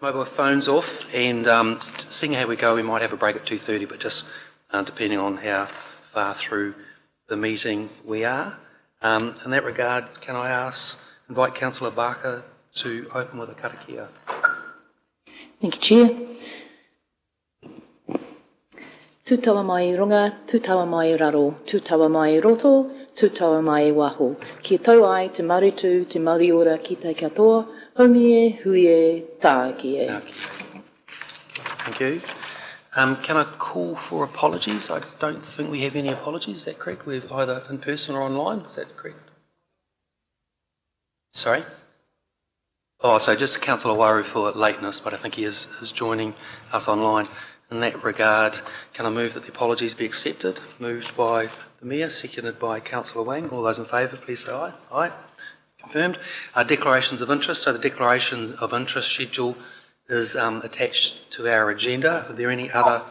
mobile phones off, and seeing how we go, we might have a break at 2:30, but just depending on how far through the meeting we are. In that regard, can I invite Councillor Barker to open with a karakia? Thank you, Chair. Tūtawa mai runga, tūtawa mai raro, tūtawa mai roto, tūtawa mai waho. Kia tau ai te marutu, te mariora ki te katoa, haumie, huie, tākie. Thank you. Can I call for apologies? I don't think we have any apologies, is that correct? We've either in person or online, is that correct? Sorry? Oh, so just Councillor Waru for lateness, but I think he is joining us online. In that regard, can I move that the apologies be accepted? Moved by the Mayor, seconded by Councillor Wang. All those in favour, please say aye. Aye. Confirmed. Declarations of interest. So the declaration of interest schedule is attached to our agenda. Are there any other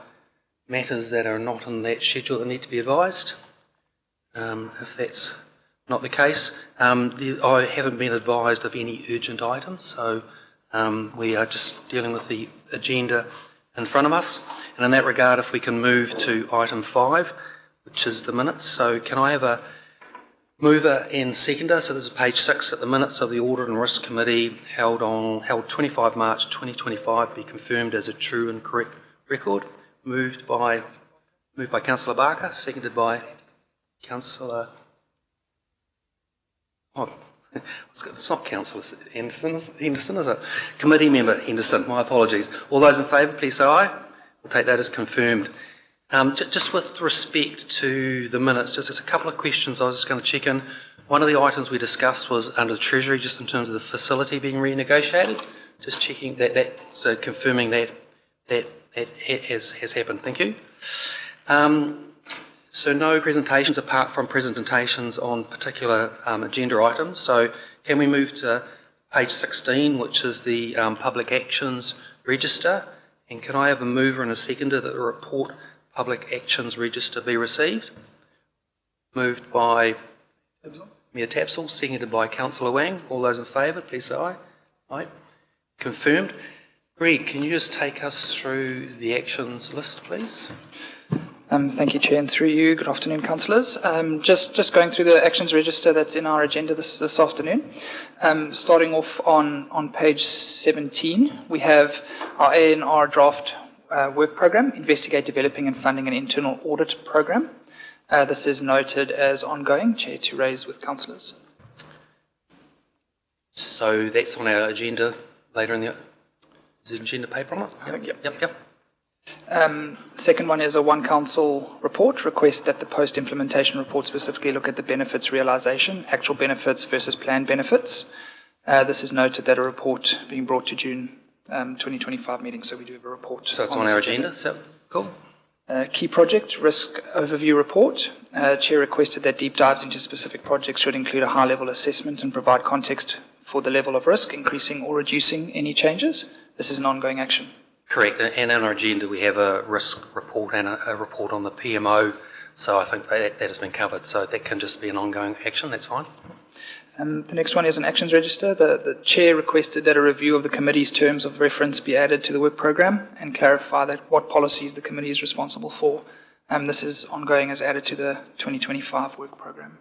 matters that are not in that schedule that need to be advised? If that's not the case, I haven't been advised of any urgent items, so we are just dealing with the agenda in front of us. And in that regard, if we can move to item 5, which is the minutes. So can I have a mover and seconder? So this is page 6 at the minutes of the Audit and Risk Committee held 25 March 2025 be confirmed as a true and correct record. Moved by Councillor Barker, seconded by Councillor... Oh, it's not Councillor Henderson, is it? Committee Member Henderson, my apologies. All those in favour, please say aye. We'll take that as confirmed. Just with respect to the minutes, just there's a couple of questions I was just going to check in. One of the items we discussed was under the Treasury, just in terms of the facility being renegotiated. Just checking so confirming that has happened. Thank you. So no presentations apart from presentations on particular agenda items. So can we move to page 16, which is the Public Actions Register? And can I have a mover and a seconder that the report Public Actions Register be received? Moved by Mayor Tapsell, seconded by Councillor Wang. All those in favour, please say aye. Aye. Confirmed. Greg, can you just take us through the actions list, please? Thank you, Chair, and through you, good afternoon, councillors. Just going through the actions register that's in our agenda this afternoon. Starting off on page 17, we have our A&R draft work programme, Investigate, Developing and Funding an Internal Audit Programme. This is noted as ongoing, Chair, to raise with councillors. So that's on our agenda later in the... Is the agenda paper on it? Yep. Second one is a One Council report, request that the post-implementation report specifically look at the benefits realisation, actual benefits versus planned benefits. This is noted that a report being brought to June 2025 meeting, so we do have a report. So it's on our agenda, so cool. Key project risk overview report. Chair requested that deep dives into specific projects should include a high-level assessment and provide context for the level of risk, increasing or reducing any changes. This is an ongoing action. Correct, and on our agenda we have a risk report and a report on the PMO, so I think that has been covered, so that can just be an ongoing action, that's fine. The next one is an actions register. The Chair requested that a review of the committee's terms of reference be added to the work programme and clarify that what policies the committee is responsible for. This is ongoing as added to the 2025 work programme.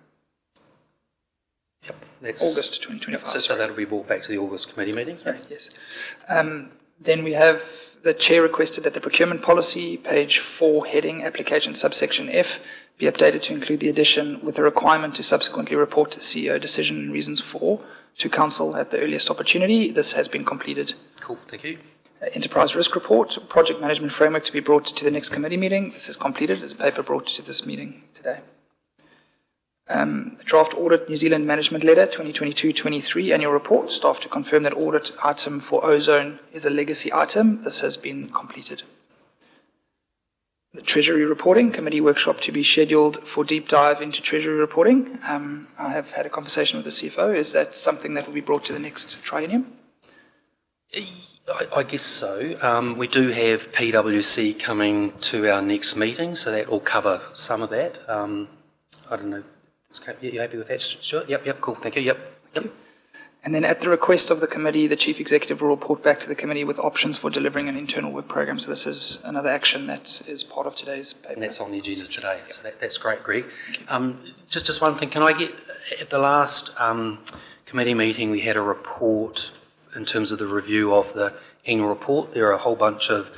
Yep, that's August 2025. So that'll be brought back to the August committee meeting? Sorry, yes. Then we have the Chair requested that the procurement policy, page 4, heading application subsection F, be updated to include the addition with a requirement to subsequently report the CEO decision and reasons for to Council at the earliest opportunity. This has been completed. Cool, thank you. Enterprise risk report, project management framework to be brought to the next committee meeting. This is completed as a paper brought to this meeting today. Draft audit New Zealand management letter 2022-23 annual report. Staff to confirm that audit item for ozone is a legacy item. This has been completed. The Treasury reporting committee workshop to be scheduled for deep dive into Treasury reporting. I have had a conversation with the CFO. Is that something that will be brought to the next triennium? I guess so. We do have PwC coming to our next meeting, so that will cover some of that. I don't know. You happy with that, Stuart? Yep, cool, thank you, yep. And then at the request of the committee, the Chief Executive will report back to the committee with options for delivering an internal work program. So this is another action that is part of today's paper. And that's on the agenda today. So that's great, Greg. Just one thing. Can I get, at the last committee meeting, we had a report in terms of the review of the annual report. There are a whole bunch of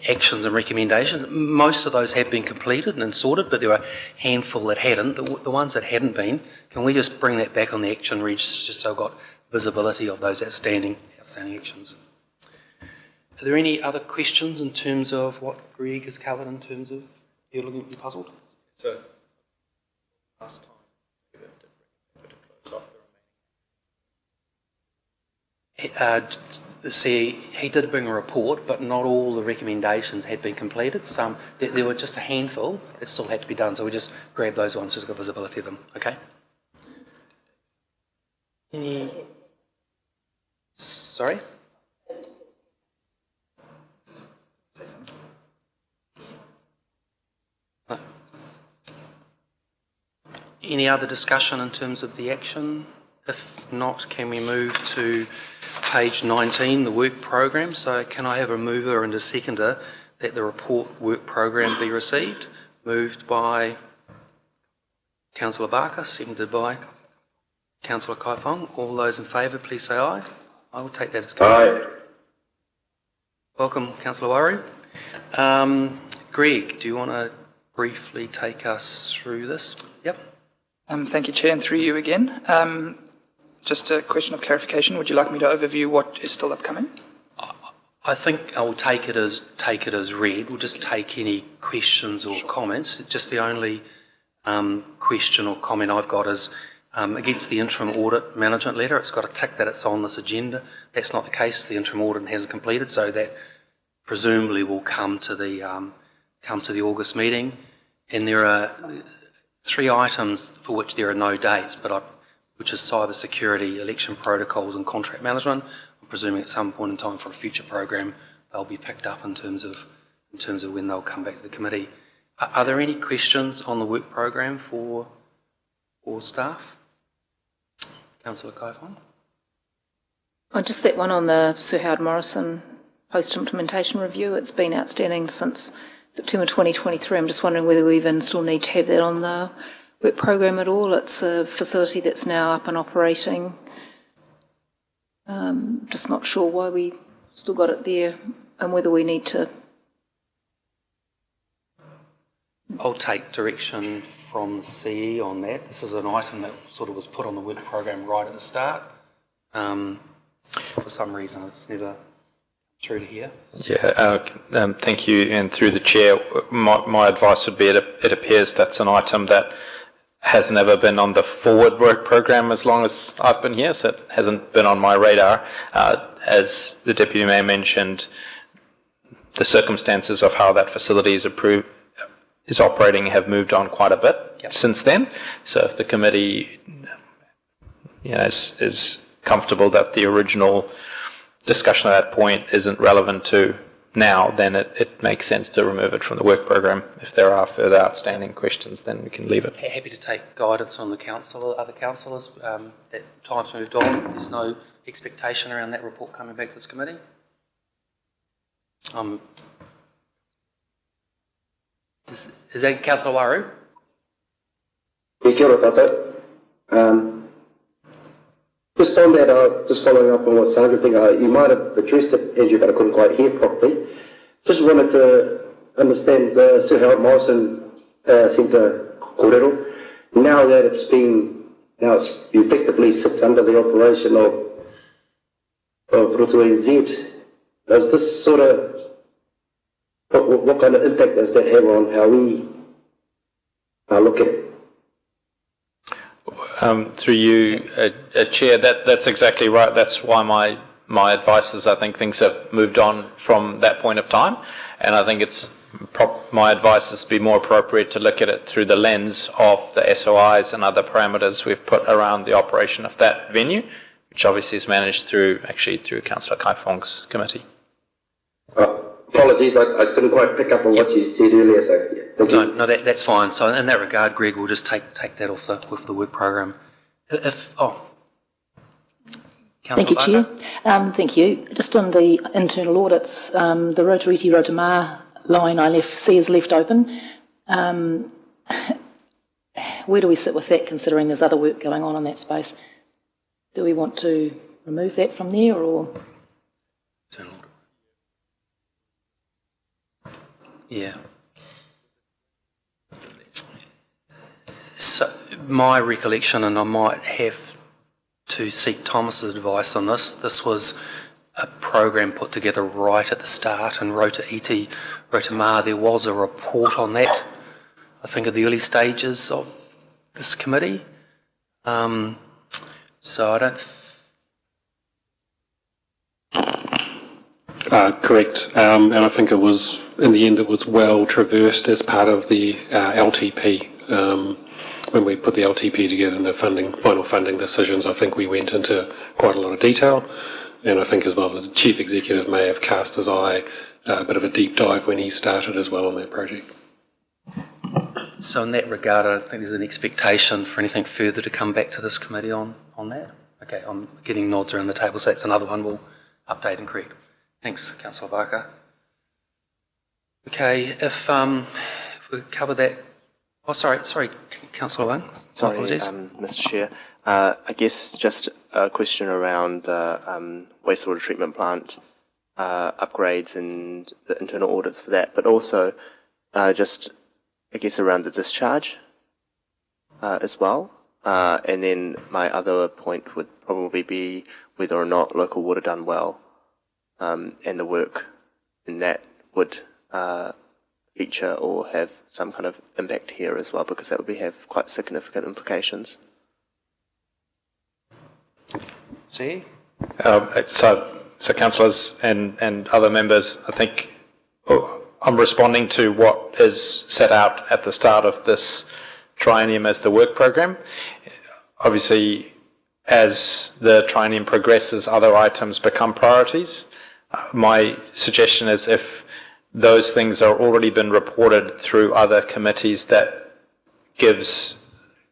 actions and recommendations. Most of those have been completed and sorted, but there are a handful that hadn't. The ones that hadn't been, can we just bring that back on the action register just so I've got visibility of those outstanding actions? Are there any other questions in terms of what Greg has covered in terms of you're looking puzzled? So, last time, we did bring it to close off the remaining. See, he did bring a report, but not all the recommendations had been completed. There were just a handful that still had to be done, so we just grabbed those ones so we've got visibility of them. Okay? Sorry? No. Any other discussion in terms of the action? If not, can we move to page 19, the work program? So can I have a mover and a seconder that the report work program be received? Moved by Councillor Barker, seconded by Councillor Kaifong. All those in favour, please say aye. I will take that as carried. Aye. Welcome, Councillor Waru. Greg, do you want to briefly take us through this? Yep. Thank you, Chair, and through you again. Just a question of clarification. Would you like me to overview what is still upcoming? I think I'll take it as read. We'll just take any questions or comments. Just the only question or comment I've got is against the interim audit management letter. It's got a tick that it's on this agenda. That's not the case. The interim audit hasn't completed, so that presumably will come to the August meeting. And there are 3 items for which there are no dates, which is cyber security, election protocols and contract management. I'm presuming at some point in time for a future program they'll be picked up in terms of when they'll come back to the committee. Are there any questions on the work program for staff? Councillor Kaifong? Just that one on the Sir Howard Morrison post-implementation review. It's been outstanding since September 2023. I'm just wondering whether we even still need to have that on the work program at all. It's a facility that's now up and operating. Just not sure why we still got it there and whether we need to. I'll take direction from the CE on that. This is an item that sort of was put on the work program right at the start. For some reason it's never through to here. Yeah, thank you. And through the Chair, my advice would be it appears that's an item that has never been on the forward work program as long as I've been here, so it hasn't been on my radar. As the Deputy Mayor mentioned, the circumstances of how that facility is operating have moved on quite a bit since then. So if the committee is comfortable that the original discussion at that point isn't relevant to now, then it makes sense to remove it from the work program. If there are further outstanding questions, then we can leave it. Happy to take guidance on the other councillors. That time's moved on. There's no expectation around that report coming back to this committee. Is that Councillor Waru? Kia ora tātou. Just on that, just following up on what Sandra think, you might have addressed it, Andrew, but I couldn't quite hear properly. Just wanted to understand the Sir Howard Morrison Centre kōrero. Now that it effectively sits under the operation of Rotorua Z, does this sort of, what kind of impact does that have on how we look at it? Through you, Chair, that's exactly right. That's why my advice is I think things have moved on from that point of time, and I think my advice is to be more appropriate to look at it through the lens of the SOIs and other parameters we've put around the operation of that venue, which obviously is managed through Councillor Kaifong's committee. Apologies, I didn't quite pick up on what you said earlier, so thank you. No, that's fine. So in that regard, Greg, we'll just take that off the work program. Thank you, Chair. Thank you. Just on the internal audits, the Rotorua line I see is left open. Where do we sit with that, considering there's other work going on in that space? Do we want to remove that from there, or...? Yeah. So, my recollection, and I might have to seek Thomas's advice on this was a program put together right at the start, and Rotorua, there was a report on that, I think, at the early stages of this committee. So I don't... Correct, and I think it was, in the end, it was well traversed as part of the LTP. When we put the LTP together and the final funding decisions, I think we went into quite a lot of detail, and I think as well the Chief Executive may have cast his eye a bit of a deep dive when he started as well on that project. So in that regard, I don't think there's an expectation for anything further to come back to this committee on that. Okay, I'm getting nods around the table, so that's another one we'll update and correct. Thanks, Councillor Barker. Okay, if we cover that... Oh, sorry, Councillor Wang. Sorry, Mr. Chair. I guess just a question around wastewater treatment plant upgrades and the internal audits for that, but also just, I guess, around the discharge as well. And then my other point would probably be whether or not local water done well, and the work in that would feature or have some kind of impact here as well, because that would have quite significant implications. See? So councillors and other members, I think I'm responding to what is set out at the start of this triennium as the work program. Obviously, as the triennium progresses, other items become priorities. My suggestion is, if those things are already been reported through other committees, that gives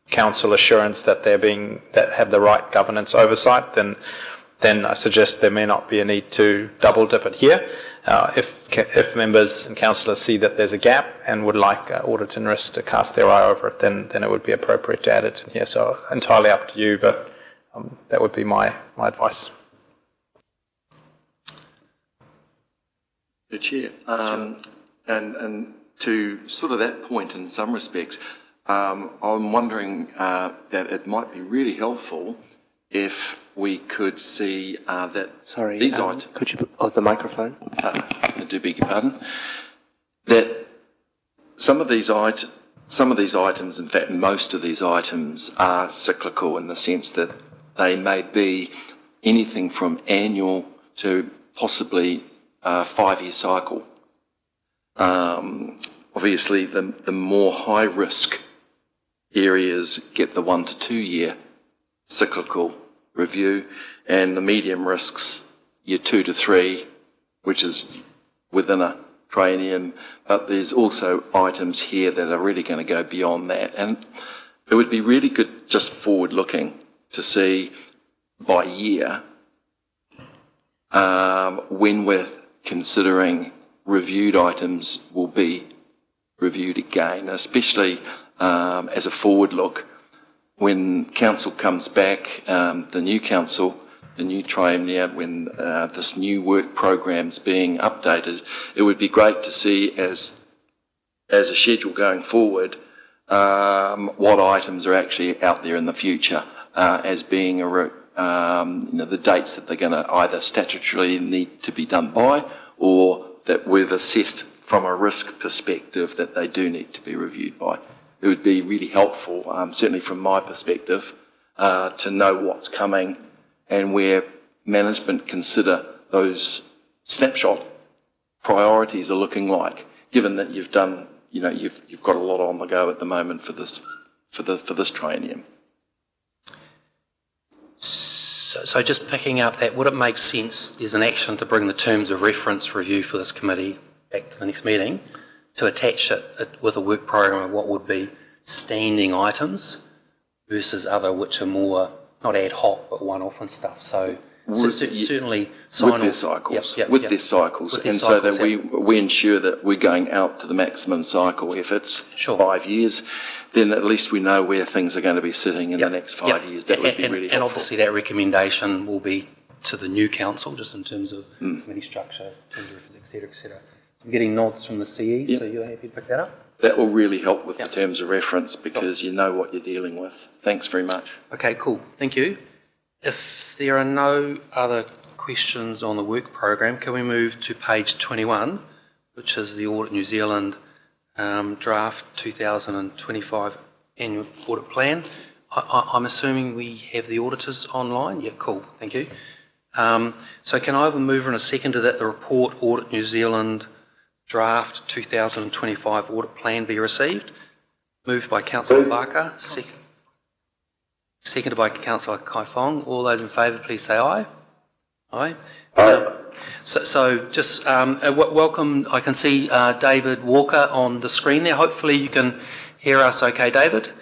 council assurance that that have the right governance oversight, then I suggest there may not be a need to double dip it here. If members and councillors see that there's a gap and would like Audit and Risk to cast their eye over it, then it would be appropriate to add it in here. So entirely up to you, but that would be my advice. Chair, and to sort of that point in some respects, I'm wondering that it might be really helpful if we could see that these items... Could you put the microphone? I do beg your pardon. That some of these items, in fact most of these items, are cyclical in the sense that they may be anything from annual to possibly a 5-year cycle. Obviously, the more high risk areas get the 1 to 2 year cyclical review, and the medium risks your 2 to 3, which is within a triennium. But there's also items here that are really going to go beyond that, and it would be really good, just forward looking, to see by year when we're considering reviewed items will be reviewed again, especially as a forward look. When council comes back, the new council, the new triennium, when this new work program's being updated, it would be great to see as a schedule going forward what items are actually out there in the future as being the dates that they're going to either statutorily need to be done by, or that we've assessed from a risk perspective that they do need to be reviewed by. It would be really helpful, certainly from my perspective, to know what's coming and where management consider those snapshot priorities are looking like, given that you've done, you've got a lot on the go at the moment for this triennium. So just picking up that, would it make sense, there's an action to bring the terms of reference review for this committee back to the next meeting, to attach it with a work program of what would be standing items versus other which are more, not ad hoc, but one-off and stuff. So certainly sign with their off. cycles, Yep, with yep. their cycles, With their and cycles, so that we ensure that we're going out to the maximum cycle. If it's Sure. 5 years, then at least we know where things are going to be sitting in the next 5 years. That would be really helpful. And obviously that recommendation will be to the new council, just in terms of committee structure, terms of reference, et cetera, et cetera. So I'm getting nods from the CEs, so you're happy to pick that up? That will really help with the terms of reference, because you know what you're dealing with. Thanks very much. Okay, cool. Thank you. If there are no other questions on the work program, can we move to page 21, which is the Audit New Zealand draft 2025 annual audit plan? I'm assuming we have the auditors online? Yeah, cool. Thank you. So can I have a mover and a seconder that the report Audit New Zealand draft 2025 audit plan be received? Moved by Councillor Barker, seconded by Councillor Kai Fong. All those in favour, please say aye. Aye. So just welcome. I can see David Walker on the screen there. Hopefully you can hear us okay, David.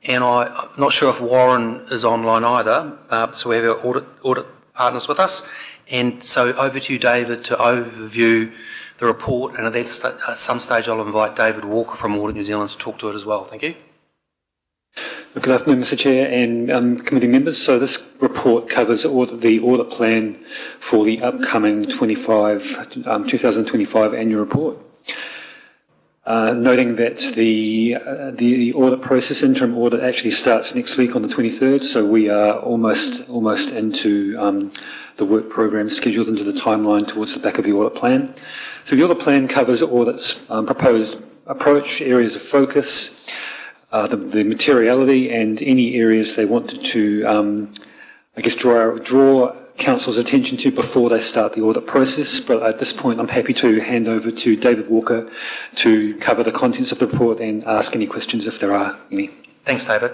And I'm not sure if Warren is online either. So we have our audit partners with us. And so over to you, David, to overview the report. And at some stage I'll invite David Walker from Audit New Zealand to talk to it as well. Thank you. Good afternoon, Mr Chair and committee members. So this report covers the audit plan for the upcoming 2025 annual report. Noting that the audit process, interim audit, actually starts next week on the 23rd, so we are almost into the work program scheduled into the timeline towards the back of the audit plan. So the audit plan covers audit's proposed approach, areas of focus, the materiality, and any areas they wanted to, draw Council's attention to before they start the audit process. But at this point, I'm happy to hand over to David Walker to cover the contents of the report and ask any questions if there are any. Thanks, David.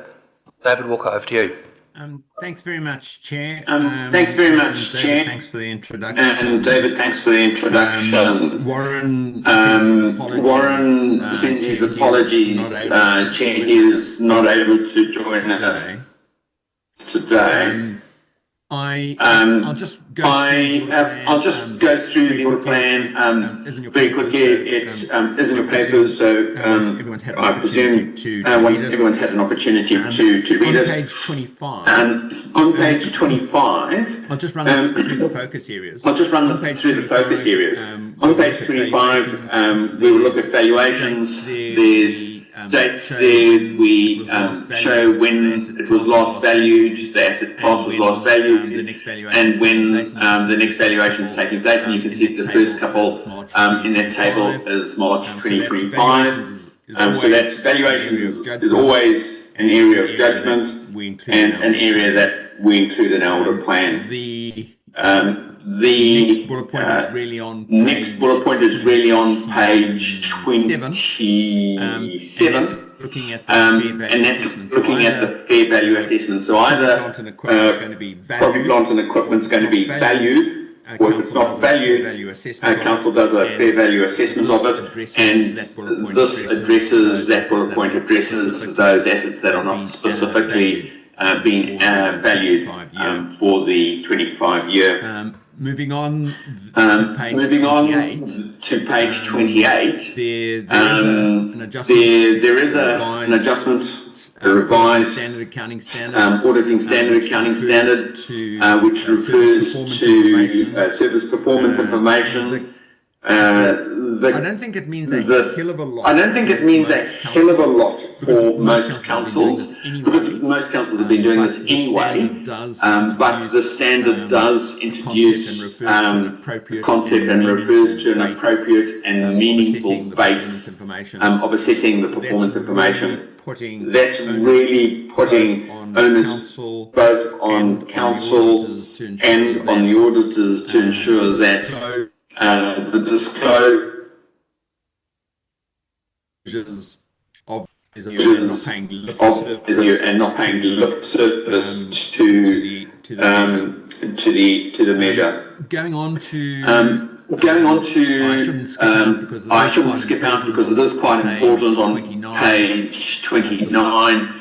David Walker, over to you. Thanks very much, Chair. Thanks very much, Chair. Thanks for the introduction. And David, thanks for the introduction. Warren sends his apologies. Chair, he is not able to join us today. I'll just go through the audit plan very quickly. It is in your papers, so I presume once everyone's had an opportunity to read it. On page 25. On page 25, I'll just run through the focus areas. On page 25, we will look at valuations. There's dates there. We show when it was last valued, the asset class was last valued, and when the next valuation is taking place. And you can see the first couple in that table is March 2025. So that's valuations is always an area of judgment and an area that we include in our audit plan. The next bullet point is really on page 27, and that's looking at the fair value assessment. So either property, plant and equipment is going to be valued, or if it's not valued, Council does a fair value assessment of it, and this addresses, that bullet point addresses those assets that are not specifically being valued for the 25 year. Moving on to page 28, there is an adjustment, a revised auditing standard, accounting standard, which refers to service performance information. I don't think it means a hell of a lot. I don't think it means a hell of a lot for most councils, because most councils have been doing this anyway. But the standard does introduce a concept and refers to an appropriate and meaningful base of assessing the performance information. That's really putting onus both on council and on the auditors to ensure that the disclosures of and not paying lip service to the measure. Going on to I shouldn't skip out because it is quite important on page 29.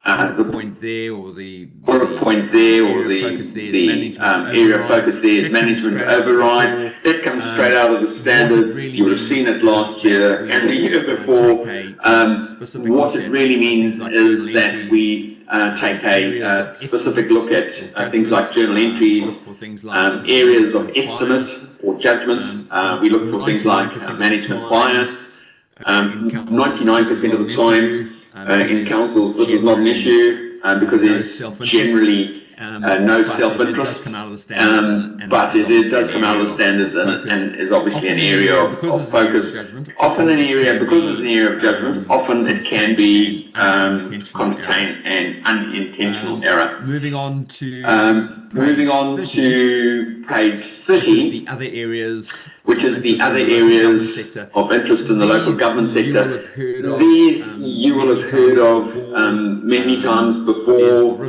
the point there or the bullet point there or the area of focus there is management override. That comes straight out of the standards. You would have seen it last year and the year before. What it really means is that we take a specific look at things like journal entries, areas of estimate or judgment. We look for things like management bias. 99% of the time in councils this is not an issue because there's generally no self-interest, but it does come out of the standards and is obviously an area of focus. Often an area, because it's an area of judgment, often it can be contain an unintentional error. Moving on to page 30, the other areas, which is the other areas of interest in the local government sector. These you will have heard of many times before.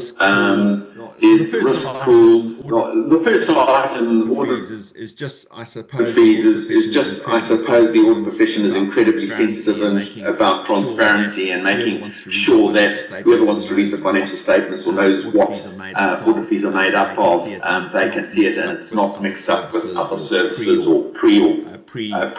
Is the risk pool. The first item, audit is just, I suppose, fees is just, I suppose, the audit profession is incredibly sensitive about transparency and making sure that whoever wants to read the financial statements or knows what audit fees are made up of, they can see it and it's not mixed up with other services or prior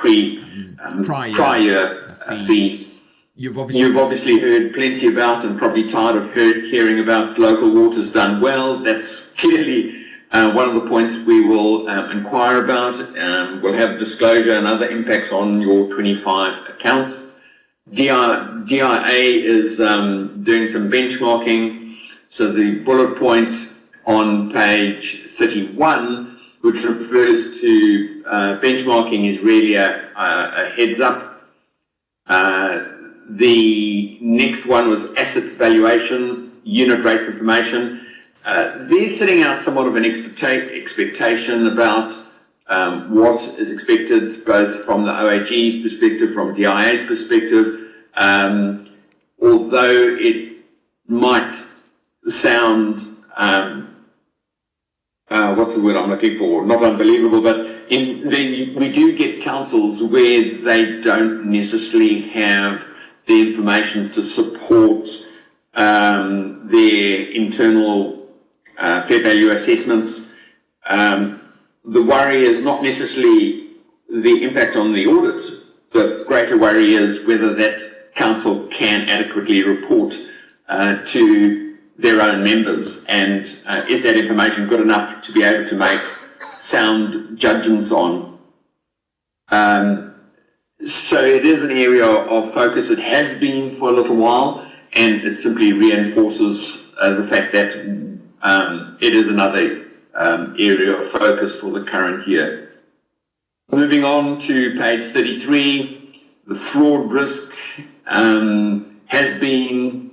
fees. You've obviously heard plenty about and probably tired of hearing about local waters done well. That's clearly one of the points we will inquire about. We'll have disclosure and other impacts on your 25 accounts. DIA is doing some benchmarking. So the bullet point on page 31, which refers to benchmarking, is really a heads up. The next one was asset valuation, unit rates information. They're setting out somewhat of an expectation about what is expected both from the OAG's perspective, from DIA's perspective, although it might sound, what's the word I'm looking for? Not unbelievable, but we do get councils where they don't necessarily have the information to support their internal fair value assessments. The worry is not necessarily the impact on the audit. The greater worry is whether that council can adequately report to their own members, and is that information good enough to be able to make sound judgments on. So it is an area of focus. It has been for a little while, and it simply reinforces the fact that it is another area of focus for the current year. Moving on to page 33, the fraud risk has been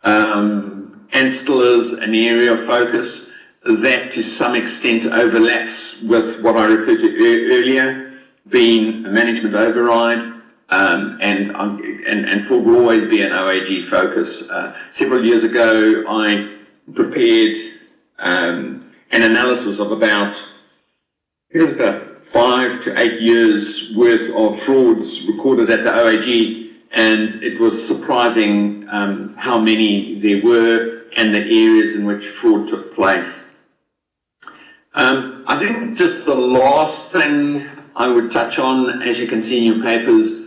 and still is an area of focus that to some extent overlaps with what I referred to earlier, being a management override, and fraud will always be an OAG focus. Several years ago, I prepared an analysis of about 5 to 8 years worth of frauds recorded at the OAG, and it was surprising how many there were and the areas in which fraud took place. I think just the last thing I would touch on, as you can see in your papers,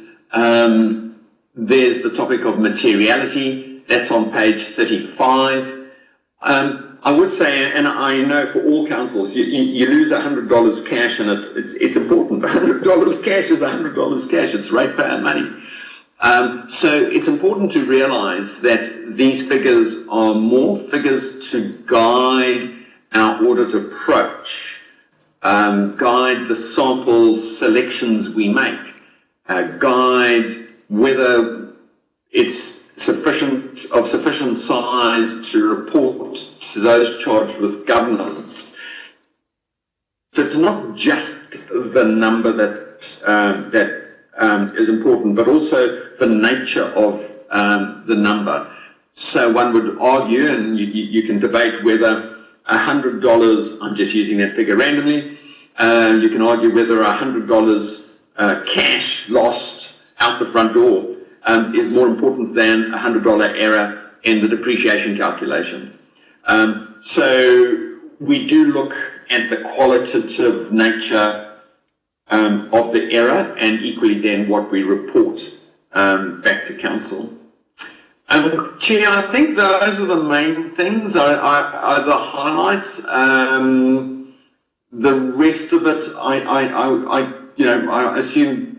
there's the topic of materiality. That's on page 35. I would say, and I know for all councils, you lose $100 cash, and it's important. $100 cash is $100 cash. It's ratepayer money. So it's important to realise that these figures are more figures to guide our audit approach, guide the samples selections we make, guide whether it's sufficient size to report to those charged with governance. So it's not just the number that is important, but also the nature of the number. So one would argue, and you can debate whether $100, I'm just using that figure randomly, you can argue whether $100 cash lost out the front door is more important than a $100 error in the depreciation calculation. So we do look at the qualitative nature of the error, and equally then what we report back to council. Chair, I think those are the main things, are the highlights. The rest of it, I assume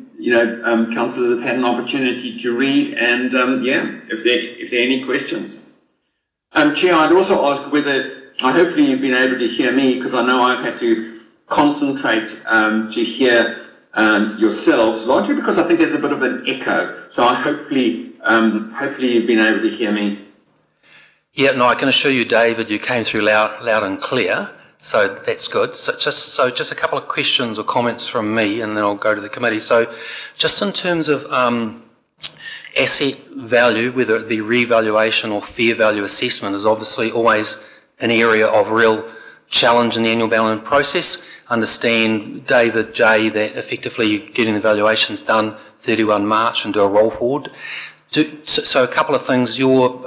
councillors have had an opportunity to read, and if there are any questions. Chair, I'd also ask whether, hopefully you've been able to hear me, because I know I've had to concentrate to hear yourselves, largely because I think there's a bit of an echo. So hopefully you've been able to hear me. Yeah, no, I can assure you, David, you came through loud and clear, so that's good. So just a couple of questions or comments from me, and then I'll go to the committee. So just in terms of asset value, whether it be revaluation or fair value assessment, is obviously always an area of real challenge in the annual balancing process. Understand, David J, that effectively you're getting the valuations done 31 March and do a roll forward. So a couple of things. Your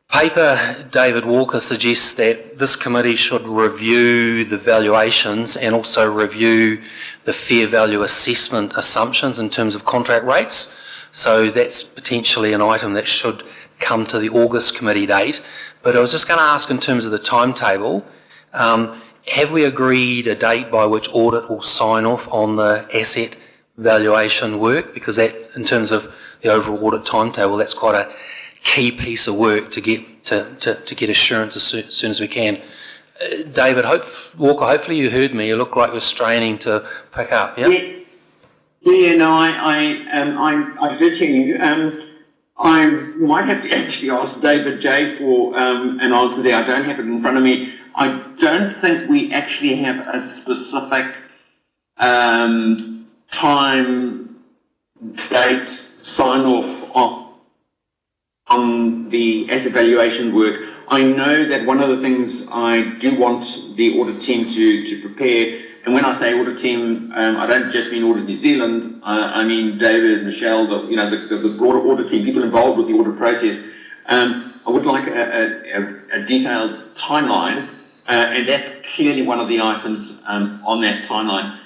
paper, David Walker, suggests that this committee should review the valuations and also review the fair value assessment assumptions in terms of contract rates. So that's potentially an item that should come to the August committee date. But I was just going to ask in terms of the timetable, have we agreed a date by which Audit will sign off on the asset valuation work? Because that, in terms of the overall audit timetable, that's quite a key piece of work to get assurance as soon as we can. David Walker, hopefully you heard me. You look like you're straining to pick up. Yeah. Yeah. No, I did hear you. I might have to actually ask David J for an answer there. I don't have it in front of me. I don't think we actually have a specific time, date, sign off on the asset valuation work. I know that one of the things I do want the audit team to prepare, and when I say audit team, I don't just mean Audit New Zealand. I mean David, Michelle, the broader audit team, people involved with the audit process. I would like a detailed timeline, and that's clearly one of the items on that timeline.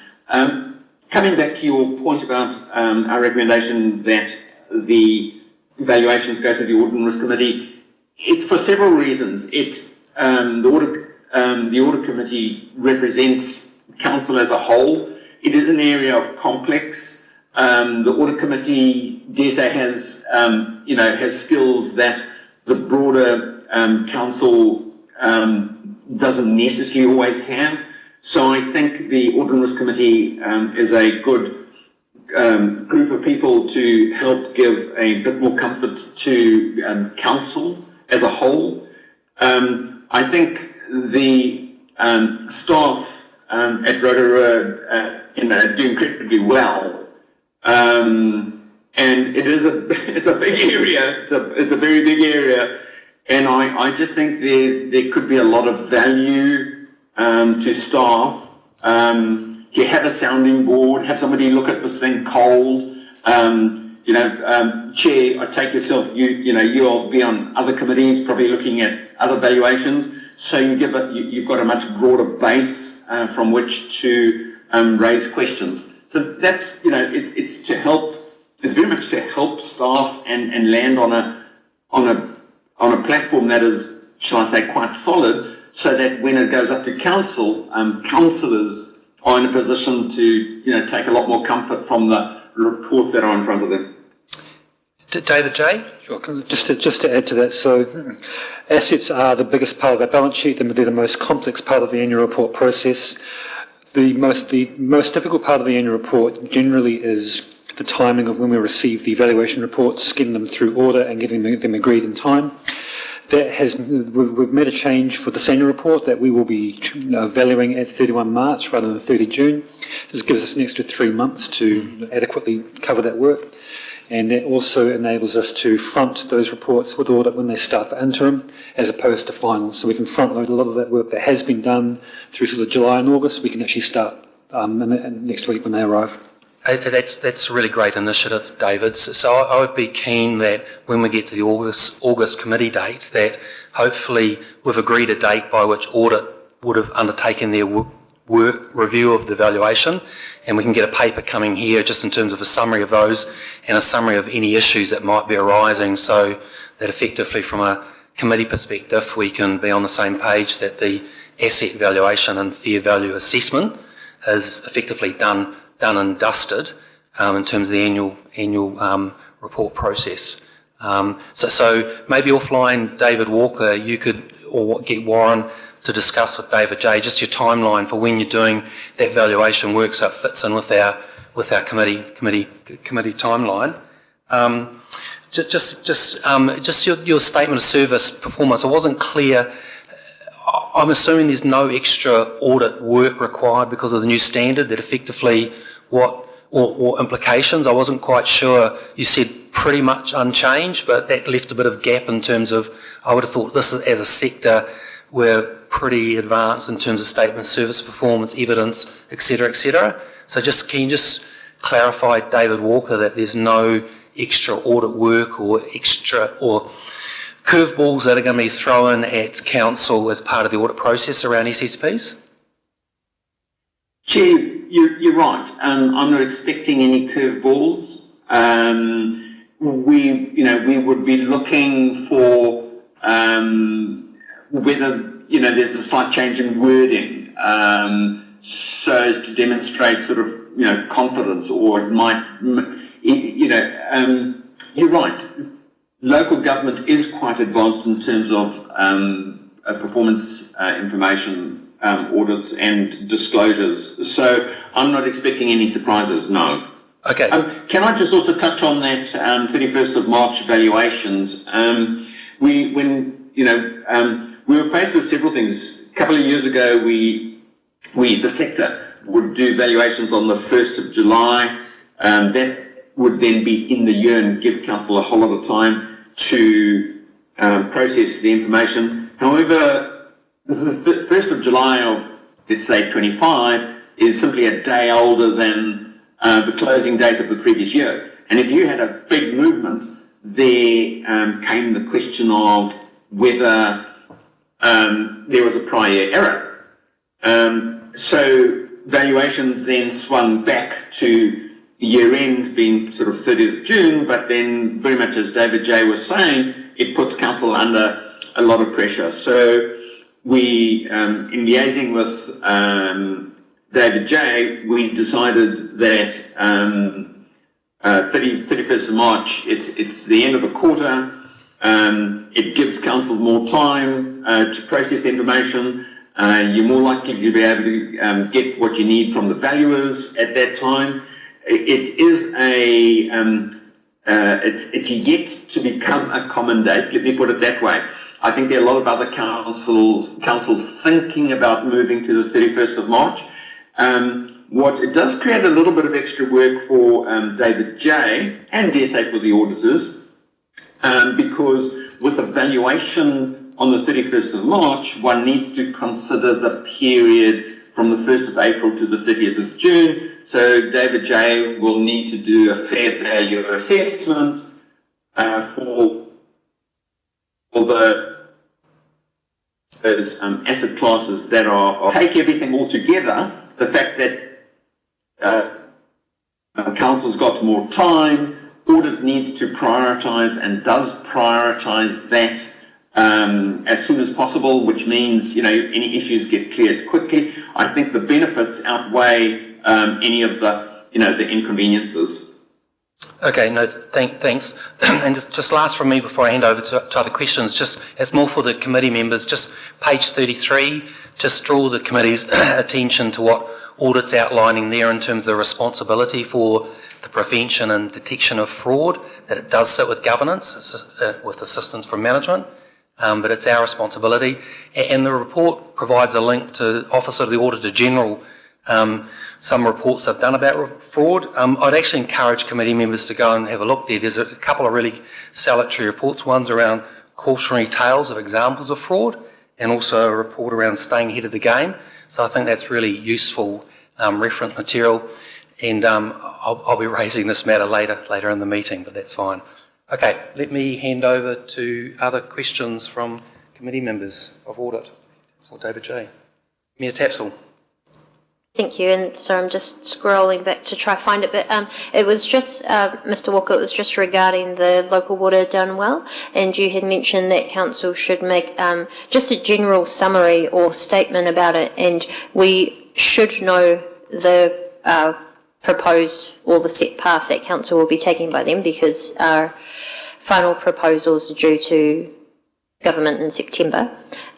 Coming back to your point about our recommendation that the valuations go to the Audit and Risk Committee, it's for several reasons. The Audit Committee represents Council as a whole. It is an area of complex. The Audit Committee, dare say, has skills that the broader Council doesn't necessarily always have. So I think the Audit and Risk Committee is a good group of people to help give a bit more comfort to Council as a whole. I think the staff at Rotorua do incredibly well, and it's a big area. It's a very big area, and I just think there could be a lot of value to staff to have a sounding board, have somebody look at this thing cold. Chair, I take yourself. You'll be on other committees, probably looking at other valuations. So you've got a much broader base from which to raise questions. So that's it's to help. It's very much to help staff and land on a platform that is, shall I say, quite solid, so that when it goes up to council, councillors are in a position to take a lot more comfort from the reports that are in front of them. David J? Sure. Just to add to that, so assets are the biggest part of our balance sheet, and they're the most complex part of the annual report process. The most difficult part of the annual report generally is the timing of when we receive the evaluation reports, getting them through order and getting them agreed in time. We've made a change for the annual report that we will be valuing at 31 March rather than 30 June. This gives us an extra 3 months to adequately cover that work. And that also enables us to front those reports with audit when they start for interim, as opposed to final. So we can front load a lot of that work that has been done through sort of July and August. We can actually start next week when they arrive. That's a really great initiative, David. So I would be keen that when we get to the August committee date, that hopefully we've agreed a date by which Audit would have undertaken their work review of the valuation, and we can get a paper coming here just in terms of a summary of those and a summary of any issues that might be arising, so that effectively from a committee perspective we can be on the same page that the asset valuation and fair value assessment is effectively done and dusted in terms of the annual report process. So maybe offline, David Walker, you could or get Warren to discuss with David J just your timeline for when you're doing that valuation work, so it fits in with our committee timeline. Just your statement of service performance. I wasn't clear. I'm assuming there's no extra audit work required because of the new standard, that effectively or implications. I wasn't quite sure. You said pretty much unchanged, but that left a bit of gap in terms of, I would have thought this is, as a sector, we're pretty advanced in terms of statement of service performance, evidence, etc., etc. So can you just clarify, David Walker, that there's no extra audit work or curveballs that are going to be thrown at council as part of the audit process around SSPs? Chair, you're right. I'm not expecting any curveballs. We would be looking for whether there's a slight change in wording, so as to demonstrate sort of confidence, or it might you're right. Local government is quite advanced in terms of performance information audits and disclosures. So I'm not expecting any surprises, no. Okay. Can I just also touch on that 31st of March valuations? We were faced with several things. A couple of years ago, the sector would do valuations on the 1st of July. That would then be in the year and give council a whole lot of time to process the information. However, the 1st of July of, let's say, 25 is simply a day older than the closing date of the previous year. And if you had a big movement, there came the question of whether there was a prior year error. So valuations then swung back to year end being sort of 30th of June, but then very much as David J was saying, it puts council under a lot of pressure. So we, in liaising with David J, we decided that 31st of March, it's the end of a quarter. It gives council more time to process the information. You're more likely to be able to get what you need from the valuers at that time. It is it's yet to become a common date. Let me put it that way. I think there are a lot of other councils thinking about moving to the 31st of March. What it does create a little bit of extra work for David J and dare say for the auditors, because with a valuation on the 31st of March, one needs to consider the period from the 1st of April to the 30th of June. So David J will need to do a fair value assessment for those asset classes that are take everything all together. The fact that council's got more time, audit needs to prioritise and does prioritise that as soon as possible, which means any issues get cleared quickly. I think the benefits outweigh any of the the inconveniences. Okay, no, thanks. And just last from me before I hand over to other questions, just as more for the committee members, just page 33, just draw the committee's attention to what Audit's outlining there in terms of the responsibility for the prevention and detection of fraud, that it does sit with governance, with assistance from management. But it's our responsibility. And the report provides a link to Office of the Auditor General, some reports I've done about fraud. I'd actually encourage committee members to go and have a look there. There's a couple of really salutary reports. One's around cautionary tales of examples of fraud, and also a report around staying ahead of the game. So I think that's really useful reference material. and I'll be raising this matter later in the meeting, but that's fine. Okay, let me hand over to other questions from committee members of Audit. So David J. Mayor Tapsell. Thank you, and so I'm just scrolling back to try find it, but it was just, Mr Walker, it was just regarding the local water done well, and you had mentioned that council should make just a general summary or statement about it, and we should know the proposed or the set path that council will be taking by then, because our final proposals are due to government in September.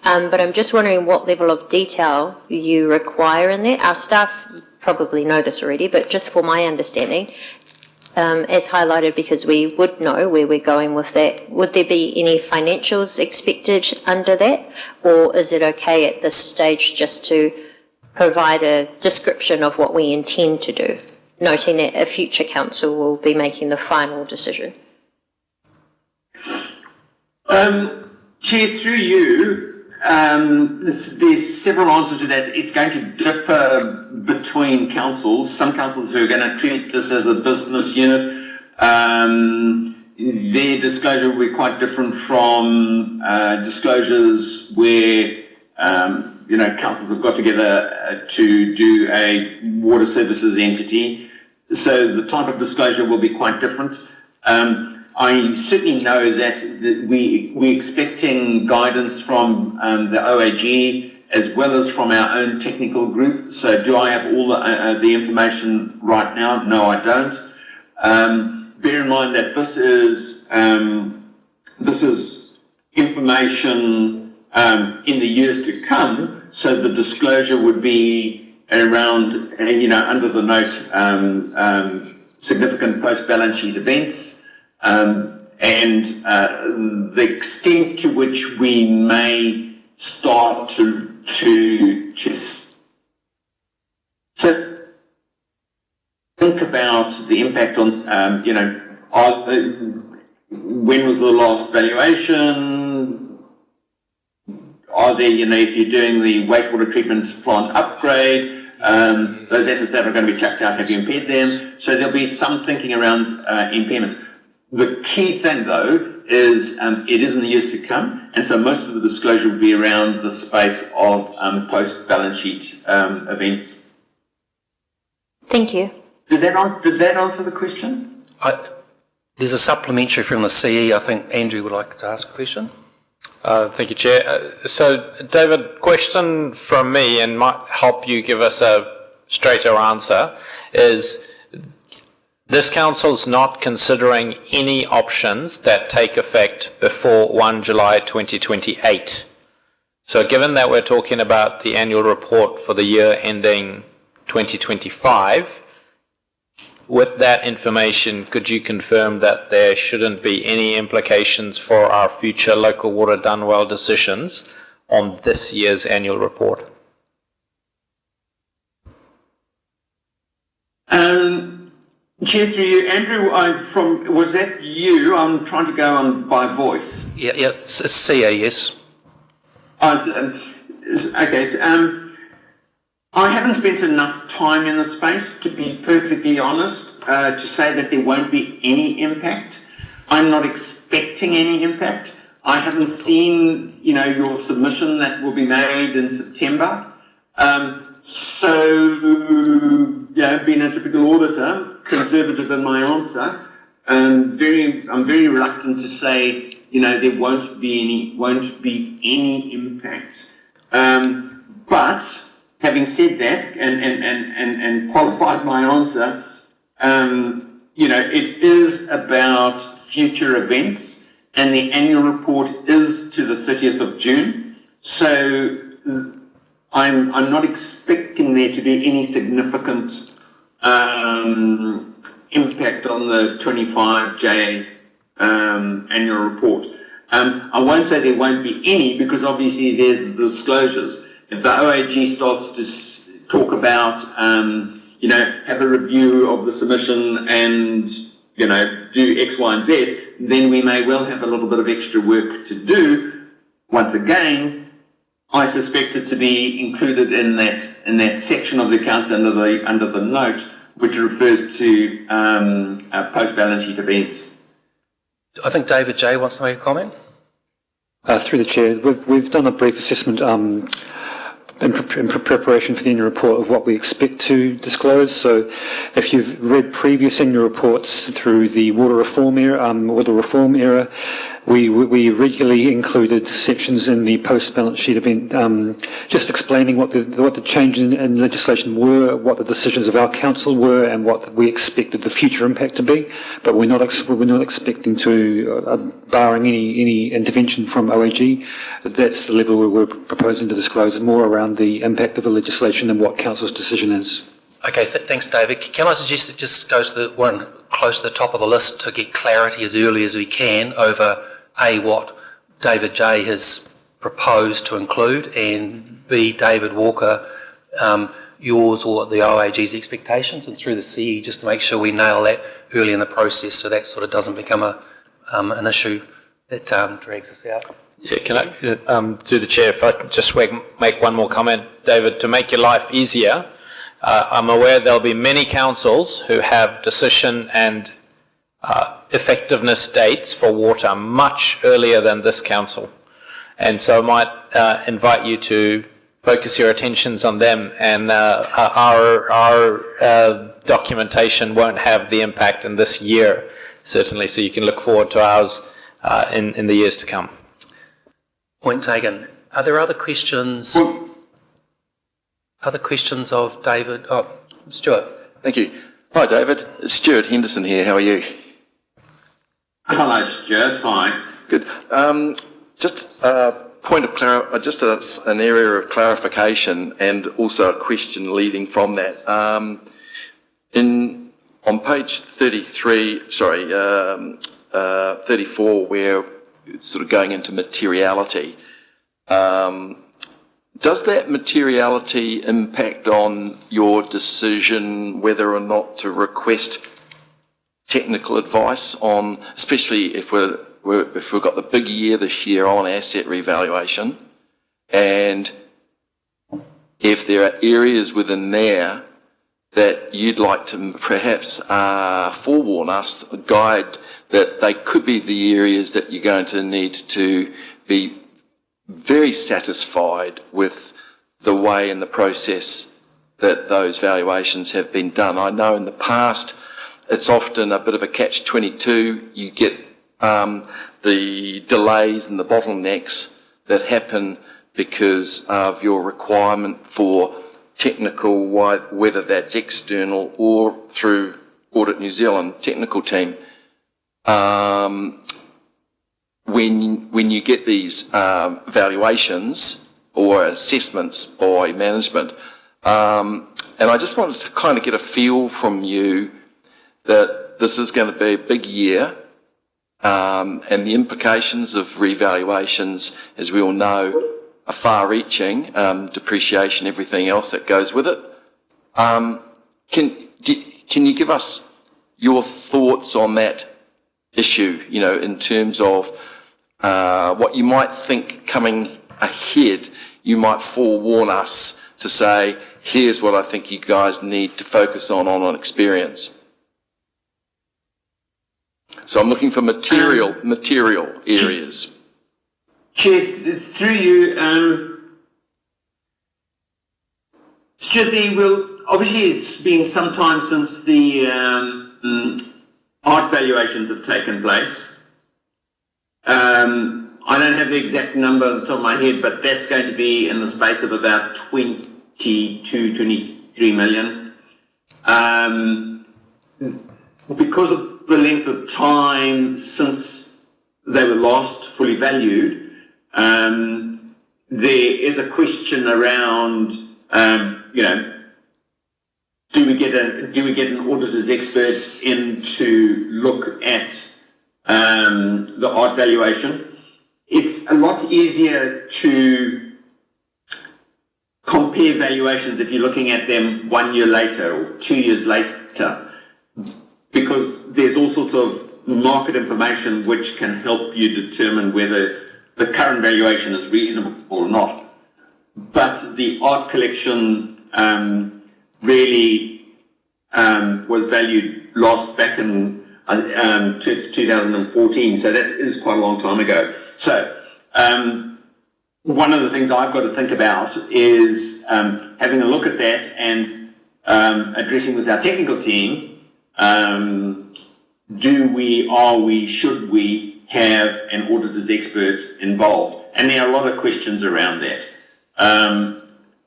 But I'm just wondering what level of detail you require in that. Our staff probably know this already, but just for my understanding, as highlighted, because we would know where we're going with that, would there be any financials expected under that, or is it okay at this stage just to provide a description of what we intend to do, noting that a future council will be making the final decision? Chair, through you, there's several answers to that. It's going to differ between councils. Some councils who are going to treat this as a business unit, their disclosure will be quite different from disclosures where councils have got together to do a water services entity. So the type of disclosure will be quite different. I certainly know that we're expecting guidance from the OAG as well as from our own technical group. So do I have all the information right now? No, I don't. Bear in mind that this is information in the years to come. So the disclosure would be around, under the note, significant post-balance sheet events. And the extent to which we may start to think about the impact on, when was the last valuation? Are there, if you're doing the wastewater treatment plant upgrade, those assets that are going to be chucked out, have you impaired them? So there'll be some thinking around impairment. The key thing, though, is it is in the years to come, and so most of the disclosure will be around the space of post-balance sheet events. Thank you. Did that answer the question? There's a supplementary from the CE. I think Andrew would like to ask a question. Thank you, Chair. So, David, question from me, and might help you give us a straighter answer, is this council's not considering any options that take effect before 1 July 2028. So given that we're talking about the annual report for the year ending 2025, with that information, could you confirm that there shouldn't be any implications for our future local water done well decisions on this year's annual report? Chair, through you, Andrew, was that you? I'm trying to go on by voice. Yeah, it's CA, yes. Okay. I haven't spent enough time in the space, to be perfectly honest, to say that there won't be any impact. I'm not expecting any impact. I haven't seen, your submission that will be made in September. So, being a typical auditor, conservative in my answer, I'm very reluctant to say, there won't be any impact. But having said that, and qualified my answer, it is about future events, and the annual report is to the 30th of June. So I'm not expecting there to be any significant impact on the 25J annual report. I won't say there won't be any, because obviously there's the disclosures. If the OAG starts to talk about, have a review of the submission and, do X, Y, and Z, then we may well have a little bit of extra work to do. Once again, I suspect it to be included in that section of the accounts under the note which refers to post-balance sheet events. I think David J wants to make a comment. Through the Chair, we've done a brief assessment in preparation for the annual report of what we expect to disclose. So if you've read previous annual reports through the water reform era, we regularly included sections in the post-balance sheet event just explaining what the changes in legislation were, what the decisions of our council were, and what we expected the future impact to be. But we're not expecting to, barring any intervention from OAG, that's the level where we're proposing to disclose more around the impact of the legislation and what council's decision is. Okay, thanks, David. Can I suggest it just goes to the one close to the top of the list to get clarity as early as we can over A, what David J has proposed to include, and B, David Walker, yours or the OAG's expectations, and through the CE, just to make sure we nail that early in the process so that sort of doesn't become an issue that drags us out. Yeah, can I, through the Chair, if I can just make one more comment, David, to make your life easier, I'm aware there'll be many councils who have decision and effectiveness dates for water much earlier than this council. And so I might invite you to focus your attentions on them, and our documentation won't have the impact in this year, certainly, so you can look forward to ours in the years to come. Point taken. Are there other questions? Other questions of David? Oh, Stuart. Thank you. Hi, David. It's Stuart Henderson here. How are you? Hello, Stuart. Hi. Good. Just a point of an area of clarification, and also a question leading from that. On page 34, where it's sort of going into materiality. Does that materiality impact on your decision whether or not to request technical advice on, especially if we've got the big year this year on asset revaluation, and if there are areas within there that you'd like to perhaps forewarn us, guide that they could be the areas that you're going to need to be very satisfied with the way and the process that those valuations have been done. I know in the past it's often a bit of a catch-22. You get the delays and the bottlenecks that happen because of your requirement for technical, whether that's external or through Audit New Zealand technical team. When you get these valuations or assessments by management, and I just wanted to kind of get a feel from you that this is going to be a big year, and the implications of revaluations, as we all know, are far-reaching, depreciation, everything else that goes with it. Can you give us your thoughts on that issue, in terms of what you might think coming ahead? You might forewarn us to say, here's what I think you guys need to focus on experience. So I'm looking for material areas. Chair, through you, Stuart, obviously it's been some time since the art valuations have taken place. I don't have the exact number on the top of my head, but that's going to be in the space of about 23 million. Because of the length of time since they were last fully valued, there is a question around, do we get an auditor's expert in to look at the art valuation? It's a lot easier to compare valuations if you're looking at them 1 year later or 2 years later, because there's all sorts of market information which can help you determine whether the current valuation is reasonable or not. But the art collection really was valued last back in 2014, so that is quite a long time ago. So one of the things I've got to think about is having a look at that and addressing with our technical team, should we have an auditor's expert involved? And there are a lot of questions around that.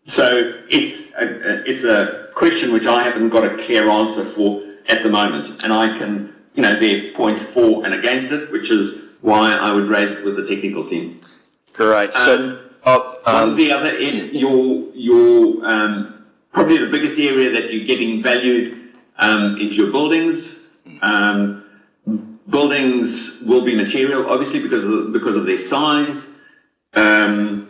So it's a question which I haven't got a clear answer for at the moment, and I can, there are points for and against it, which is why I would raise it with the technical team. Great. So, one of the other, probably the biggest area that you're getting valued is your buildings. Buildings will be material, obviously, because of their size. There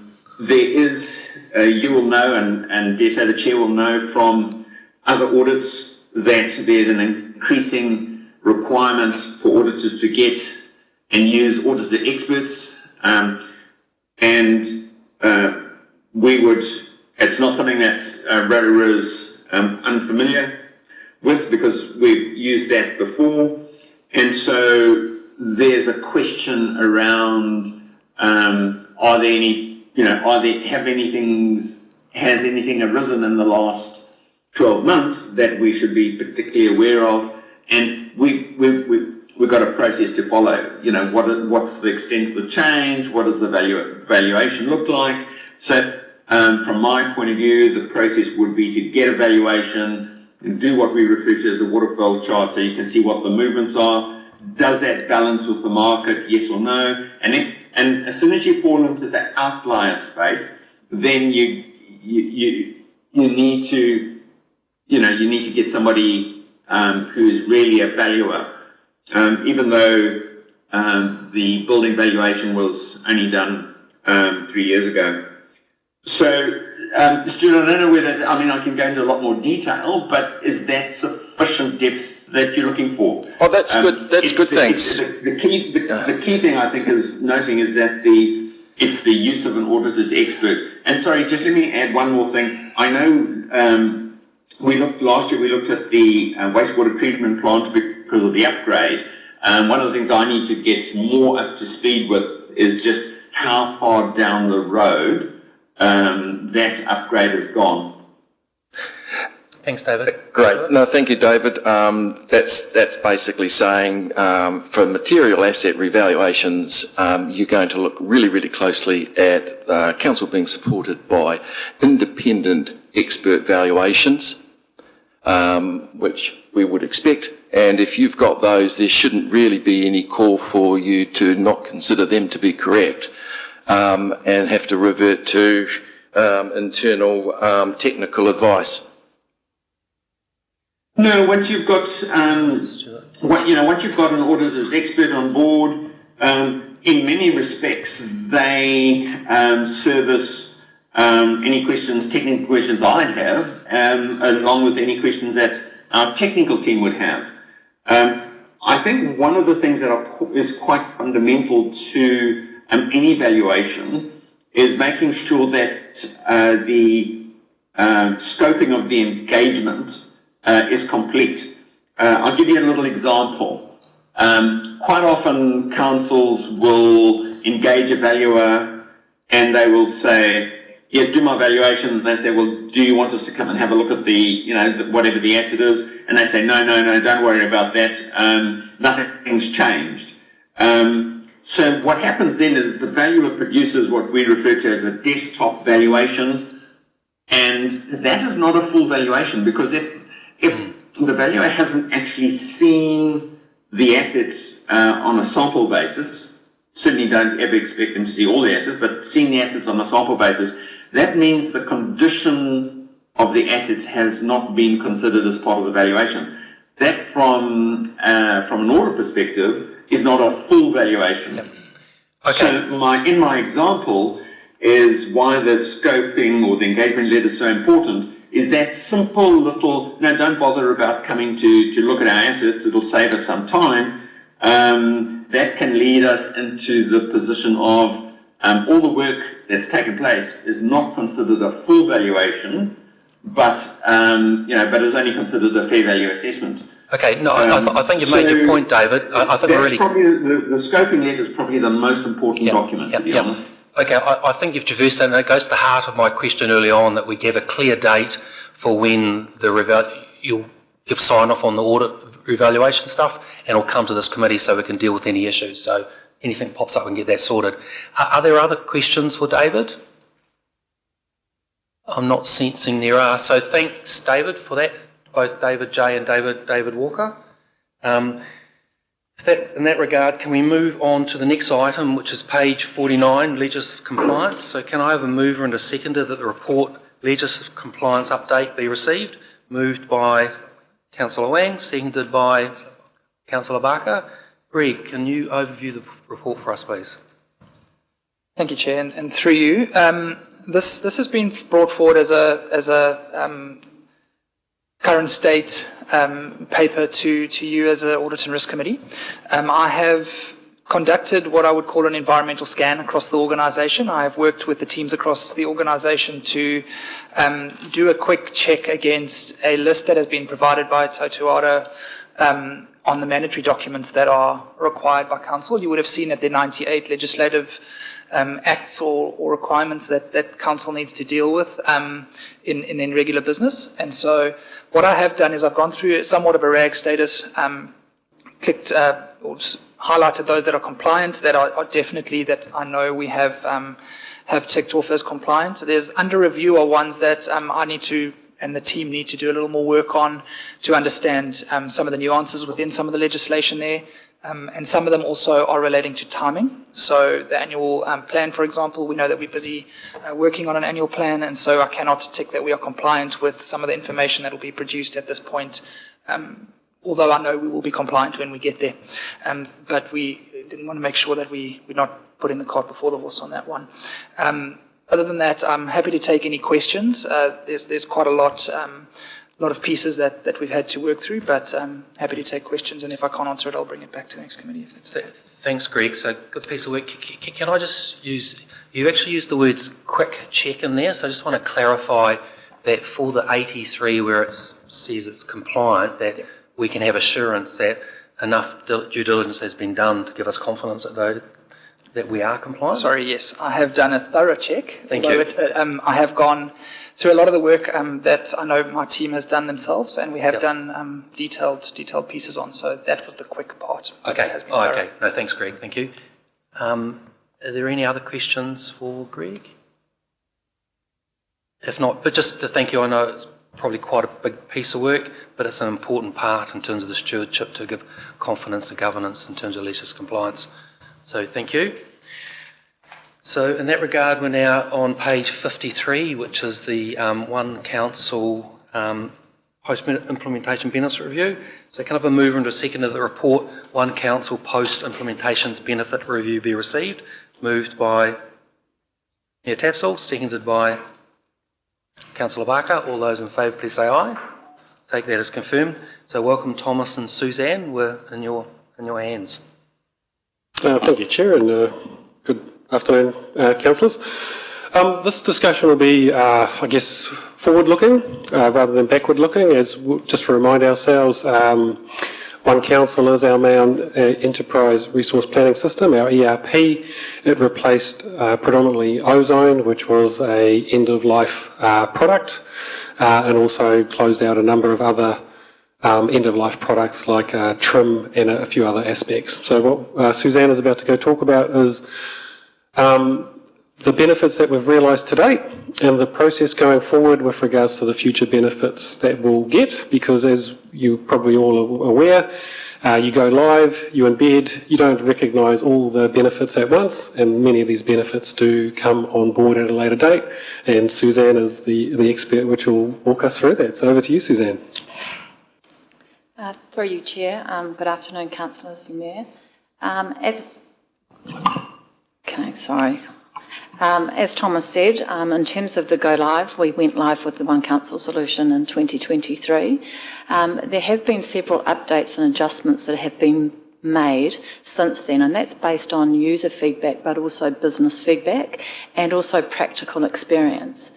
is, you will know, and dare say the chair will know from other audits that there's an increasing requirement for auditors to get and use auditor experts. It's not something that Rotorua is unfamiliar with, because we've used that before. And so there's a question around, has anything arisen in the last 12 months that we should be particularly aware of? And we've got a process to follow. What's the extent of the change? What does the valuation look like? So from my point of view, the process would be to get a valuation and do what we refer to as a waterfall chart, so you can see what the movements are. Does that balance with the market, yes or no? And as soon as you fall into the outlier space, then you need to get somebody who is really a valuer, even though the building valuation was only done 3 years ago. So, Stuart, I don't know whether, I can go into a lot more detail, but is that sufficient depth that you're looking for? Oh, that's good. That's good. Thanks. The key thing I think is noting is that it's the use of an auditor's expert. And sorry, just let me add one more thing. I know last year we looked at the wastewater treatment plant because of the upgrade. One of the things I need to get more up to speed with is just how far down the road that upgrade has gone. Thanks, David. Great. No, thank you, David. That's basically saying for material asset revaluations, you're going to look really, really closely at council being supported by independent expert valuations, which we would expect. And if you've got those, there shouldn't really be any call for you to not consider them to be correct and have to revert to internal technical advice. No, once you've got once you've got an auditor's expert on board, in many respects they service any technical questions I'd have, along with any questions that our technical team would have. I think one of the things that is quite fundamental to any valuation is making sure that the scoping of the engagement is complete. I'll give you a little example. Quite often councils will engage a valuer and they will say, yeah, do my valuation. And they say, well, do you want us to come and have a look at whatever the asset is? And they say, no, don't worry about that. Nothing's changed. So what happens then is the valuer produces what we refer to as a desktop valuation, and that is not a full valuation, because if the valuer hasn't actually seen the assets on a sample basis, certainly don't ever expect them to see all the assets, but seeing the assets on a sample basis, that means the condition of the assets has not been considered as part of the valuation. That from an audit perspective is not a full valuation. Yep. Okay. So in my example is why the scoping or the engagement letter is so important, is that simple little, no, don't bother about coming to look at our assets, it'll save us some time. That can lead us into the position of all the work that's taken place is not considered a full valuation, but but is only considered a fair value assessment. Okay, no, I think you've made your point, David. I think that's really probably the scoping letter is probably the most important document, to be honest. Okay, I think you've traversed that, and it goes to the heart of my question early on, that we give a clear date for when you'll give sign-off on the audit revaluation stuff, and it'll come to this committee so we can deal with any issues. So anything that pops up, we can get that sorted. Are there other questions for David? I'm not sensing there are. So thanks, David, for that, both David J and David Walker. In that regard, can we move on to the next item, which is page 49, legislative compliance? So can I have a mover and a seconder that the report legislative compliance update be received? Moved by Councillor Wang, seconded by Councillor Barker. Greg, can you overview the report for us, please? Thank you, Chair, and through you. This has been brought forward as a current state paper to you as an Audit and Risk Committee. I have conducted what I would call an environmental scan across the organisation. I have worked with the teams across the organisation to do a quick check against a list that has been provided by Rotorua on the mandatory documents that are required by Council. You would have seen that there are 98 legislative acts or requirements that Council needs to deal with in regular business. And so what I have done is I've gone through somewhat of a RAG status, clicked or highlighted those that are compliant, that are definitely that I know we have ticked off as compliant. So there's under review are ones that I need to and the team need to do a little more work on to understand some of the nuances within some of the legislation there. And some of them also are relating to timing. So the annual plan, for example, we know that we're busy working on an annual plan, and so I cannot tick that we are compliant with some of the information that will be produced at this point, although I know we will be compliant when we get there. But we didn't want to make sure that we're not putting the cart before the horse on that one. Other than that, I'm happy to take any questions. There's quite a lot of pieces that we've had to work through, but I'm happy to take questions, and if I can't answer it, I'll bring it back to the next committee if that's fair. Thanks, Greg. So good piece of work. Can I just you actually used the words quick check in there, so I just want to clarify that for the 83 where it says it's compliant, that we can have assurance that enough due diligence has been done to give us confidence that we are compliant? Sorry, yes. I have done a thorough check. Thank you. I have gone through a lot of the work that I know my team has done themselves, and we have done detailed pieces on, so that was the quick part. Okay. Okay. No, thanks, Greg. Thank you. Are there any other questions for Greg? If not, but just to thank you, I know it's probably quite a big piece of work, but it's an important part in terms of the stewardship to give confidence to governance in terms of legislative compliance. So thank you. So in that regard, we're now on page 53, which is the One Council Post-Implementation Benefits Review. So can I have a mover and a seconder of the report, One Council Post-Implementation Benefit Review be received? Moved by Mayor Tapsell, seconded by Councillor Barker. All those in favour, please say aye. Take that as confirmed. So welcome, Thomas and Suzanne. We're in your hands. Thank you, Chair, and good afternoon, councillors. This discussion will be, I guess, forward-looking rather than backward-looking, as just to remind ourselves, One Council is our main enterprise resource planning system, our ERP. It replaced predominantly Ozone, which was a end-of-life product, and also closed out a number of other end-of-life products like trim and a few other aspects. So what Suzanne is about to go talk about is the benefits that we've realised to date and the process going forward with regards to the future benefits that we'll get, because as you probably all are aware, you go live, you embed, you don't recognise all the benefits at once, and many of these benefits do come on board at a later date, and Suzanne is the expert which will walk us through that. So over to you, Suzanne. Through you, Chair. Good afternoon, councillors and Mayor. As Thomas said, in terms of the go live, we went live with the One Council solution in 2023. There have been several updates and adjustments that have been made since then, and that's based on user feedback, but also business feedback and also practical experience.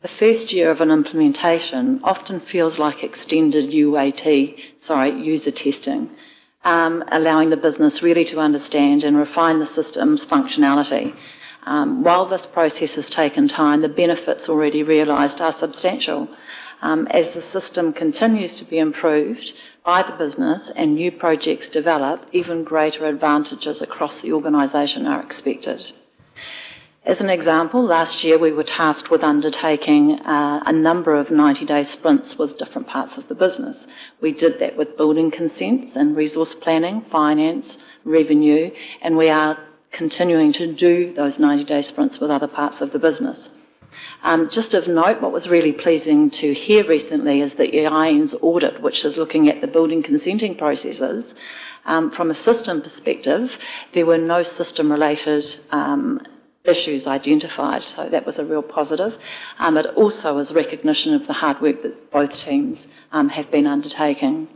The first year of an implementation often feels like extended user testing, allowing the business really to understand and refine the system's functionality. While this process has taken time, the benefits already realised are substantial. As the system continues to be improved by the business and new projects develop, even greater advantages across the organisation are expected. As an example, last year we were tasked with undertaking a number of 90-day sprints with different parts of the business. We did that with building consents and resource planning, finance, revenue, and we are continuing to do those 90-day sprints with other parts of the business. Just of note, what was really pleasing to hear recently is that EIN's audit, which is looking at the building consenting processes, from a system perspective, there were no system-related issues identified, so that was a real positive. It also is recognition of the hard work that both teams have been undertaking.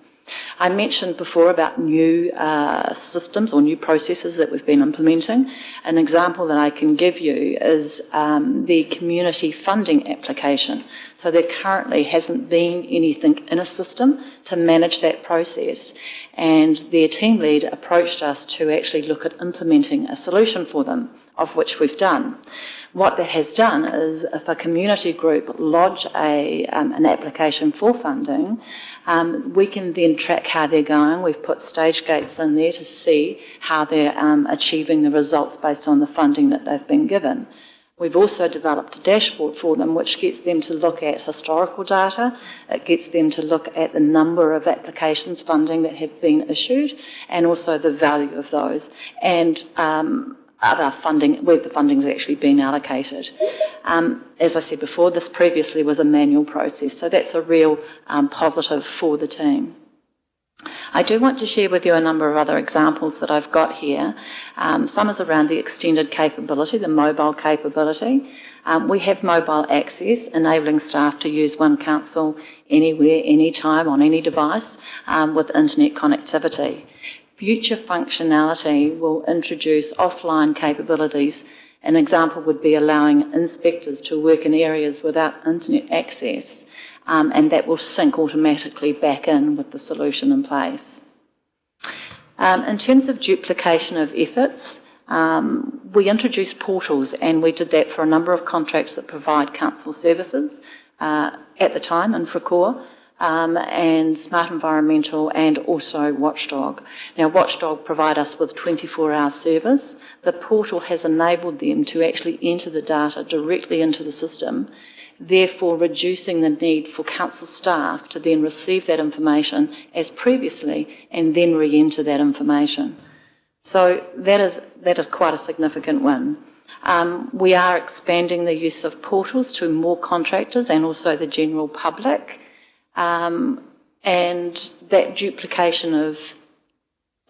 I mentioned before about new systems or new processes that we've been implementing. An example that I can give you is the community funding application. So there currently hasn't been anything in a system to manage that process, and their team lead approached us to actually look at implementing a solution for them, of which we've done. What that has done is if a community group lodge an application for funding, we can then track how they're going. We've put stage gates in there to see how they're achieving the results based on the funding that they've been given. We've also developed a dashboard for them which gets them to look at historical data, it gets them to look at the number of applications funding that have been issued and also the value of those, and other funding, where the funding's actually been allocated. As I said before, this previously was a manual process, so that's a real positive for the team. I do want to share with you a number of other examples that I've got here. Some is around the extended capability, the mobile capability. We have mobile access, enabling staff to use One Council anywhere, anytime, on any device, with internet connectivity. Future functionality will introduce offline capabilities. An example would be allowing inspectors to work in areas without internet access, and that will sync automatically back in with the solution in place. In terms of duplication of efforts, we introduced portals, and we did that for a number of contracts that provide council services at the time in Rotorua. And Smart Environmental and also Watchdog. Now, Watchdog provide us with 24-hour service. The portal has enabled them to actually enter the data directly into the system, therefore reducing the need for council staff to then receive that information as previously and then re-enter that information. So that is quite a significant win. We are expanding the use of portals to more contractors and also the general public. And that duplication of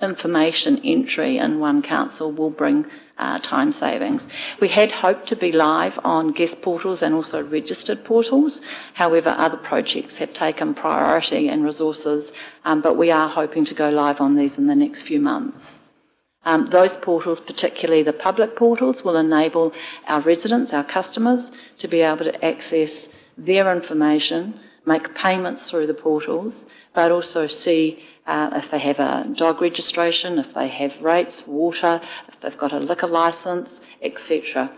information entry in One Council will bring time savings. We had hoped to be live on guest portals and also registered portals. However, other projects have taken priority and resources, but we are hoping to go live on these in the next few months. Those portals, particularly the public portals, will enable our residents, our customers, to be able to access their information, make payments through the portals, but also see if they have a dog registration, if they have rates, water, if they've got a liquor licence, etc.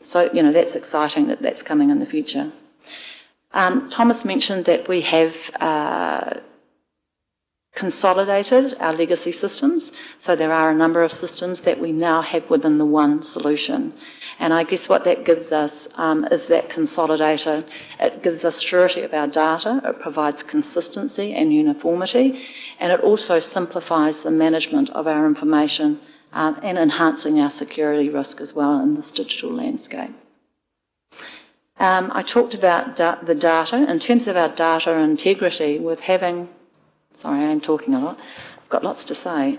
So, that's exciting that that's coming in the future. Thomas mentioned that we have consolidated our legacy systems, so there are a number of systems that we now have within the one solution. And I guess what that gives us is that consolidator. It gives us surety of our data, it provides consistency and uniformity, and it also simplifies the management of our information and enhancing our security risk as well in this digital landscape. I talked about the data. In terms of our data integrity, with having Sorry, I'm talking a lot. I've got lots to say.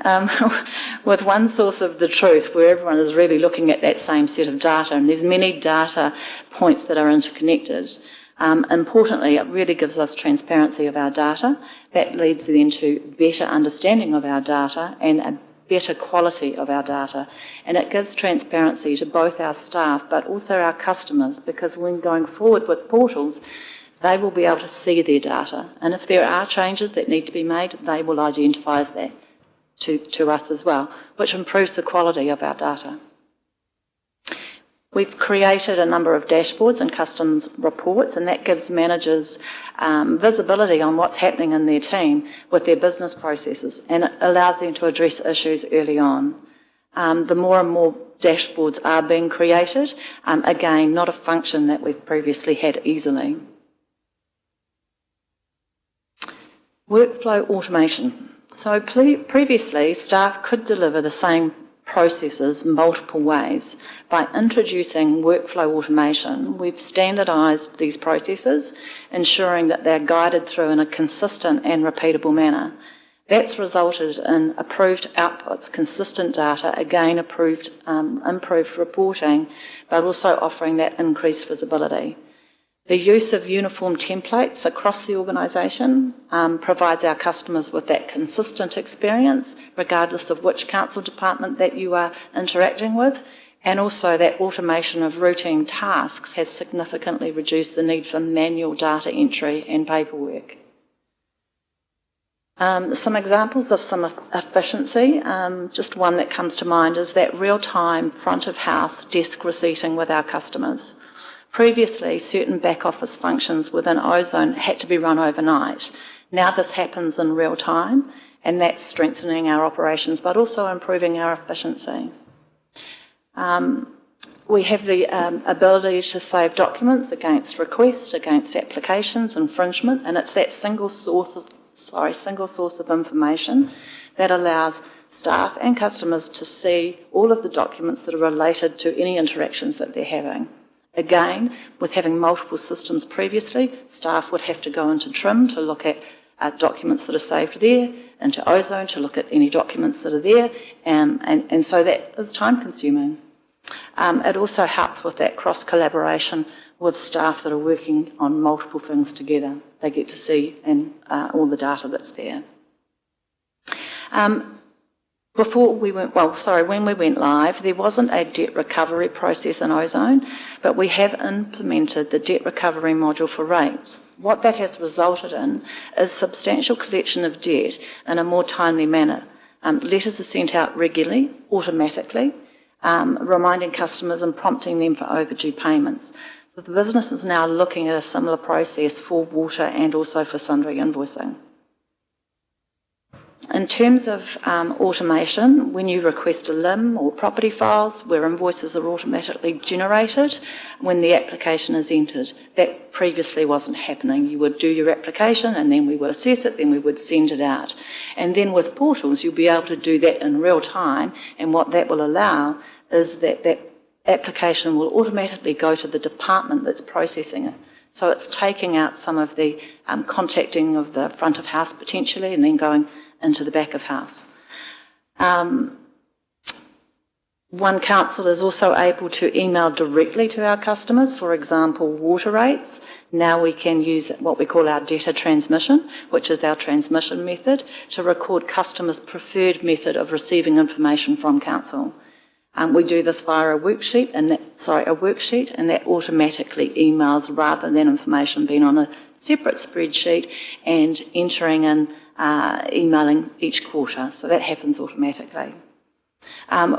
With one source of the truth, where everyone is really looking at that same set of data, and there's many data points that are interconnected. Importantly, it really gives us transparency of our data. That leads then to better understanding of our data and a better quality of our data, and it gives transparency to both our staff but also our customers, because when going forward with portals, they will be able to see their data, and if there are changes that need to be made, they will identify as that to us as well, which improves the quality of our data. We've created a number of dashboards and customs reports, and that gives managers visibility on what's happening in their team with their business processes, and it allows them to address issues early on. The more and more dashboards are being created, again, not a function that we've previously had easily. Workflow automation. So previously, staff could deliver the same processes multiple ways. By introducing workflow automation, we've standardised these processes, ensuring that they're guided through in a consistent and repeatable manner. That's resulted in improved outputs, consistent data, again improved reporting, but also offering that increased visibility. The use of uniform templates across the organisation provides our customers with that consistent experience, regardless of which council department that you are interacting with, and also that automation of routine tasks has significantly reduced the need for manual data entry and paperwork. Some examples of some efficiency, just one that comes to mind is that real-time front-of-house desk receipting with our customers. Previously, certain back-office functions within Ozone had to be run overnight. Now this happens in real time, and that's strengthening our operations, but also improving our efficiency. We have the ability to save documents against request, against applications, infringement, and it's that single source of information that allows staff and customers to see all of the documents that are related to any interactions that they're having. Again, with having multiple systems previously, staff would have to go into Trim to look at documents that are saved there, into Ozone to look at any documents that are there, and so that is time consuming. It also helps with that cross-collaboration with staff that are working on multiple things together. They get to see all the data that's there. When we went live, there wasn't a debt recovery process in Ozone, but we have implemented the debt recovery module for rates. What that has resulted in is substantial collection of debt in a more timely manner. Letters are sent out regularly, automatically, reminding customers and prompting them for overdue payments. So the business is now looking at a similar process for water and also for sundry invoicing. In terms of automation, when you request a LIM or property files where invoices are automatically generated when the application is entered, that previously wasn't happening. You would do your application and then we would assess it, then we would send it out. And then with portals, you'll be able to do that in real time, and what that will allow is that that application will automatically go to the department that's processing it. So it's taking out some of the contacting of the front of house potentially and then going into the back of house. One council is also able to email directly to our customers, for example, water rates. Now we can use what we call our data transmission, which is our transmission method, to record customers' preferred method of receiving information from council. We do this via a worksheet, and that automatically emails rather than information being on a separate spreadsheet and entering in emailing each quarter. So that happens automatically.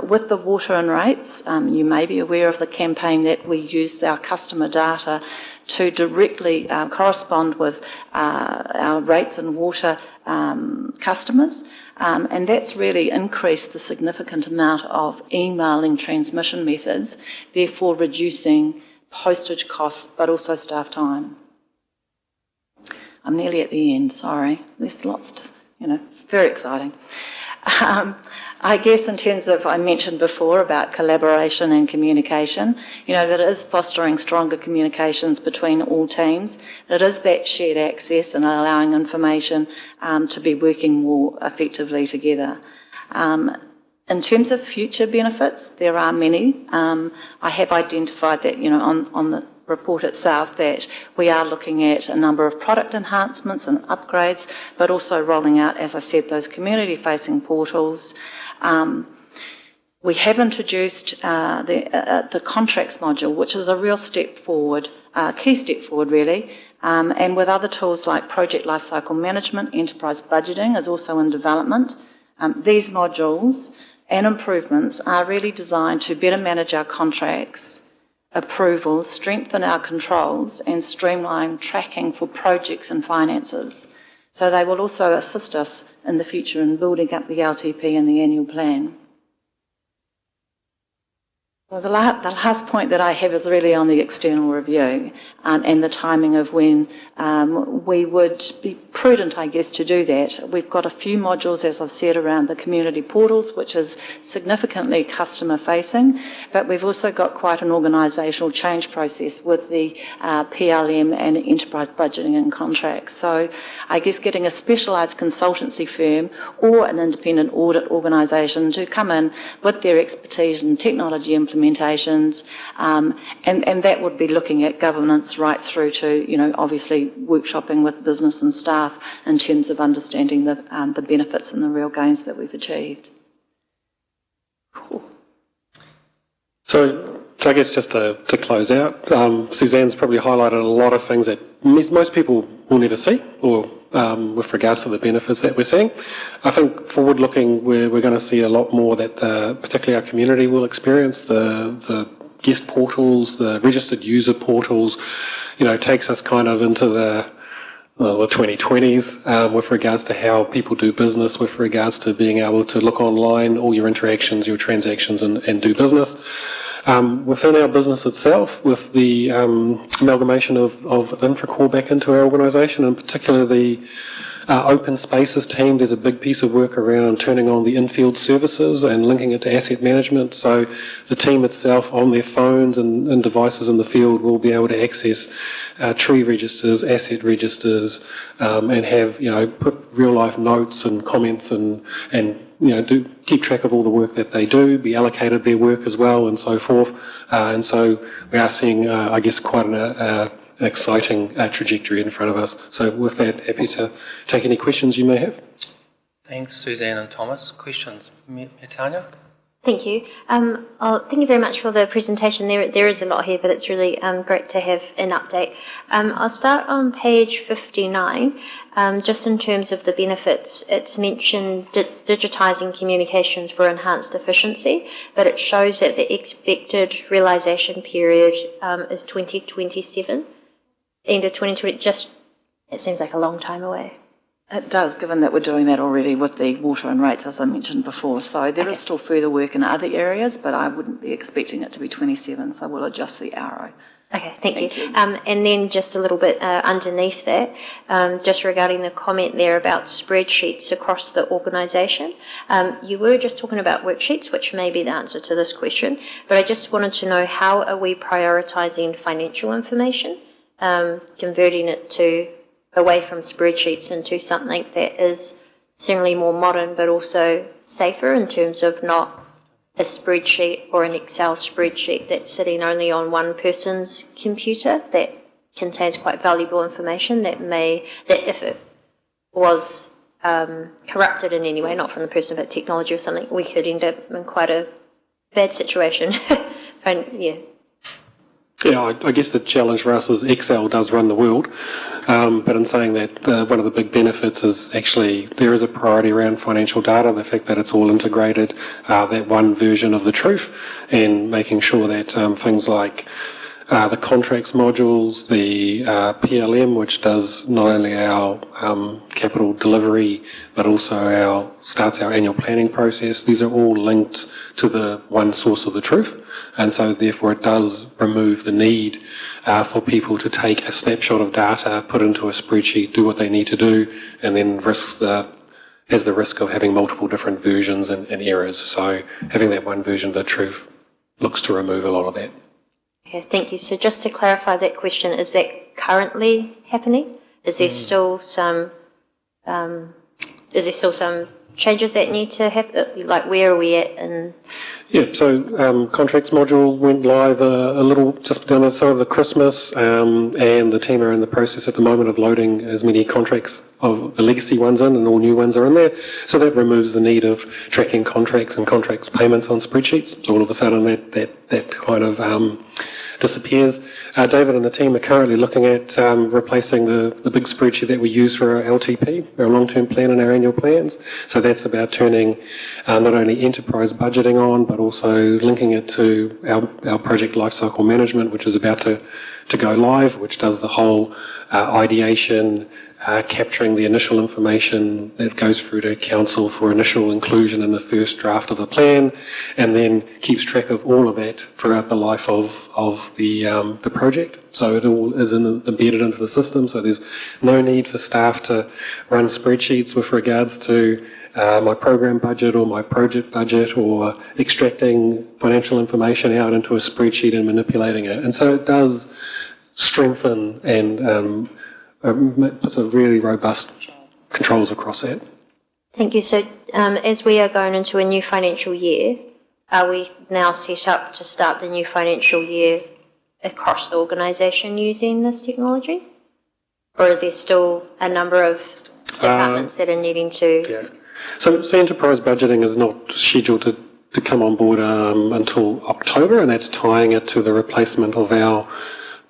With the water and rates, you may be aware of the campaign that we use our customer data to directly correspond with our rates and water customers, and that's really increased the significant amount of emailing transmission methods, therefore reducing postage costs but also staff time. I'm nearly at the end, sorry. There's lots to, it's very exciting. I guess in terms of, I mentioned before about collaboration and communication, that it is fostering stronger communications between all teams. It is that shared access and allowing information to be working more effectively together. In terms of future benefits, there are many. I have identified that, on report itself that we are looking at a number of product enhancements and upgrades, but also rolling out, as I said, those community-facing portals. We have introduced the contracts module, which is a real step forward, key step forward really, and with other tools like project lifecycle management, enterprise budgeting is also in development. These modules and improvements are really designed to better manage our contracts, approvals, strengthen our controls and streamline tracking for projects and finances. So they will also assist us in the future in building up the LTP and the annual plan. Well, the last point that I have is really on the external review and the timing of when we would be prudent, I guess, to do that. We've got a few modules, as I've said, around the community portals, which is significantly customer-facing, but we've also got quite an organisational change process with the PLM and enterprise budgeting and contracts. So I guess getting a specialised consultancy firm or an independent audit organisation to come in with their expertise in technology implementations, and that would be looking at governance right through to, you know, obviously workshopping with business and staff in terms of understanding the benefits and the real gains that we've achieved. So I guess just to close out, Suzanne's probably highlighted a lot of things that most people will never see, or with regards to the benefits that we're seeing. I think forward-looking, we're going to see a lot more that particularly our community will experience. The guest portals, the registered user portals, you know, takes us kind of into the 2020s with regards to how people do business, with regards to being able to look online, all your interactions, your transactions, and do business. Within our business itself, with the amalgamation of Infracore back into our organisation, and particularly the open spaces team, there's a big piece of work around turning on the in-field services and linking it to asset management. So the team itself on their phones and devices in the field will be able to access tree registers, asset registers, and have, you know, put real-life notes and comments and you know, keep track of all the work that they do, be allocated their work as well, and so forth. And so we are seeing, I guess, quite an exciting trajectory in front of us. So with that, happy to take any questions you may have. Thanks, Suzanne and Thomas. Questions? Tanya? Thank you. Thank you very much for the presentation. There is a lot here, but it's really great to have an update. I'll start on page 59. Just in terms of the benefits, it's mentioned digitising communications for enhanced efficiency, but it shows that the expected realisation period is 2027. End of 2020, it seems like a long time away. It does, given that we're doing that already with the water and rates, as I mentioned before. So there is still further work in other areas, but I wouldn't be expecting it to be 27, so we'll adjust the arrow. Okay, thank you. And then just a little bit underneath that, just regarding the comment there about spreadsheets across the organisation. You were just talking about worksheets, which may be the answer to this question, but I just wanted to know, how are we prioritising financial information, converting it away from spreadsheets into something that is certainly more modern but also safer in terms of not a spreadsheet or an Excel spreadsheet that's sitting only on one person's computer that contains quite valuable information that if it was corrupted in any way, not from the person but technology or something, we could end up in quite a bad situation. Yeah, I guess the challenge for us is Excel does run the world, but in saying that, one of the big benefits is actually there is a priority around financial data, the fact that it's all integrated, that one version of the truth, and making sure that things like the contracts modules, the PLM, which does not only our capital delivery, but also starts our annual planning process. These are all linked to the one source of the truth. And so therefore it does remove the need for people to take a snapshot of data, put into a spreadsheet, do what they need to do, and then has the risk of having multiple different versions and errors. So having that one version of the truth looks to remove a lot of that. Okay, thank you. So just to clarify that question, is that currently happening? Is there still some changes that need to happen? Like, where are we at? Yeah, so contracts module went live a little just down over Christmas, and the team are in the process at the moment of loading as many contracts of the legacy ones in, and all new ones are in there. So that removes the need of tracking contracts and contracts payments on spreadsheets. So all of a sudden that kind of disappears. David and the team are currently looking at replacing the big spreadsheet that we use for our LTP, our long-term plan and our annual plans. So that's about turning not only enterprise budgeting on, but also linking it to our project lifecycle management, which is about to go live, which does the whole ideation, capturing the initial information that goes through to council for initial inclusion in the first draft of a plan, and then keeps track of all of that throughout the life of the project. So it all is embedded into the system, so there's no need for staff to run spreadsheets with regards to my program budget or my project budget, or extracting financial information out into a spreadsheet and manipulating it. And so it does strengthen and puts a really robust controls across that. Thank you. So as we are going into a new financial year, are we now set up to start the new financial year across the organisation using this technology? Or are there still a number of departments that are needing to... Yeah. So enterprise budgeting is not scheduled to come on board until October, and that's tying it to the replacement of our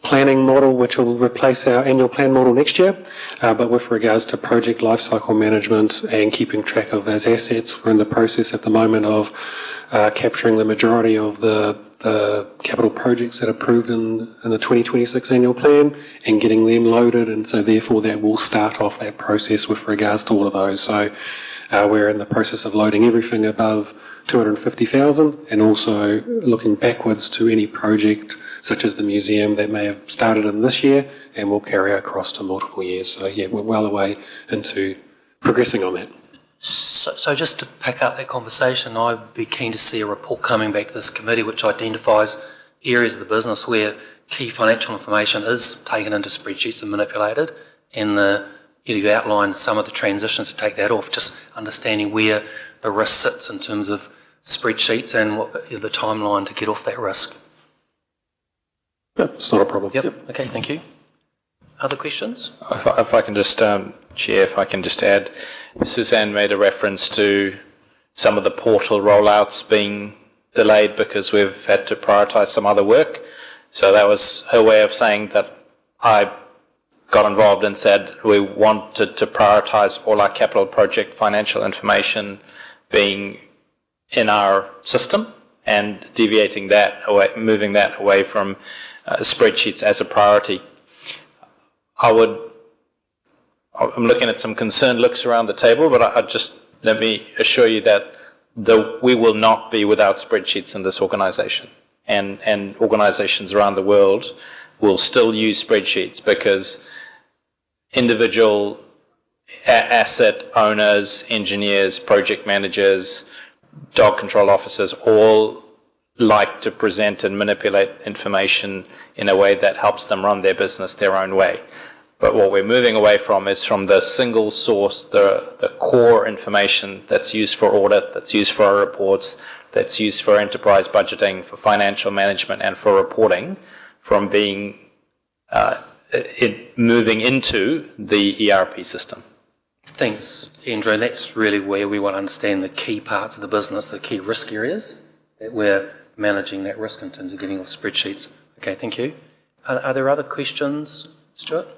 planning model, which will replace our annual plan model next year. But with regards to project lifecycle management and keeping track of those assets, we're in the process at the moment of capturing the majority of the capital projects that are approved in the 2026 annual plan and getting them loaded, and so therefore that will start off that process with regards to all of those. So we're in the process of loading everything above 250,000 and also looking backwards to any project such as the museum that may have started in this year and will carry across to multiple years. So yeah, we're well away into progressing on that. So just to pick up that conversation, I'd be keen to see a report coming back to this committee which identifies areas of the business where key financial information is taken into spreadsheets and manipulated, and you've outlined some of the transitions to take that off, just understanding where the risk sits in terms of spreadsheets and what the timeline to get off that risk. Yeah, it's not a problem. Yep. Okay, thank you. Other questions? If I can just, Chair, if I can just add, Suzanne made a reference to some of the portal rollouts being delayed because we've had to prioritise some other work. So that was her way of saying that I got involved and said we wanted to prioritise all our capital project financial information being in our system and deviating that away, moving that away from spreadsheets as a priority. I'm looking at some concerned looks around the table, but let me assure you that we will not be without spreadsheets in this organisation, and organisations around the world will still use spreadsheets because individual asset owners, engineers, project managers, dog control officers all like to present and manipulate information in a way that helps them run their business their own way. But what we're moving away from is from the single source, the core information that's used for audit, that's used for our reports, that's used for enterprise budgeting, for financial management and for reporting, from being moving into the ERP system. Thanks, Andrew. And that's really where we want to understand the key parts of the business, the key risk areas that we're managing that risk in terms of getting off spreadsheets. Okay, thank you. Are there other questions, Stuart?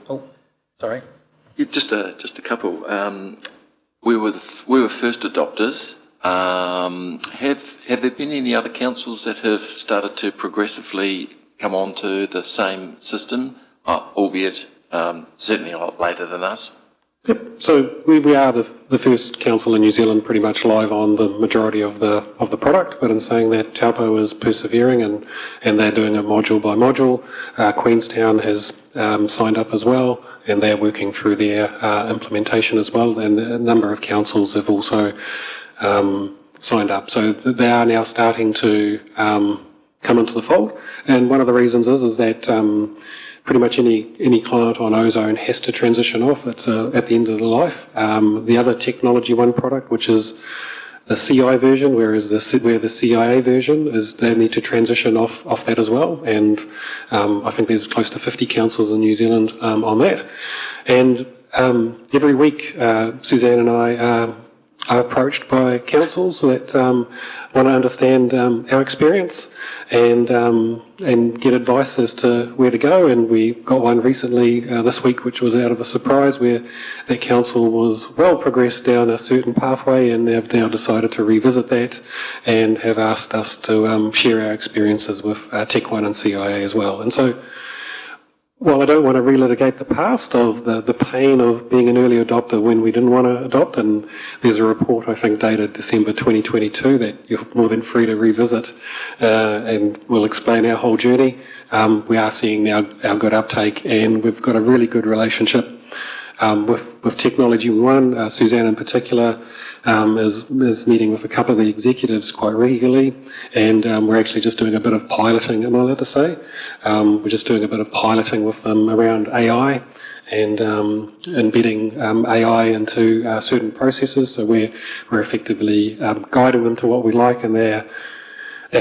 Oh, sorry. Yeah, just a couple. We were first adopters. Have there been any other councils that have started to progressively come onto the same system, albeit certainly a lot later than us? Yep. So we are the first council in New Zealand pretty much live on the majority of the product, but in saying that, Taupo is persevering and they're doing it module by module. Queenstown has signed up as well, and they're working through their implementation as well, and a number of councils have also signed up. So they are now starting to come into the fold, and one of the reasons is that pretty much any client on Ozone has to transition off. It's at the end of the life. The other Technology One product, which is CI version, whereas where the CIA version is, they need to transition off that as well. And I think there's close to 50 councils in New Zealand on that. And every week, Suzanne and I are approached by councils that want to understand our experience and get advice as to where to go. And we got one recently this week, which was out of a surprise, where that council was well progressed down a certain pathway, and they've now decided to revisit that and have asked us to share our experiences with Tech One and CIA as well. And so, well, I don't want to relitigate the past of the pain of being an early adopter when we didn't want to adopt, and there's a report, I think, dated December 2022 that you're more than free to revisit, and we'll explain our whole journey. We are seeing now our good uptake, and we've got a really good relationship with Technology One. Suzanne in particular is meeting with a couple of the executives quite regularly, and we're actually just doing a bit of piloting, am I allowed to say? We're just doing a bit of piloting with them around AI and embedding AI into certain processes. So we're effectively guiding them to what we like, and they're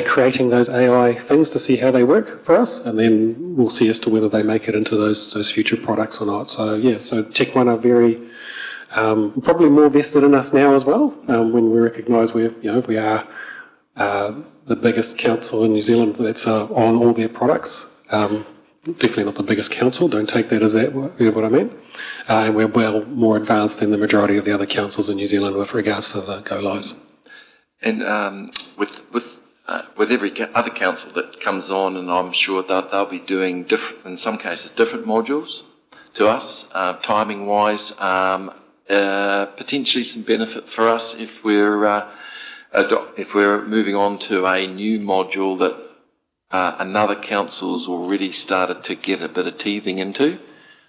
creating those AI things to see how they work for us, and then we'll see as to whether they make it into those future products or not. So yeah, so Tech One are very probably more vested in us now as well, when we recognise we are the biggest council in New Zealand that's on all their products. Definitely not the biggest council. Don't take that as that what I meant. And we're well more advanced than the majority of the other councils in New Zealand with regards to the go lives. And with every other council that comes on, and I'm sure that they'll be doing different, in some cases, different modules to us, timing-wise. Potentially some benefit for us if we're moving on to a new module that another council's already started to get a bit of teething into.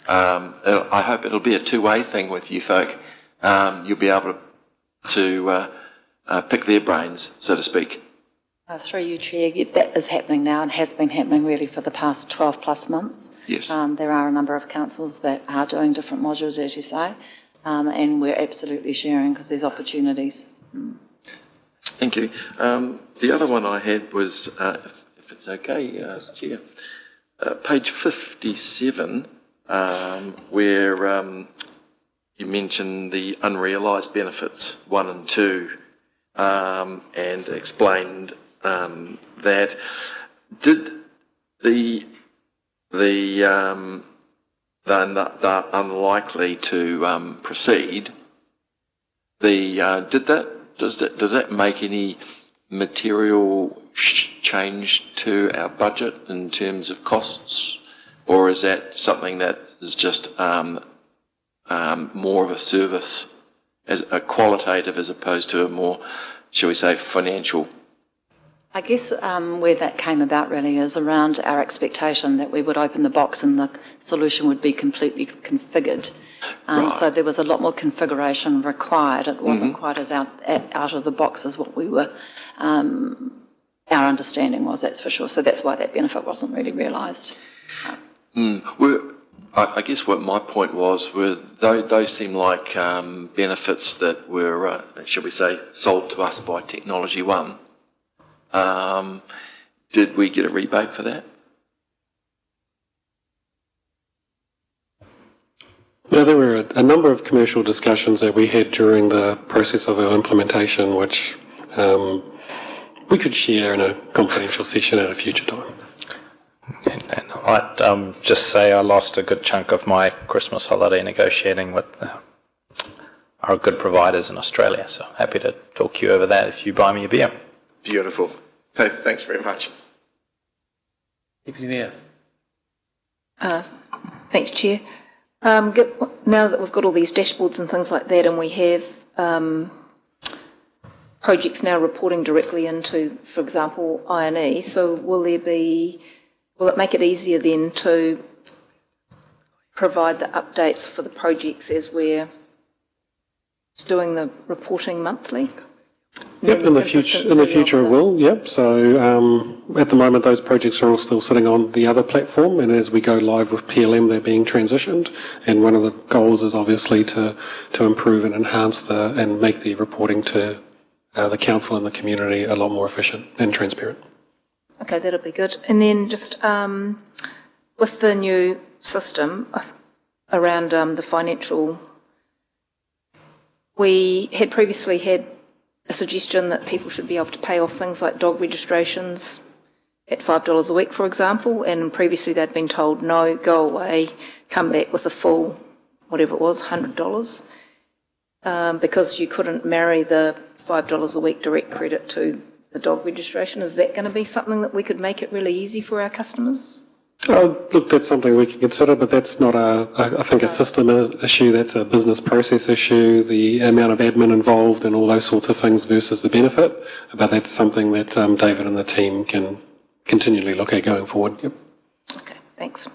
I hope it'll be a two-way thing with you folk. You'll be able to pick their brains, so to speak. Through you, Chair, that is happening now and has been happening really for the past 12 plus months. Yes. There are a number of councils that are doing different modules, as you say, and we're absolutely sharing because there's opportunities. Thank you. The other one I had was, if it's okay, Chair, page 57, where you mentioned the unrealised benefits 1 and 2, and explained that did the unlikely to proceed. Does that make any material change to our budget in terms of costs, or is that something that is just more of a service, as a qualitative as opposed to a more, shall we say, financial? I guess where that came about really is around our expectation that we would open the box and the solution would be completely configured. Right. So there was a lot more configuration required. It wasn't quite as out of the box as what we were, our understanding was, that's for sure. So that's why that benefit wasn't really realised. I guess what my point was those seem like benefits that were, shall we say, sold to us by Technology One. Did we get a rebate for that? Yeah, there were a number of commercial discussions that we had during the process of our implementation, which we could share in a confidential session at a future time. And I'd just say I lost a good chunk of my Christmas holiday negotiating with our good providers in Australia, so happy to talk you over that if you buy me a beer. Beautiful. Thanks very much. Deputy Mayor. Thanks, Chair. Now that we've got all these dashboards and things like that, and we have projects now reporting directly into, for example, I&E, so will it make it easier then to provide the updates for the projects as we're doing the reporting monthly? Yep, in the future it will, yep. So at the moment those projects are all still sitting on the other platform, and as we go live with PLM they're being transitioned, and one of the goals is obviously to improve and enhance and make the reporting to the council and the community a lot more efficient and transparent. Okay, that'll be good. And then just with the new system around the financial, we had previously had a suggestion that people should be able to pay off things like dog registrations at $5 a week, for example, and previously they'd been told, no, go away, come back with a full, whatever it was, $100, because you couldn't marry the $5 a week direct credit to the dog registration. Is that going to be something that we could make it really easy for our customers? Look, that's something we can consider, but that's not I think a system issue. That's a business process issue, the amount of admin involved and all those sorts of things versus the benefit. But that's something that David and the team can continually look at going forward. Yep. Okay, thanks.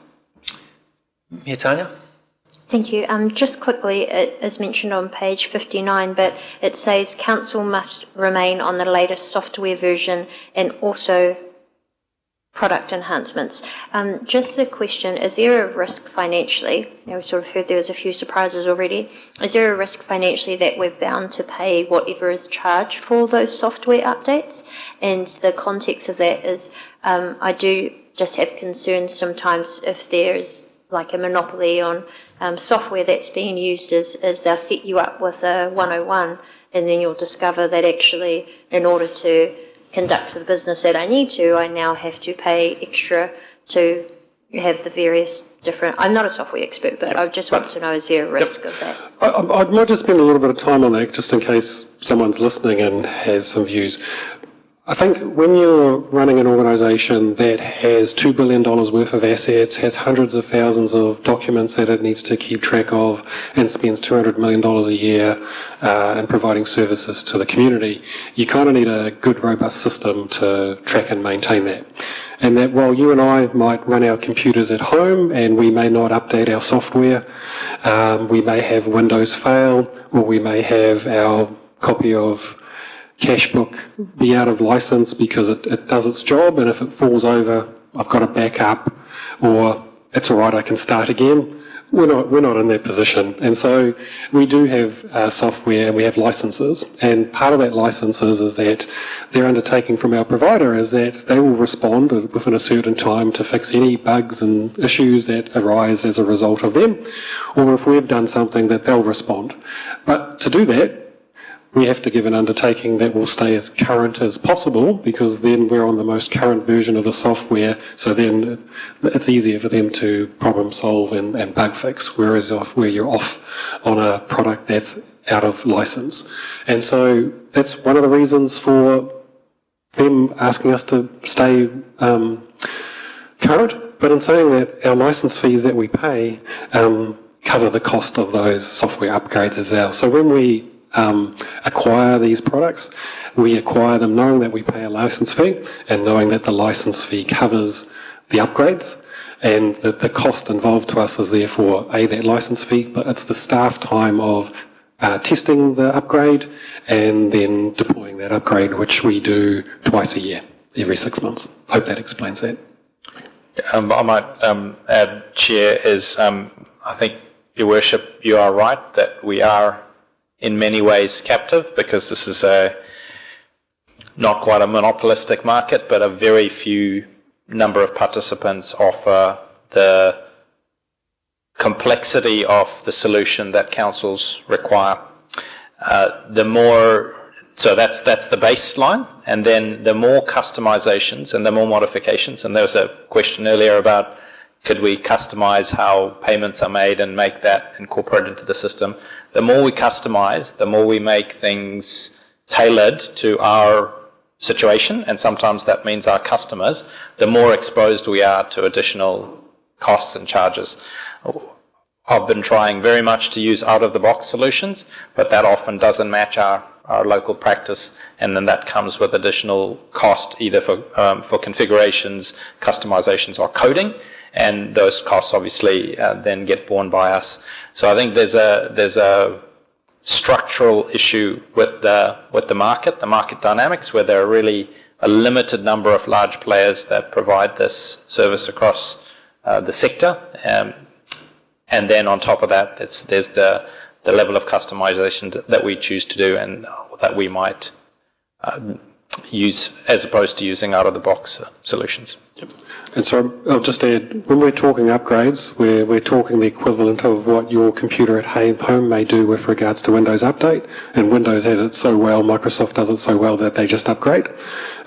Yeah, Tanya? Thank you. Just quickly, it is mentioned on page 59, but it says council must remain on the latest software version and also product enhancements. Just a question, is there a risk financially, we sort of heard there was a few surprises already, is there a risk financially that we're bound to pay whatever is charged for those software updates? And the context of that is I do just have concerns sometimes if there's like a monopoly on software that's being used as they'll set you up with a 101 and then you'll discover that actually in order to conduct the business that I need to, I now have to pay extra to have the various different... I'm not a software expert, but I just want to know, is there a risk of that? I might just spend a little bit of time on that, just in case someone's listening and has some views. I think when you're running an organisation that has $2 billion worth of assets, has hundreds of thousands of documents that it needs to keep track of, and spends $200 million a year in providing services to the community, you kind of need a good, robust system to track and maintain that. And that while you and I might run our computers at home and we may not update our software, we may have Windows fail, or we may have our copy of cash book be out of license because it does its job, and if it falls over, I've got to back up, or it's all right, I can start again. We're not in that position, and so we do have software and we have licenses, and part of that licenses is that their undertaking from our provider is that they will respond within a certain time to fix any bugs and issues that arise as a result of them, or if we've done something that they'll respond. But to do that, we have to give an undertaking that will stay as current as possible, because then we're on the most current version of the software, so then it's easier for them to problem solve and bug fix, whereas where you're off on a product that's out of license. And so that's one of the reasons for them asking us to stay current. But in saying that, our license fees that we pay cover the cost of those software upgrades as well. So when we acquire these products, we acquire them knowing that we pay a license fee and knowing that the license fee covers the upgrades, and that the cost involved to us is therefore that license fee, but it's the staff time of testing the upgrade and then deploying that upgrade, which we do twice a year, every 6 months. Hope that explains that. I might add, Chair, I think, Your Worship, you are right that we are in many ways captive, because this is not quite a monopolistic market, but a very few number of participants offer the complexity of the solution that councils require. So that's the baseline, and then the more customizations and the more modifications, and there was a question earlier about could we customize how payments are made and make that incorporated into the system. The more we customize, the more we make things tailored to our situation, and sometimes that means our customers, the more exposed we are to additional costs and charges. I've been trying very much to use out-of-the-box solutions, but that often doesn't match our local practice, and then that comes with additional cost, either for configurations, customizations, or coding, and those costs obviously then get borne by us. So I think there's a structural issue with the market dynamics, where there are really a limited number of large players that provide this service across the sector, and then on top of that, there's the level of customization that we choose to do and that we might use as opposed to using out-of-the-box solutions. And so I'll just add, when we're talking upgrades, we're talking the equivalent of what your computer at home may do with regards to Windows Update, and Windows has it so well, Microsoft does it so well that they just upgrade.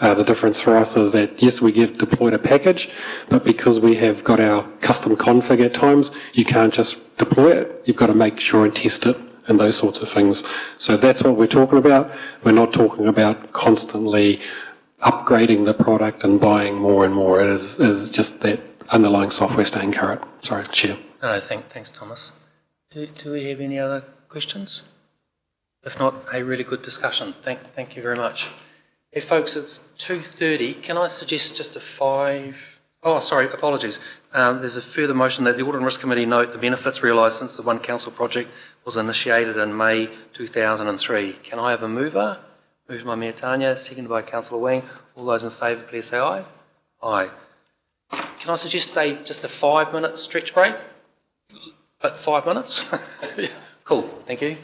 The difference for us is that, yes, we get deployed a package, but because we have got our custom config at times, you can't just deploy it. You've got to make sure and test it and those sorts of things. So that's what we're talking about. We're not talking about constantly upgrading the product and buying more and more. It is just that underlying software staying current. Sorry, Chair. No, thanks, Thomas. Do we have any other questions? If not, a really good discussion. Thank you very much. Hey, folks, it's 2:30. Can I suggest just a 5... Oh, sorry, apologies. There's a further motion that the Audit and Risk Committee note the benefits realised since the One Council project was initiated in May 2003. Can I have a mover? Moved by Mayor Tanya, seconded by Councillor Wang. All those in favour, please say aye. Aye. Can I suggest just a 5-minute stretch break? 5 minutes? Cool, thank you.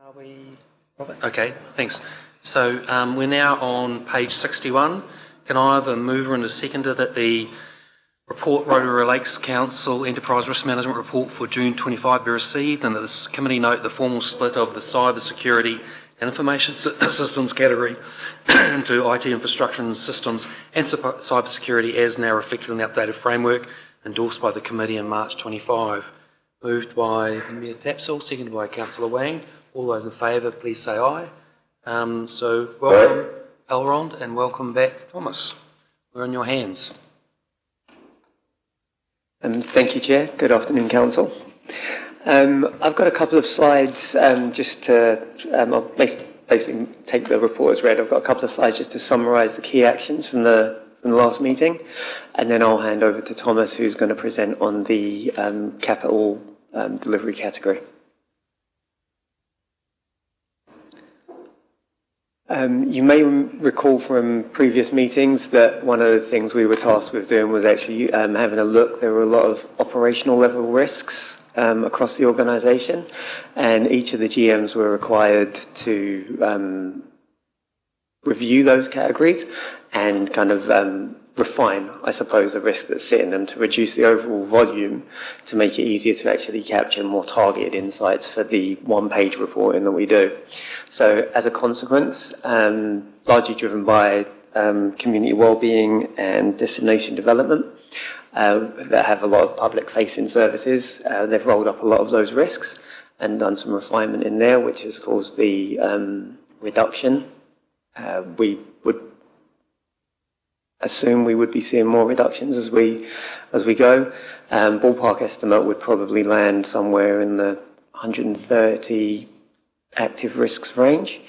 Are we? Okay, thanks. So we're now on page 61. Can I have a mover and a seconder that the report Rotorua Lakes Council Enterprise Risk Management Report for June 25 be received, and that this committee note the formal split of the cyber security and information systems category into IT infrastructure and systems and cyber security as now reflected in the updated framework endorsed by the committee in March 25. Moved by Mayor Tapsell, seconded by Councillor Wang. All those in favour, please say aye. So welcome, Elrond, and welcome back, Thomas. We're in your hands. Thank you, Chair. Good afternoon, Council. I've got a couple of slides just to, I'll basically take the report as read. I've got a couple of slides just to summarise the key actions from the last meeting, and then I'll hand over to Thomas, who's going to present on the capital delivery category. You may recall from previous meetings that one of the things we were tasked with doing was actually having a look. There were a lot of operational level risks across the organisation, and each of the GMs were required to review those categories and kind of refine, I suppose, the risk that's sit in them to reduce the overall volume to make it easier to actually capture more targeted insights for the one-page reporting that we do. So as a consequence, largely driven by community wellbeing and destination development that have a lot of public-facing services, they've rolled up a lot of those risks and done some refinement in there, which has caused the reduction. We would assume we would be seeing more reductions as we go. Ballpark estimate would probably land somewhere in the 130 active risks range.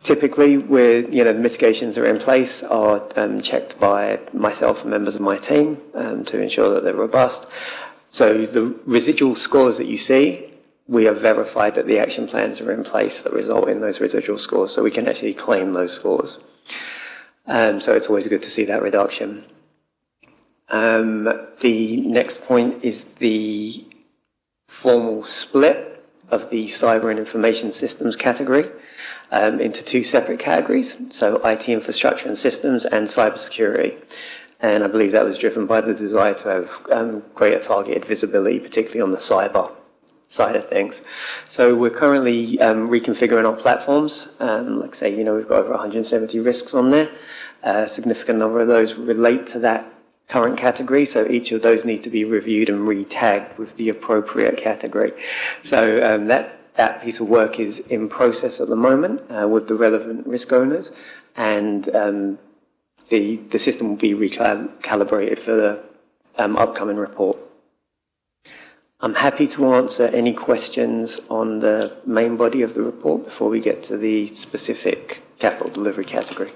Typically, the mitigations that are in place are checked by myself and members of my team to ensure that they're robust. So the residual scores that you see, we have verified that the action plans are in place that result in those residual scores, so we can actually claim those scores. So it's always good to see that reduction. The next point is the formal split of the cyber and information systems category into two separate categories, so IT infrastructure and systems and cybersecurity. And I believe that was driven by the desire to have greater targeted visibility, particularly on the cyber side of things. So we're currently reconfiguring our platforms. Like I say, we've got over 170 risks on there. A significant number of those relate to that current category, so each of those need to be reviewed and re-tagged with the appropriate category. So that piece of work is in process at the moment with the relevant risk owners, and the system will be recalibrated for the upcoming report. I'm happy to answer any questions on the main body of the report before we get to the specific capital delivery category.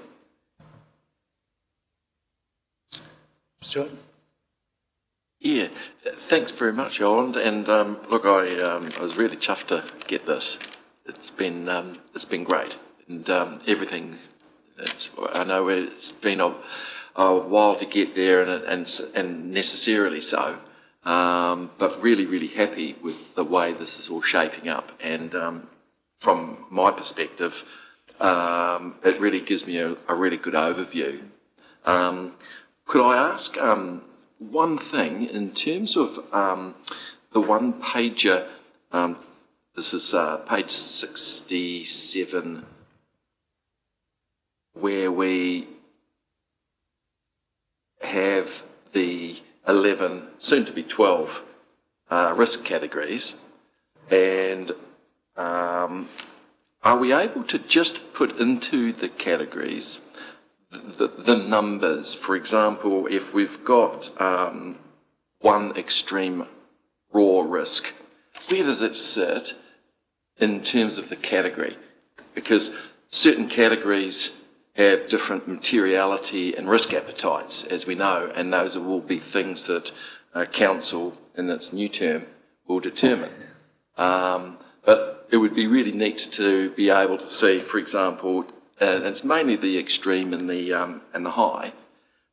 Stuart? Yeah, thanks very much, Roland. And look, I was really chuffed to get this. It's been great, and everything. I know it's been a while to get there, and necessarily so. But really, really happy with the way this is all shaping up. And from my perspective, it really gives me a really good overview. Could I ask one thing in terms of the one-pager? This is page 67, where we have the 11, soon to be 12, risk categories. And are we able to just put into the categories the numbers? For example, if we've got one extreme raw risk, where does it sit in terms of the category? Because certain categories have different materiality and risk appetites, as we know, and those will be things that Council, in its new term, will determine. But it would be really neat to be able to see, for example, it's mainly the extreme and the high,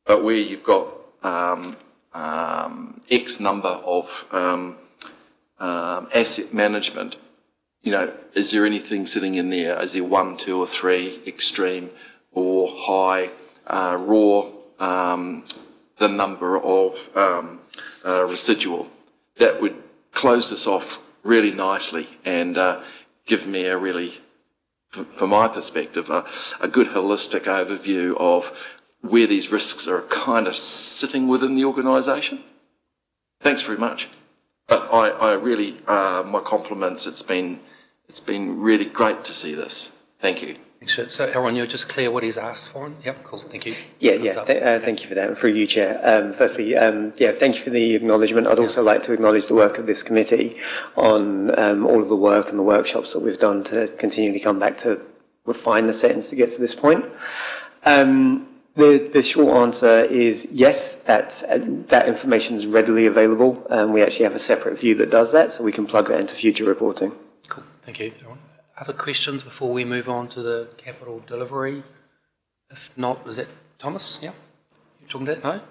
but where you've got X number of asset management, is there anything sitting in there? Is there 1, 2 or 3 extreme or high, raw, the number of residual? That would close this off really nicely and give me a really, from my perspective, a good holistic overview of where these risks are kind of sitting within the organisation. Thanks very much. But I really, my compliments. It's been really great to see this. Thank you. Thanks. So, Aaron, you're just clear what he's asked for? Yep, cool. Thank you. Thank you for that. And through you, Chair. Firstly, thank you for the acknowledgement. I'd also like to acknowledge the work of this committee on all of the work and the workshops that we've done to continually come back to refine the settings to get to this point. The short answer is yes, that information is readily available. We actually have a separate view that does that, so we can plug that into future reporting. Cool. Thank you, Aaron. Other questions before we move on to the capital delivery? If not, is that Thomas? Yeah? You talking to that? No?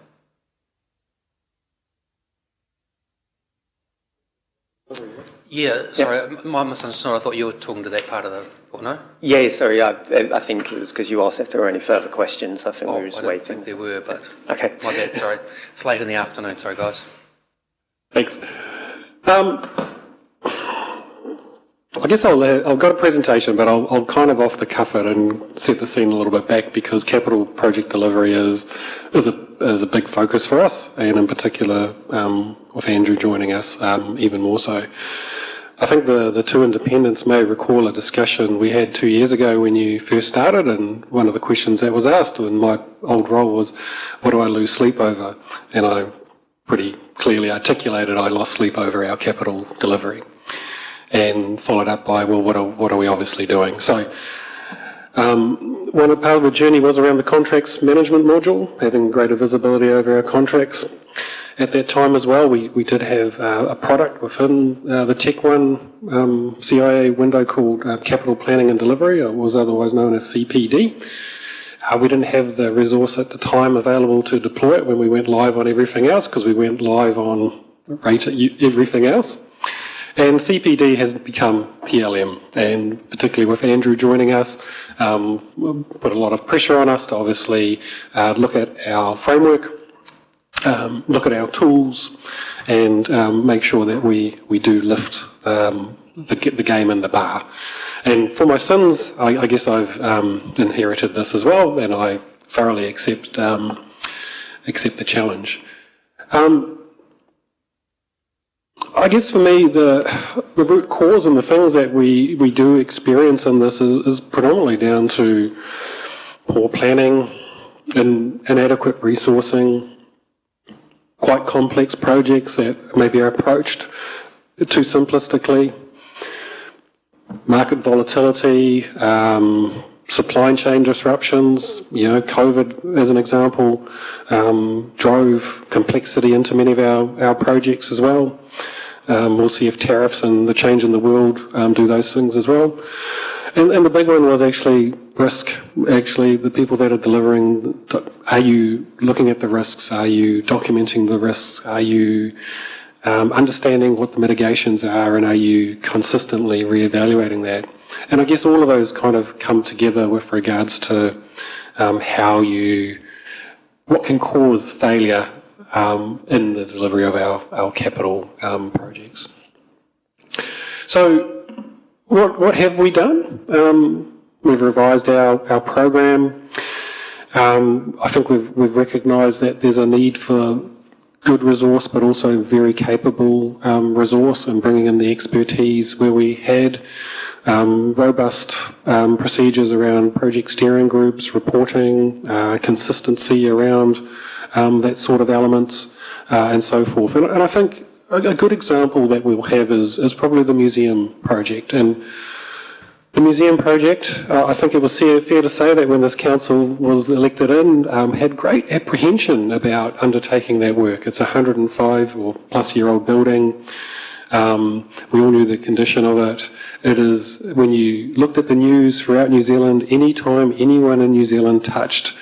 Yeah, sorry, my misunderstanding. I thought you were talking to that part of the... No? Yeah, sorry, I think it was because you asked if there were any further questions. I think we were just waiting. I don't think there were, but... Okay. My bad, sorry. It's late in the afternoon, sorry guys. Thanks. I guess I've got a presentation, but I'll kind of off the cuff it and set the scene a little bit back, because capital project delivery is a big focus for us, and in particular with Andrew joining us even more so. I think the two independents may recall a discussion we had 2 years ago when you first started, and one of the questions that was asked in my old role was, what do I lose sleep over? And I pretty clearly articulated I lost sleep over our capital delivery, and followed up by, well, what are we obviously doing? So one part of the journey was around the contracts management module, having greater visibility over our contracts. At that time as well, we did have a product within the Tech One CIA window called Capital Planning and Delivery. It was otherwise known as CPD. We didn't have the resource at the time available to deploy it when we went live on everything else, because we went live on everything else. And CPD has become PLM, and particularly with Andrew joining us, put a lot of pressure on us to obviously look at our framework, look at our tools, and make sure that we do lift the game in the bar. And for my sins, I guess I've inherited this as well, and I thoroughly accept the challenge. I guess for me, the root cause and the things that we do experience in this is predominantly down to poor planning, inadequate resourcing, quite complex projects that maybe are approached too simplistically, market volatility, supply chain disruptions. COVID, as an example, drove complexity into many of our projects as well. We'll see if tariffs and the change in the world do those things as well. And the big one was actually risk. Actually, the people that are delivering, are you looking at the risks? Are you documenting the risks? Are you understanding what the mitigations are, and are you consistently reevaluating that? And I guess all of those kind of come together with regards to what can cause failure in the delivery of our capital projects. So what have we done? We've revised our program. I think we've recognised that there's a need for good resource, but also very capable resource, and bringing in the expertise where we had robust procedures around project steering groups, reporting, consistency around that sort of elements, and so forth. And I think a good example that we'll have is probably the museum project. And the museum project, I think it was fair to say that when this council was elected in, had great apprehension about undertaking that work. It's a 105 or plus year old building. We all knew the condition of it. It is, when you looked at the news throughout New Zealand, any time anyone in New Zealand touched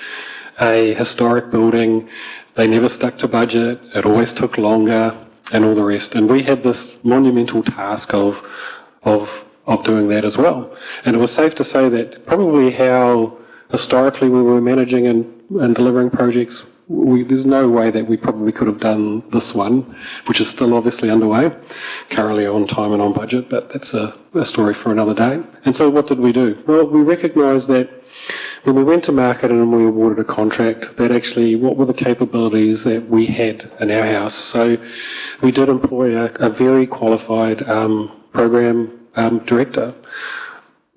a historic building, they never stuck to budget, it always took longer, and all the rest. And we had this monumental task of of doing that as well. And it was safe to say that probably how historically we were managing and delivering projects, there's no way that we probably could have done this one, which is still obviously underway, currently on time and on budget, but that's a story for another day. And so what did we do? Well, we recognised that when we went to market and we awarded a contract, that actually what were the capabilities that we had in our house. So we did employ a very qualified program director,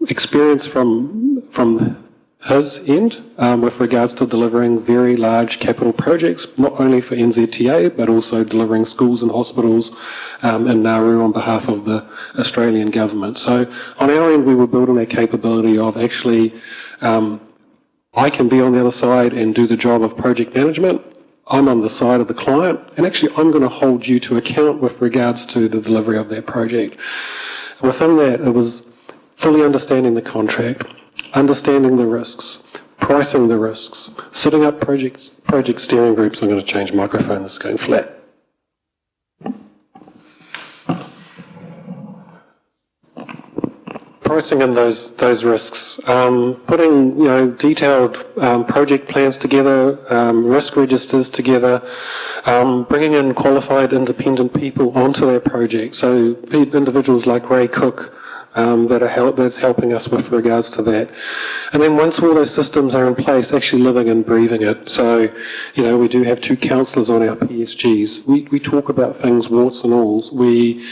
experience from his end with regards to delivering very large capital projects, not only for NZTA, but also delivering schools and hospitals in Nauru on behalf of the Australian government. So on our end, we were building that capability of actually, I can be on the other side and do the job of project management. I'm on the side of the client, and actually I'm going to hold you to account with regards to the delivery of that project. Within that, it was fully understanding the contract, understanding the risks, pricing the risks, setting up project steering groups. I'm going to change microphone, this is going flat. Pricing in those risks, putting detailed project plans together, risk registers together, bringing in qualified independent people onto their project. So individuals like Ray Cook that's helping us with regards to that. And then once all those systems are in place, actually living and breathing it. So, we do have 2 counsellors on our PSGs. We talk about things warts and alls. We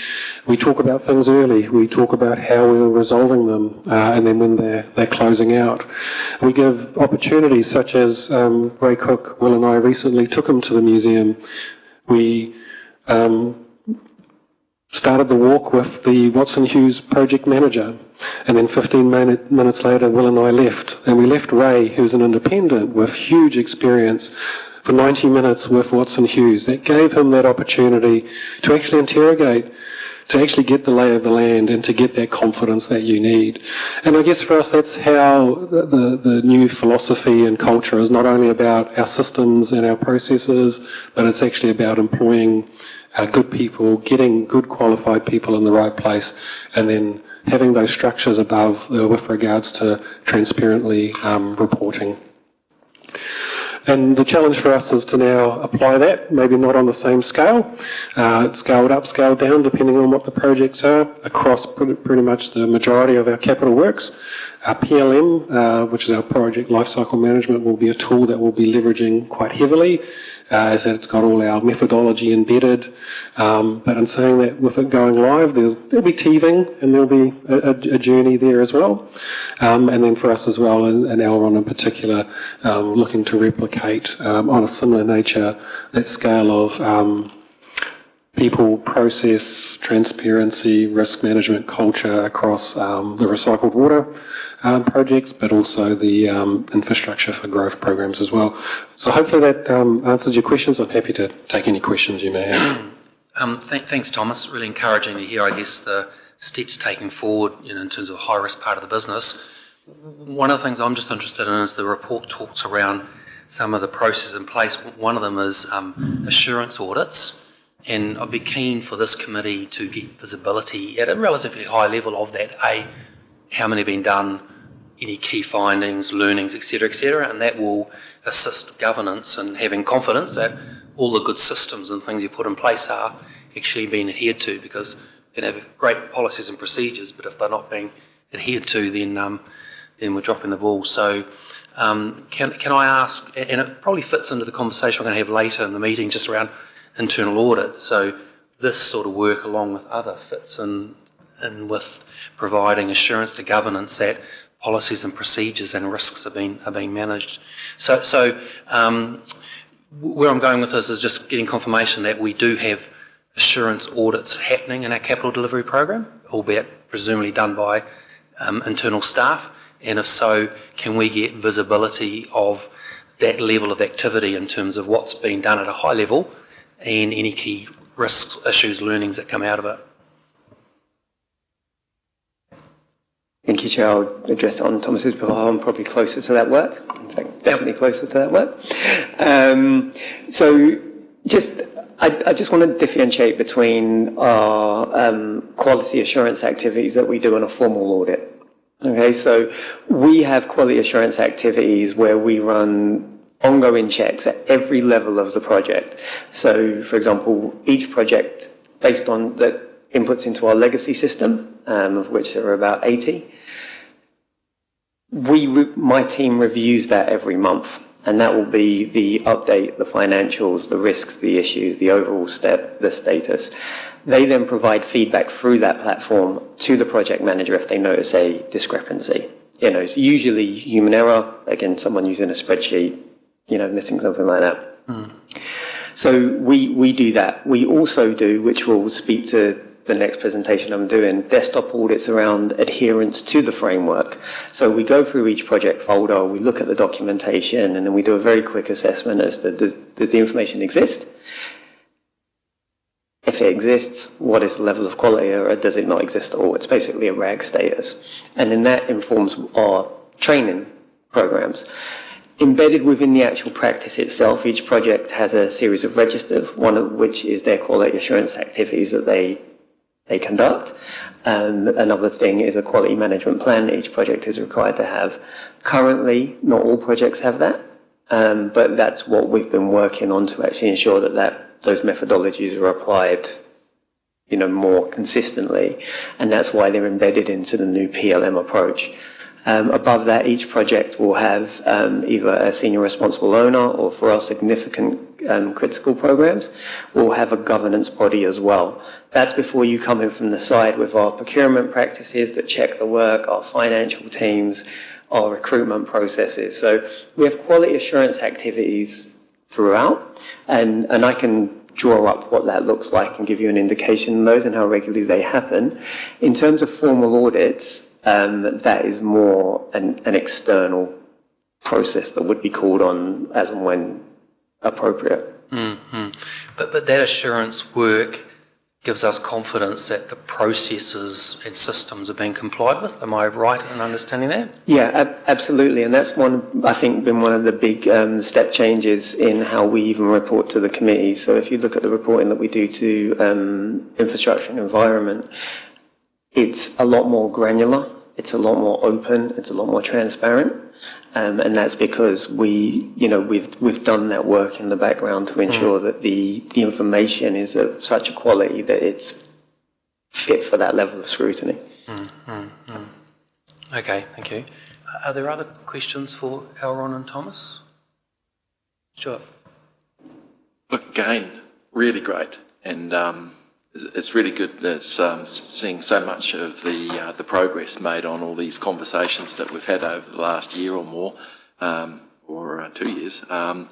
talk about things early. We talk about how we're resolving them, and then when they're closing out. We give opportunities such as Ray Cook, Will and I recently took him to the museum. We started the walk with the Watson Hughes project manager, and then 15 minutes later Will and I left, and we left Ray, who's an independent with huge experience, for 90 minutes with Watson Hughes. That gave him that opportunity to actually interrogate, to actually get the lay of the land and to get that confidence that you need. And I guess for us that's how the new philosophy and culture is not only about our systems and our processes, but it's actually about employing good people, getting good qualified people in the right place, and then having those structures above with regards to transparently reporting. And the challenge for us is to now apply that, maybe not on the same scale, scaled up, scaled down, depending on what the projects are, across pretty much the majority of our capital works. Our PLM, which is our project lifecycle management, will be a tool that we'll be leveraging quite heavily, as that it's got all our methodology embedded. But in saying that, with it going live, there'll be teething and there'll be a journey there as well. And then for us as well, and Elron in particular, looking to replicate on a similar nature that scale of people, process, transparency, risk management culture across the recycled water projects, but also the infrastructure for growth programs as well. So hopefully that answers your questions. I'm happy to take any questions you may have. Thanks, Thomas. Really encouraging to hear, I guess, the steps taken forward in terms of a high-risk part of the business. One of the things I'm just interested in is the report talks around some of the processes in place. One of them is assurance audits. And I'd be keen for this committee to get visibility at a relatively high level of that. How many have been done, any key findings, learnings, etc., and that will assist governance and having confidence that all the good systems and things you put in place are actually being adhered to, because you can have great policies and procedures, but if they're not being adhered to, then we're dropping the ball. So can I ask, and it probably fits into the conversation we're going to have later in the meeting just around internal audits, so this sort of work along with other fits in with providing assurance to governance that policies and procedures and risks are being managed. So where I'm going with this is just getting confirmation that we do have assurance audits happening in our capital delivery program, albeit presumably done by internal staff, and if so, can we get visibility of that level of activity in terms of what's being done at a high level and any key risks, issues, learnings that come out of it? Thank you, Chair. I'll address it on Thomas's behalf. I'm probably closer to that work. In fact, definitely closer to that work. So just I just want to differentiate between our quality assurance activities that we do in a formal audit. Okay, so we have quality assurance activities where we run ongoing checks at every level of the project. So, for example, each project based on that inputs into our legacy system, of which there are about 80, my team reviews that every month. And that will be the update, the financials, the risks, the issues, the overall the status. They then provide feedback through that platform to the project manager if they notice a discrepancy. It's usually human error, again, someone using a spreadsheet, missing something like that. So we do that. We also do, which will speak to the next presentation I'm doing, desktop audits around adherence to the framework. So we go through each project folder, we look at the documentation, and then we do a very quick assessment as to does the information exist? If it exists, what is the level of quality, or does it not exist at all? It's basically a RAG status. And then that informs our training programs. Embedded within the actual practice itself, each project has a series of registers, one of which is their quality assurance activities that they conduct. Another thing is a quality management plan each project is required to have. Currently, not all projects have that, but that's what we've been working on to actually ensure that those methodologies are applied, more consistently, and that's why they're embedded into the new PLM approach. Above that, each project will have either a senior responsible owner, or for our significant critical programs, we'll have a governance body as well. That's before you come in from the side with our procurement practices that check the work, our financial teams, our recruitment processes. So we have quality assurance activities throughout, and I can draw up what that looks like and give you an indication of those and how regularly they happen. In terms of formal audits, that is more an external process that would be called on as and when appropriate. Mm-hmm. But that assurance work gives us confidence that the processes and systems are being complied with. Am I right in understanding that? Yeah, absolutely. And that's I think, been one of the big step changes in how we even report to the committee. So if you look at the reporting that we do to infrastructure and environment, it's a lot more granular. It's a lot more open. It's a lot more transparent. And that's because we've done that work in the background to ensure that the information is of such a quality that it's fit for that level of scrutiny. Okay, thank you. Are there other questions for Elron and Thomas? Sure. Look, again, really great, and it's really good seeing so much of the progress made on all these conversations that we've had over the last year or more, or 2 years. I've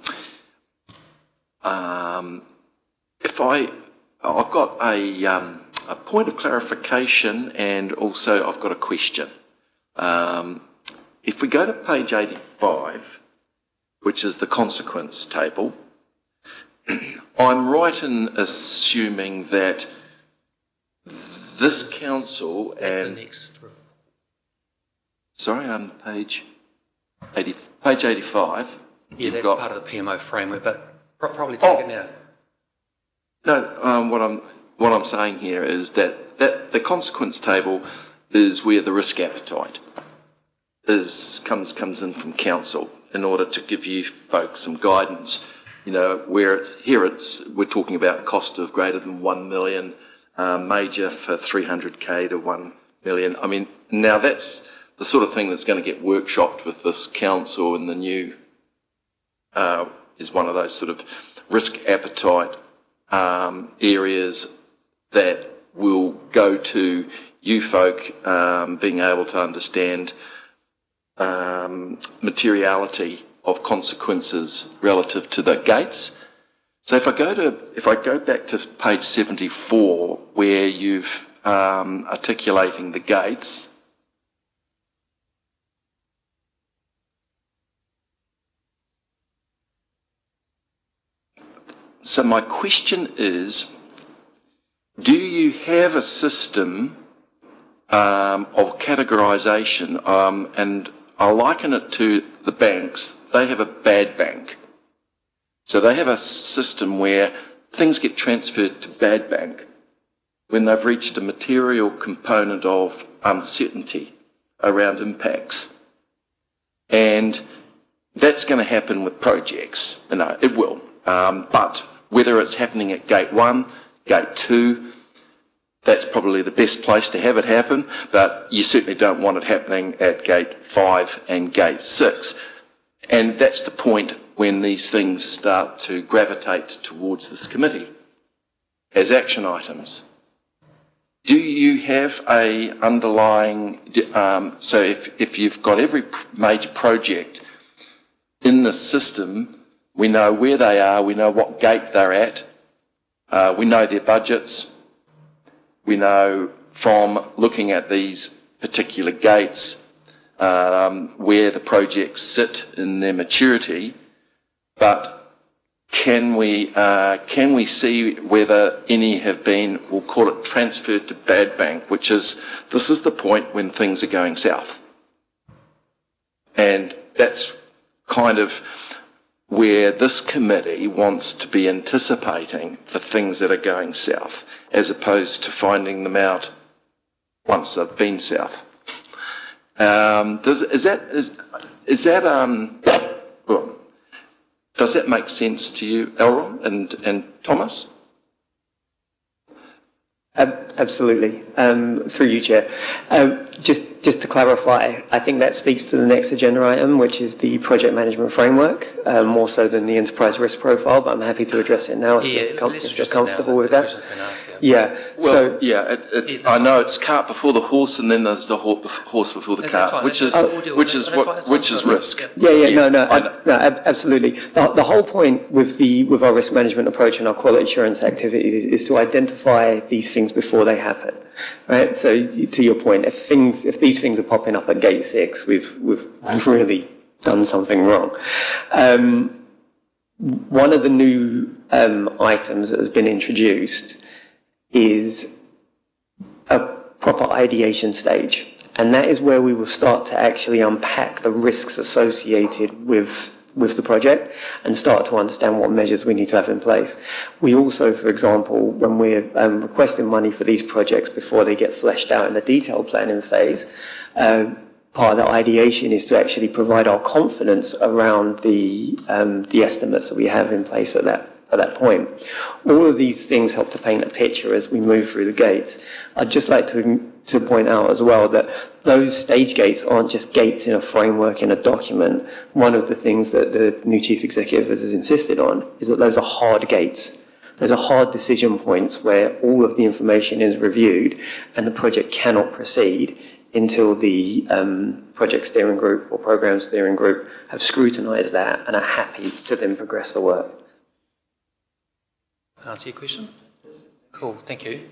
got a point of clarification, and also I've got a question. If we go to page 85, which is the consequence table, I'm right in assuming that this council and... Sorry, page 85. Yeah, that's part of the PMO framework, but probably take it now. No, what I'm saying here is that the consequence table is where the risk appetite comes in from council in order to give you folks some guidance. We're talking about cost of greater than 1 million, major for 300k to 1 million. I mean, now that's the sort of thing that's going to get workshopped with this council, and the new is one of those sort of risk appetite areas that will go to you folk being able to understand materiality of consequences relative to the gates. So if I go back to page 74, where you've articulating the gates, so my question is, do you have a system of categorisation, and I'll liken it to the banks. They have a bad bank. So they have a system where things get transferred to bad bank when they've reached a material component of uncertainty around impacts. And that's going to happen with projects. No, it will. But whether it's happening at Gate 1, Gate 2, that's probably the best place to have it happen, but you certainly don't want it happening at Gate 5 and Gate 6. And that's the point when these things start to gravitate towards this committee as action items. Do you have a underlying, so if you've got every major project in the system, we know where they are, we know what gate they're at, we know their budgets, we know from looking at these particular gates where the projects sit in their maturity, but can we see whether any have been, we'll call it transferred to bad bank, which is, this is the point when things are going south. And that's kind of where this committee wants to be anticipating the things that are going south, as opposed to finding them out once they've been south. Does that make sense to you, Elron and Thomas? Absolutely. Through you, Chair. Just to clarify, I think that speaks to the next agenda item, which is the project management framework, more so than the enterprise risk profile, but I'm happy to address it now if you're comfortable with that. Yeah. Well, I know it's cart before the horse, and then there's the horse before the cart, which is risk. Absolutely. The whole point with our risk management approach and our quality assurance activities is to identify these things before they happen, right? So to your point, if these things are popping up at Gate 6, we've really done something wrong. One of the new items that has been introduced is a proper ideation stage, and that is where we will start to actually unpack the risks associated with the project and start to understand what measures we need to have in place. We also, for example, when we're requesting money for these projects before they get fleshed out in the detailed planning phase, part of the ideation is to actually provide our confidence around the estimates that we have in place at that point. All of these things help to paint a picture as we move through the gates. I'd just like to point out as well that those stage gates aren't just gates in a framework in a document. One of the things that the new chief executive has insisted on is that those are hard gates. Those are hard decision points where all of the information is reviewed and the project cannot proceed until the project steering group or program steering group have scrutinised that and are happy to then progress the work. Answer your question? Cool, thank you.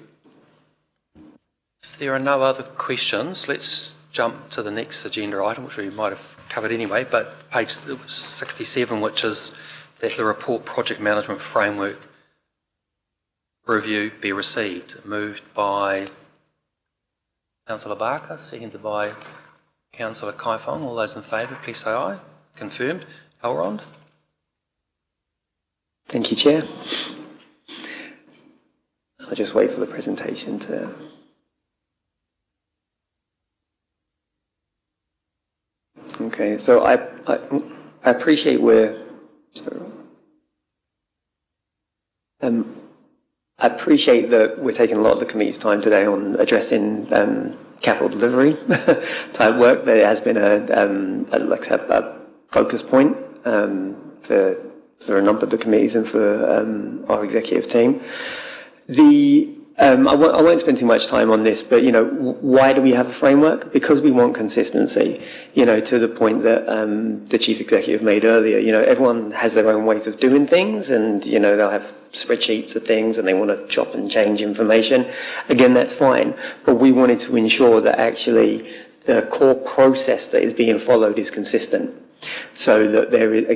If there are no other questions, let's jump to the next agenda item, which we might have covered anyway, but page 67, which is that the report project management framework review be received. Moved by Councillor Barker, seconded by Councillor Kaifong. All those in favour, please say aye. Confirmed. Elrond? Thank you, Chair. I'll just wait for the presentation to... Okay, so I appreciate I appreciate that we're taking a lot of the committee's time today on addressing capital delivery type work, but it has been a focus point for a number of the committees and for our executive team. I won't spend too much time on this, but, why do we have a framework? Because we want consistency, to the point that the chief executive made earlier. Everyone has their own ways of doing things, and, they'll have spreadsheets of things and they want to chop and change information. Again, that's fine. But we wanted to ensure that actually the core process that is being followed is consistent. So that we're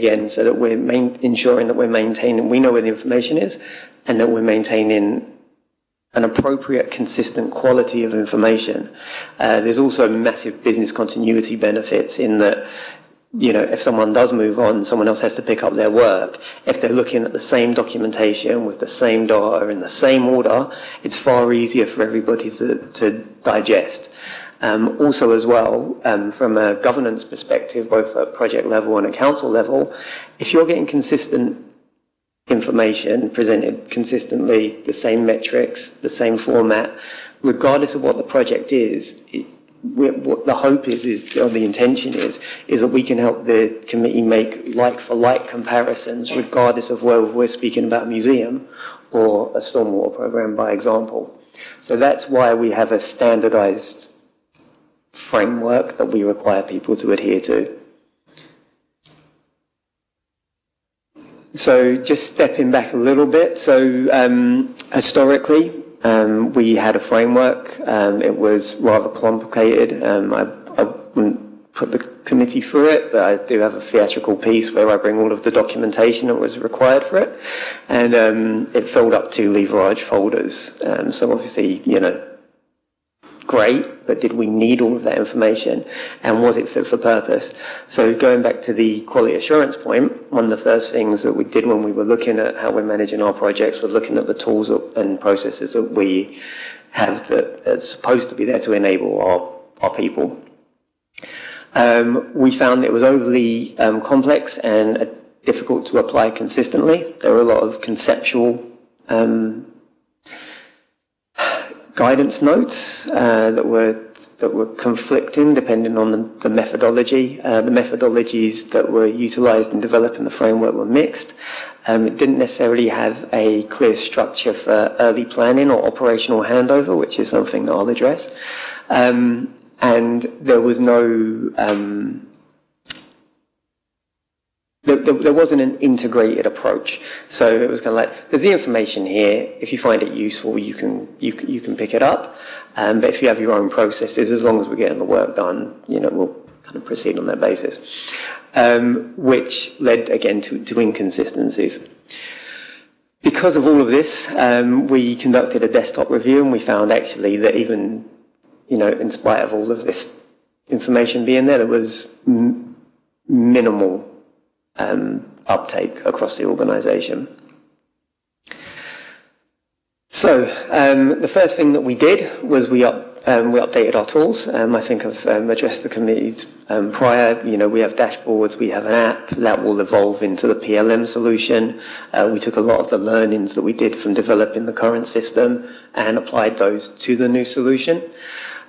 ensuring that we're maintaining, we know where the information is, and that we're maintaining an appropriate, consistent quality of information. There's also massive business continuity benefits in that if someone does move on, someone else has to pick up their work. If they're looking at the same documentation with the same data in the same order, it's far easier for everybody to digest. Also as well, from a governance perspective, both at project level and at council level, if you're getting consistent information presented consistently, the same metrics, the same format, regardless of what the project is, what the hope is, or the intention is that we can help the committee make like-for-like comparisons, regardless of whether we're speaking about a museum or a stormwater program, by example. So that's why we have a standardised framework that we require people to adhere to. So just stepping back a little bit, so historically, we had a framework. It was rather complicated. I wouldn't put the committee through it, but I do have a theatrical piece where I bring all of the documentation that was required for it. And it filled up 2 large folders. So obviously, great, but did we need all of that information? And was it fit for purpose? So going back to the quality assurance point, one of the first things that we did when we were looking at how we're managing our projects was looking at the tools and processes that we have that are supposed to be there to enable our people. We found it was overly complex and difficult to apply consistently. There were a lot of conceptual guidance notes that were conflicting depending on the methodology. The methodologies that were utilised in developing the framework were mixed. It didn't necessarily have a clear structure for early planning or operational handover, which is something that I'll address. And there was no there wasn't an integrated approach. So it was kind of like, there's the information here. If you find it useful, you can pick it up. But if you have your own processes, as long as we're getting the work done, we'll kind of proceed on that basis. Which led, again, to inconsistencies. Because of all of this, we conducted a desktop review, and we found actually that even, in spite of all of this information being there, there was minimal uptake across the organisation. So the first thing that we did was we updated our tools. I think I've addressed the committees prior. We have dashboards, we have an app that will evolve into the PLM solution. We took a lot of the learnings that we did from developing the current system and applied those to the new solution.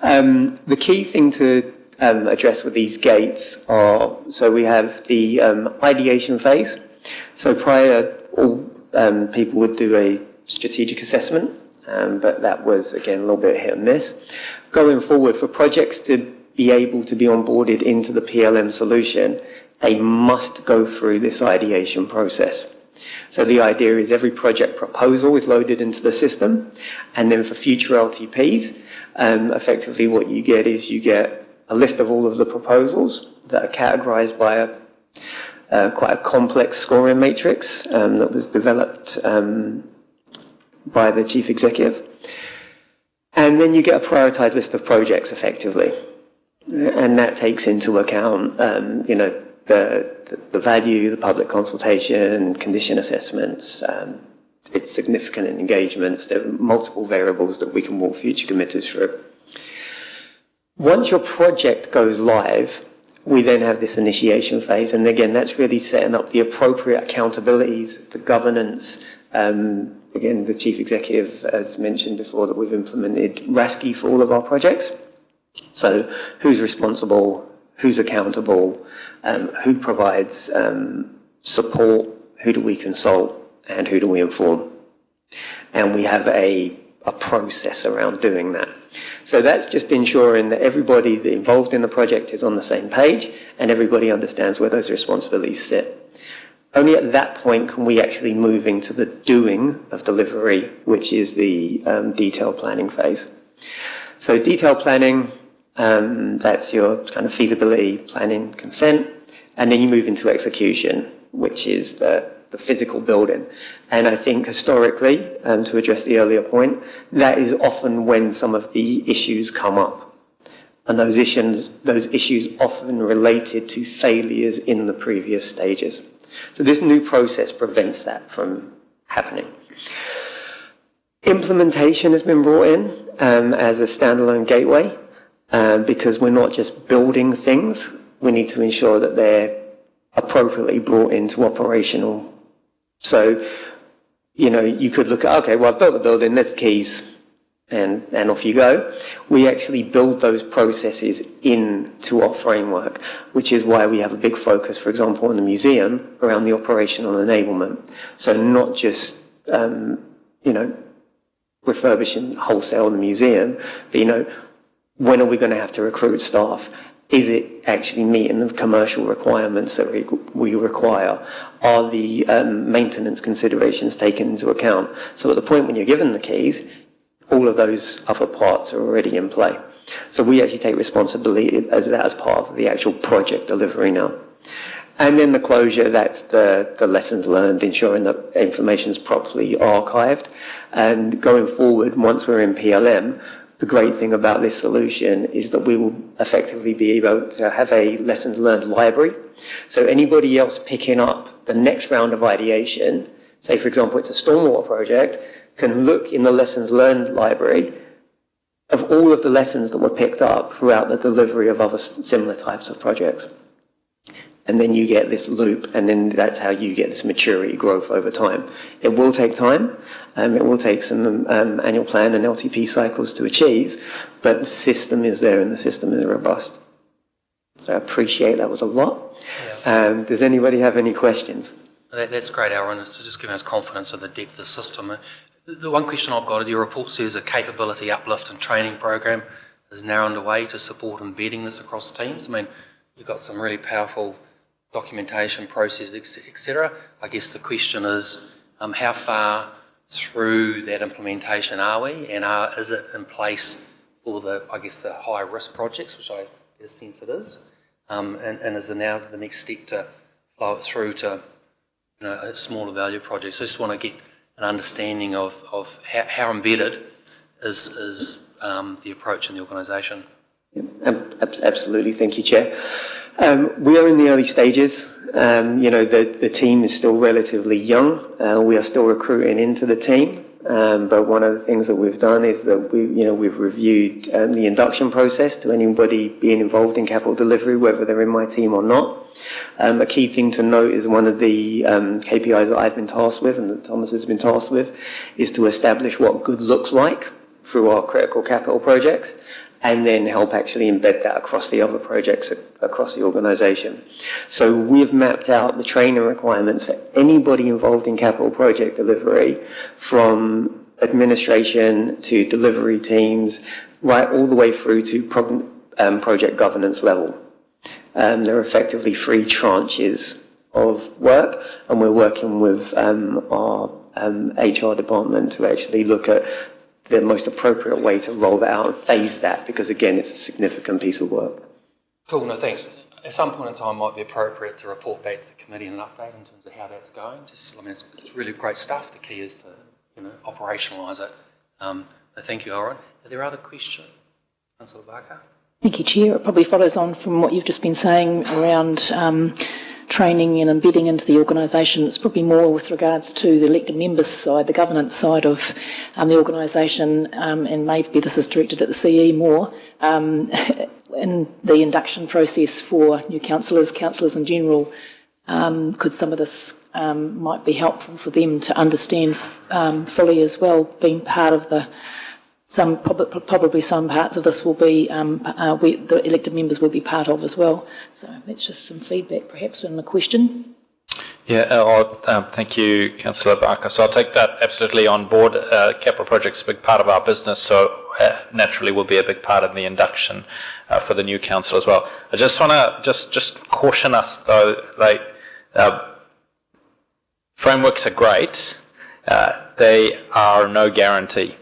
The key thing to address with these gates are, so we have the ideation phase. So prior, all people would do a strategic assessment, but that was, again, a little bit hit and miss. Going forward, for projects to be able to be onboarded into the PLM solution, they must go through this ideation process. So the idea is every project proposal is loaded into the system, and then for future LTPs, effectively what you get is you get a list of all of the proposals that are categorised by quite a complex scoring matrix that was developed by the chief executive. And then you get a prioritised list of projects, effectively. And that takes into account, the value, the public consultation, condition assessments, its significant engagements. There are multiple variables that we can walk future committees through. Once your project goes live, we then have this initiation phase, and again, that's really setting up the appropriate accountabilities, the governance. Again, the chief executive has mentioned before that we've implemented RASCI for all of our projects. So who's responsible, who's accountable, who provides support, who do we consult, and who do we inform? And we have a process around doing that. So that's just ensuring that everybody that involved in the project is on the same page and everybody understands where those responsibilities sit. Only at that point can we actually move into the doing of delivery, which is the detailed planning phase. So detailed planning, that's your kind of feasibility, planning, consent, and then you move into execution, which is the physical building. And I think historically, to address the earlier point, that is often when some of the issues come up. and those issues often related to failures in the previous stages. So this new process prevents that from happening. Implementation has been brought in as a standalone gateway because we're not just building things, we need to ensure that they're appropriately brought into operational. So, you could look at, okay, well, I've built the building, there's the keys, and off you go. We actually build those processes into our framework, which is why we have a big focus, for example, in the museum around the operational enablement. So not just, refurbishing wholesale the museum, but, when are we going to have to recruit staff? Is it actually meeting the commercial requirements that we require? Are the maintenance considerations taken into account? So at the point when you're given the keys, all of those other parts are already in play. So we actually take responsibility as part of the actual project delivery now. And then the closure, that's the lessons learned, ensuring that information is properly archived. And going forward, once we're in PLM, the great thing about this solution is that we will effectively be able to have a lessons learned library. So anybody else picking up the next round of ideation, say for example it's a stormwater project, can look in the lessons learned library of all of the lessons that were picked up throughout the delivery of other similar types of projects. And then you get this loop, and then that's how you get this maturity growth over time. It will take time, it will take some annual plan and LTP cycles to achieve, but the system is there and the system is robust. So I appreciate that was a lot. Yeah. Does anybody have any questions? That's great, Aaron, is to just give us confidence of the depth of the system. The one question I've got, your report says a capability uplift and training program is now underway to support embedding this across teams. I mean, you've got some really powerful documentation, process, etc. I guess the question is, how far through that implementation are we, and is it in place for the high risk projects, which I get a sense it is, and is it now the next step to flow it through to a smaller value project? So I just want to get an understanding of how embedded is the approach in the organisation. Absolutely, thank you, Chair. We are in the early stages. The team is still relatively young. We are still recruiting into the team. But one of the things that we've done is that we've reviewed the induction process to anybody being involved in capital delivery, whether they're in my team or not. A key thing to note is one of the KPIs that I've been tasked with and that Thomas has been tasked with is to establish what good looks like through our critical capital projects, and then help actually embed that across the other projects across the organisation. So we've mapped out the training requirements for anybody involved in capital project delivery, from administration to delivery teams, right all the way through to project governance level. There are effectively 3 tranches of work, and we're working with our HR department to actually look at the most appropriate way to roll that out and phase that, because again, it's a significant piece of work. Cool, no thanks. At some point in time it might be appropriate to report back to the committee an update in terms of how that's going. It's really great stuff. The key is to operationalise it. So thank you, Aaron. Are there other questions? Councillor Barker? Thank you, Chair. It probably follows on from what you've just been saying around training and embedding into the organisation. It's probably more with regards to the elected members side, the governance side of the organisation, and maybe this is directed at the CE more, in the induction process for new councillors in general. Could some of this might be helpful for them to understand fully as well, being part of probably some parts of this will be the elected members will be part of as well. So that's just some feedback perhaps in the question. Yeah, thank you, Councillor Barker. So I'll take that absolutely on board. Capital projects are a big part of our business, so naturally will be a big part of the induction for the new council as well. I just want to just caution us though, frameworks are great. They are no guarantee.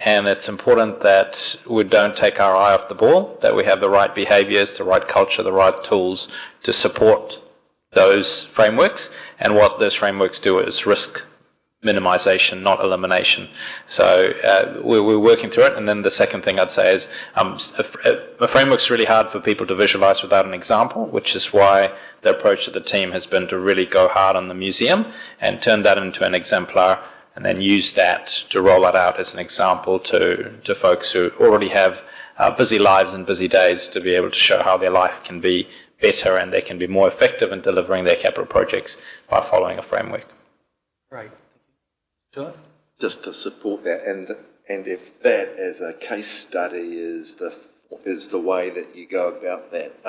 And it's important that we don't take our eye off the ball, that we have the right behaviours, the right culture, the right tools to support those frameworks. And what those frameworks do is risk minimisation, not elimination. So we're working through it. And then the second thing I'd say is a framework's really hard for people to visualise without an example, which is why the approach of the team has been to really go hard on the museum and turn that into an exemplar, and then use that to roll it out as an example to folks who already have busy lives and busy days, to be able to show how their life can be better and they can be more effective in delivering their capital projects by following a framework. Great. Sure. Just to support that, and if that as a case study is the way that you go about that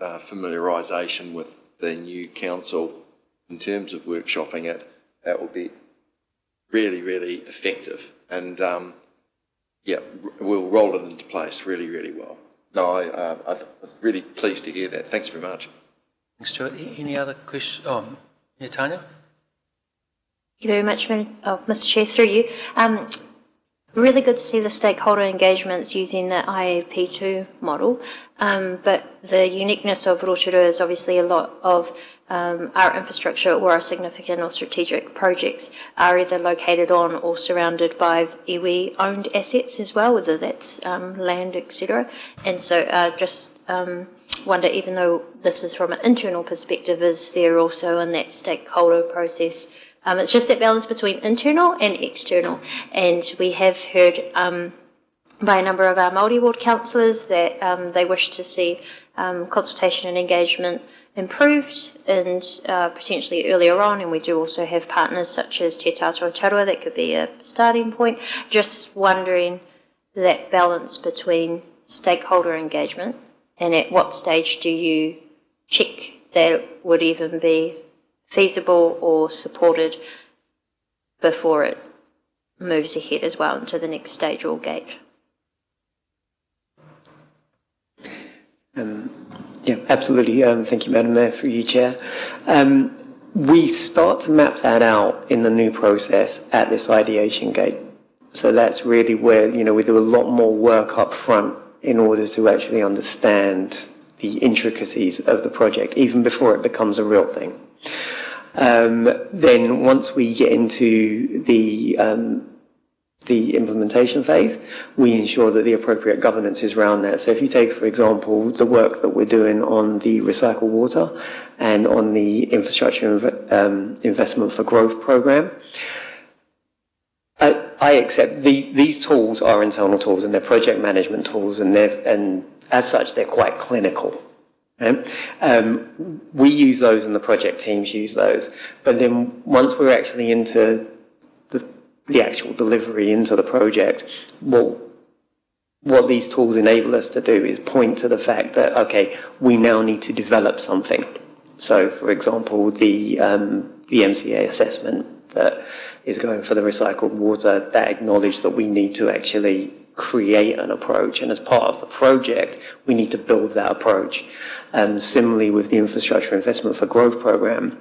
familiarisation with the new council in terms of workshopping it, that will be really, really effective, and we'll roll it into place really, really well. No, I was really pleased to hear that. Thanks very much. Thanks, Stuart. Any other questions? Yeah, Tanya? Thank you very much, Mr. Chair, through you. Really good to see the stakeholder engagements using the IAP2 model, but the uniqueness of Rotorua is obviously a lot of our infrastructure or our significant or strategic projects are either located on or surrounded by iwi-owned assets as well, whether that's land, etc. And so just wonder, even though this is from an internal perspective, is there also in that stakeholder process it's just that balance between internal and external, and we have heard by a number of our Māori ward councillors that they wish to see consultation and engagement improved and potentially earlier on, and we do also have partners such as Te Tātou Tarua that could be a starting point. Just wondering that balance between stakeholder engagement and at what stage do you check that it would even be feasible or supported before it moves ahead as well into the next stage or gate. Yeah, absolutely. Thank you, Madam Mayor, for you, Chair. We start to map that out in the new process at this ideation gate. So that's really where, we do a lot more work up front in order to actually understand the intricacies of the project, even before it becomes a real thing. Then once we get into the implementation phase, we ensure that the appropriate governance is around that. So if you take, for example, the work that we're doing on the recycled water and on the infrastructure investment for growth program, I accept these tools are internal tools and they're project management tools, and as such they're quite clinical. We use those and the project teams use those, but then once we're actually into the actual delivery into the project, what these tools enable us to do is point to the fact that, okay, we now need to develop something. So, for example, the MCA assessment that is going for the recycled water, that acknowledged that we need to actually create an approach, and as part of the project we need to build that approach. Similarly with the infrastructure investment for growth program,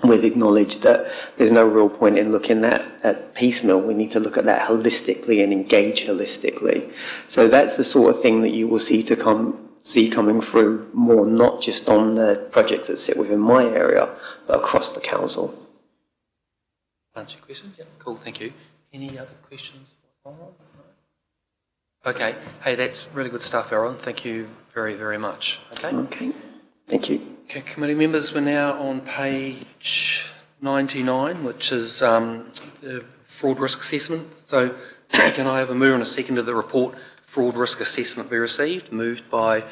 we've acknowledged that there's no real point in looking at piecemeal. We need to look at that holistically and engage holistically. So that's the sort of thing that you will see coming through more, not just on the projects that sit within my area, but across the council. Answer your question? Yeah, cool, thank you. Any other questions? Okay. Hey, that's really good stuff, Aaron. Thank you very, very much. Okay. Thank you. Okay, committee members, we're now on page 99, which is the fraud risk assessment. So can I have a move and a second to the report fraud risk assessment be received? Moved by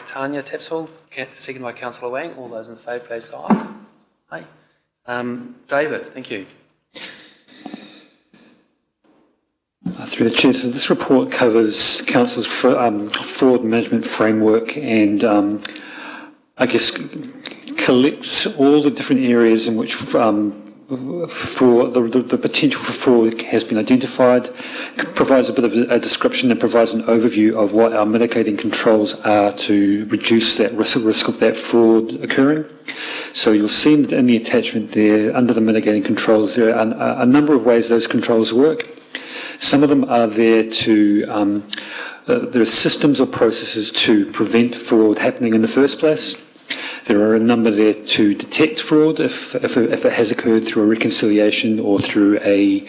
Tanya Tapsell, second by Councillor Wang. All those in favour, please say aye. Aye. David, thank you. Through the Chair, so this report covers Council's fraud management framework and I guess collects all the different areas in which fraud, the potential for fraud has been identified, provides a bit of a description and provides an overview of what our mitigating controls are to reduce that risk of that fraud occurring. So you'll see in the attachment there, under the mitigating controls, there are a number of ways those controls work. Some of them are there to, there are systems or processes to prevent fraud happening in the first place. There are a number there to detect fraud if it has occurred through a reconciliation or through a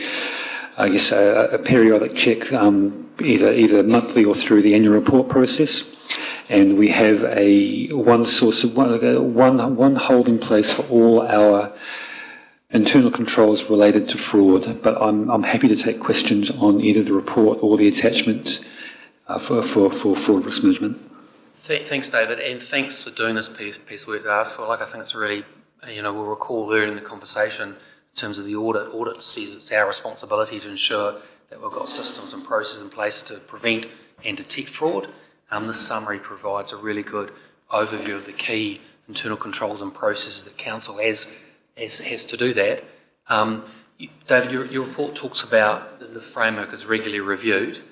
periodic check, either monthly or through the annual report process. And we have one holding place for all our internal controls related to fraud. But I'm happy to take questions on either the report or the attachment for fraud risk management. Thanks, David, and thanks for doing this piece of work that I asked for. I think it's really, we'll recall earlier in the conversation in terms of the audit. Audit says it's our responsibility to ensure that we've got systems and processes in place to prevent and detect fraud. This summary provides a really good overview of the key internal controls and processes that Council has to do that. David, your report talks about the framework is regularly reviewed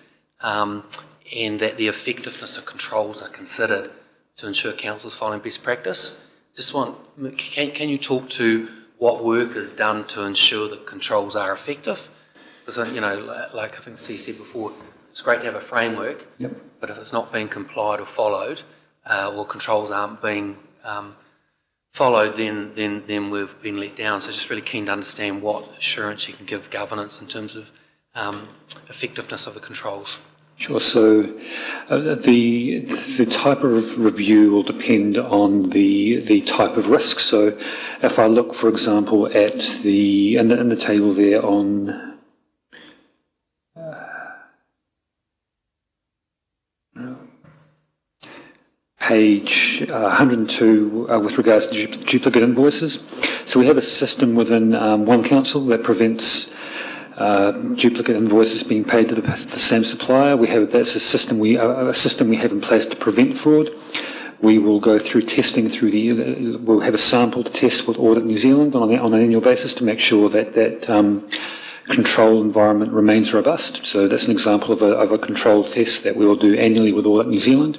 and that the effectiveness of controls are considered to ensure Council's following best practice. Can you talk to what work is done to ensure that controls are effective? Because, like I think C said before, it's great to have a framework, but if it's not being complied or followed, or controls aren't being followed, then we've been let down. So just really keen to understand what assurance you can give governance in terms of effectiveness of the controls. Sure. So the type of review will depend on the type of risk. So if I look, for example, at in the table there on page 102 with regards to duplicate invoices. So we have a system within one council that prevents duplicate invoices being paid to the same supplier. That's a system we have in place to prevent fraud. We will go through testing we'll have a sample to test with Audit New Zealand on an annual basis to make sure that control environment remains robust. So that's an example of a control test that we will do annually with Audit New Zealand.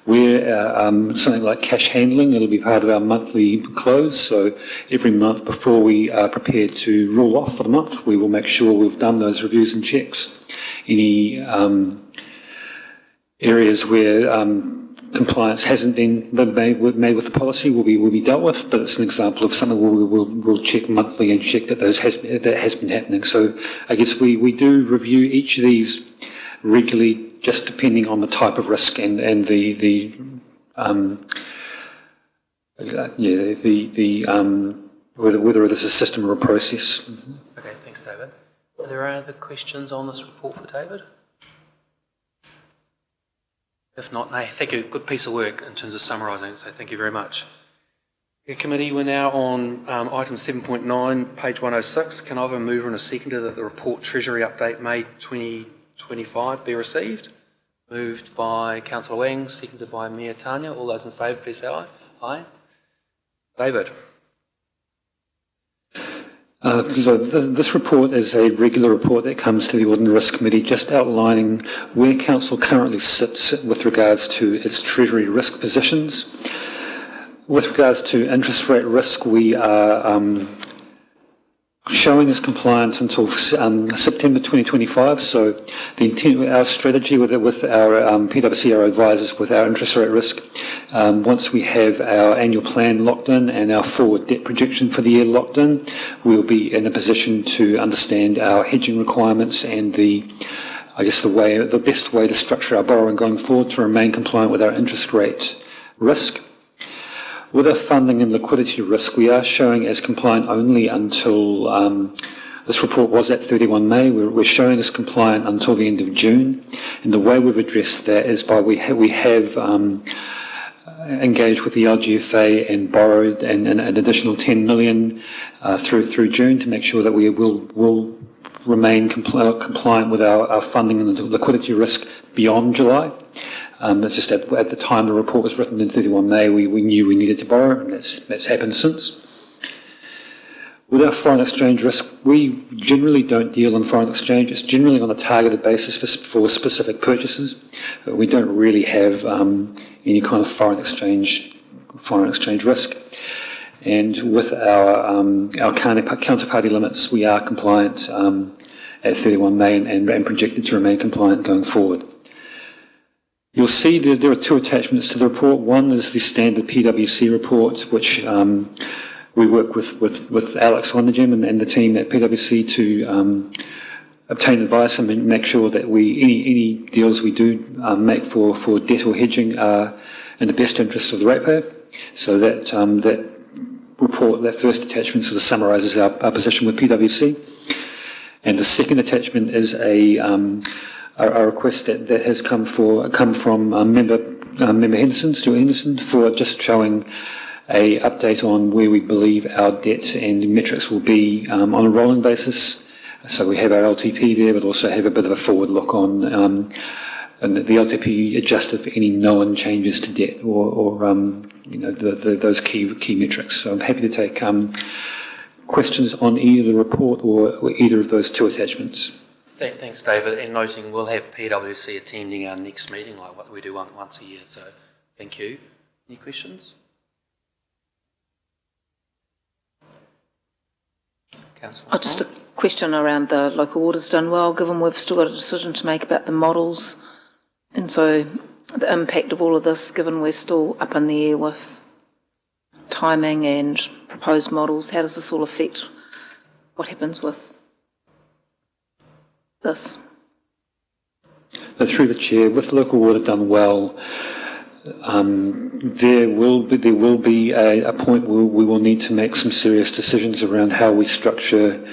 Where something like cash handling, it'll be part of our monthly close. So every month before we are prepared to rule off for the month, we will make sure we've done those reviews and checks. Any areas where compliance hasn't been made with the policy will be dealt with, but it's an example of something where we'll check monthly and check that that has been happening. So I guess we do review each of these regularly, just depending on the type of risk and whether it is a system or a process. Okay, thanks, David. Are there any other questions on this report for David? If not, no, thank you. Good piece of work in terms of summarising, so thank you very much. The committee, we're now on item 7.9, page 106. Can I have a mover and a seconder that the report Treasury Update May 2025 be received? Moved by Councillor Wang, seconded by Mayor Tanya. All those in favour, please say aye. Aye. David. So this report is a regular report that comes to the Audit and Risk Committee, just outlining where Council currently sits with regards to its Treasury risk positions. With regards to interest rate risk, we are showing as compliant until September 2025. So the intent, our strategy with our PwC, our advisors, with our interest rate risk, once we have our annual plan locked in and our forward debt projection for the year locked in, we'll be in a position to understand our hedging requirements and the best way to structure our borrowing going forward to remain compliant with our interest rate risk. With our funding and liquidity risk, we are showing as compliant only until, this report was at 31 May, we're showing as compliant until the end of June. And the way we've addressed that is by we have engaged with the LGFA and borrowed an additional 10 million through June to make sure that we will remain compliant with our funding and liquidity risk beyond July. It's just at the time the report was written in 31 May, we knew we needed to borrow, and that's happened since. With our foreign exchange risk, we generally don't deal in foreign exchange. It's generally on a targeted basis for specific purchases. We don't really have any kind of foreign exchange risk. And with our counterparty limits, we are compliant at 31 May and projected to remain compliant going forward. You'll see that there are two attachments to the report. One is the standard PwC report, which we work with Alex Wanagem and the team at PwC to obtain advice and make sure that any deals we do make for debt or hedging are in the best interest of the ratepayer. So that report, that first attachment, sort of summarises our position with PwC. And the second attachment is a request that has come from member Henderson, Stuart Henderson, for just showing a update on where we believe our debts and metrics will be on a rolling basis. So we have our LTP there, but also have a bit of a forward look on and the LTP adjusted for any known changes to debt or those key metrics. So I'm happy to take questions on either the report or either of those two attachments. Thanks, David. And noting we'll have PwC attending our next meeting, like what we do once a year. So thank you. Any questions? Councillor? Just a question around the local waters done well, given we've still got a decision to make about the models. And so the impact of all of this, given we're still up in the air with timing and proposed models, how does this all affect what happens with this? Through the chair, with local water done well, there will be a point where we will need to make some serious decisions around how we structure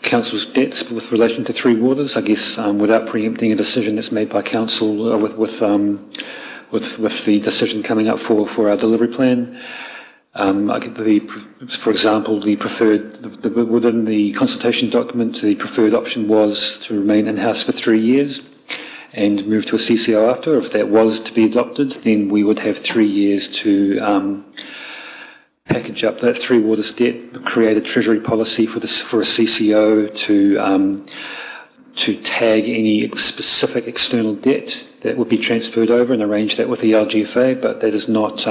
council's debts with relation to Three Waters. I guess without preempting a decision that's made by council with the decision coming up for our delivery plan. For example, within the consultation document, the preferred option was to remain in-house for 3 years and move to a CCO after. If that was to be adopted, then we would have 3 years to package up that Three Waters debt, create a treasury policy for a CCO to tag any specific external debt that would be transferred over and arrange that with the LGFA, but that is not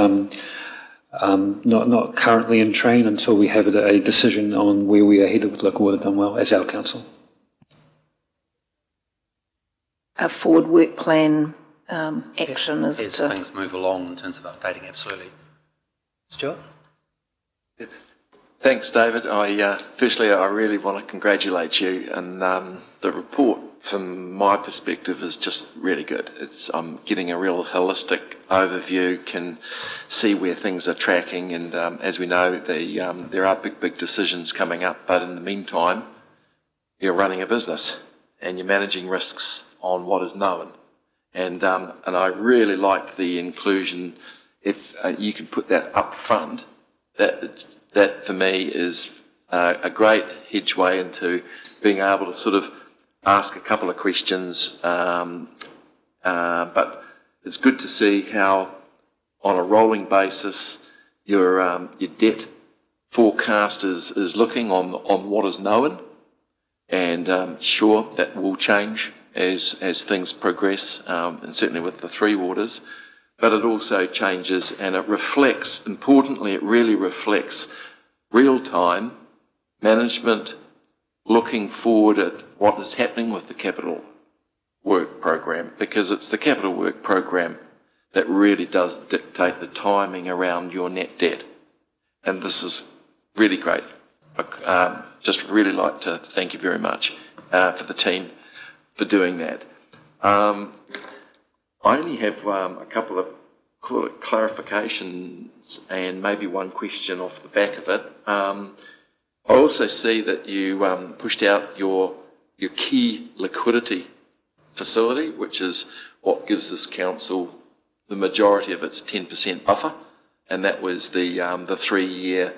currently in train until we have a decision on where we are headed with local water done well as our council. A forward work plan action is as things move along in terms of updating, absolutely. Stuart? Thanks, David. Firstly, I really want to congratulate you, and the report, from my perspective, is just really good. I'm getting a real holistic overview, can see where things are tracking, and as we know, there are big decisions coming up, but in the meantime, you're running a business and you're managing risks on what is known. And I really liked the inclusion, if you can put that up front, that for me is a great hedgeway into being able to sort of ask a couple of questions, but it's good to see how on a rolling basis your debt forecast is looking on what is known, and sure, that will change as things progress, and certainly with the Three Waters, but it also changes and it reflects, importantly, it really reflects real-time management looking forward at what is happening with the capital work program, because it's the capital work program that really does dictate the timing around your net debt. And this is really great. I just really like to thank you very much for the team for doing that. I only have a couple of clarifications and maybe one question off the back of it. I also see that you pushed out your key liquidity facility, which is what gives this council the majority of its 10% buffer, and that was the 3-year.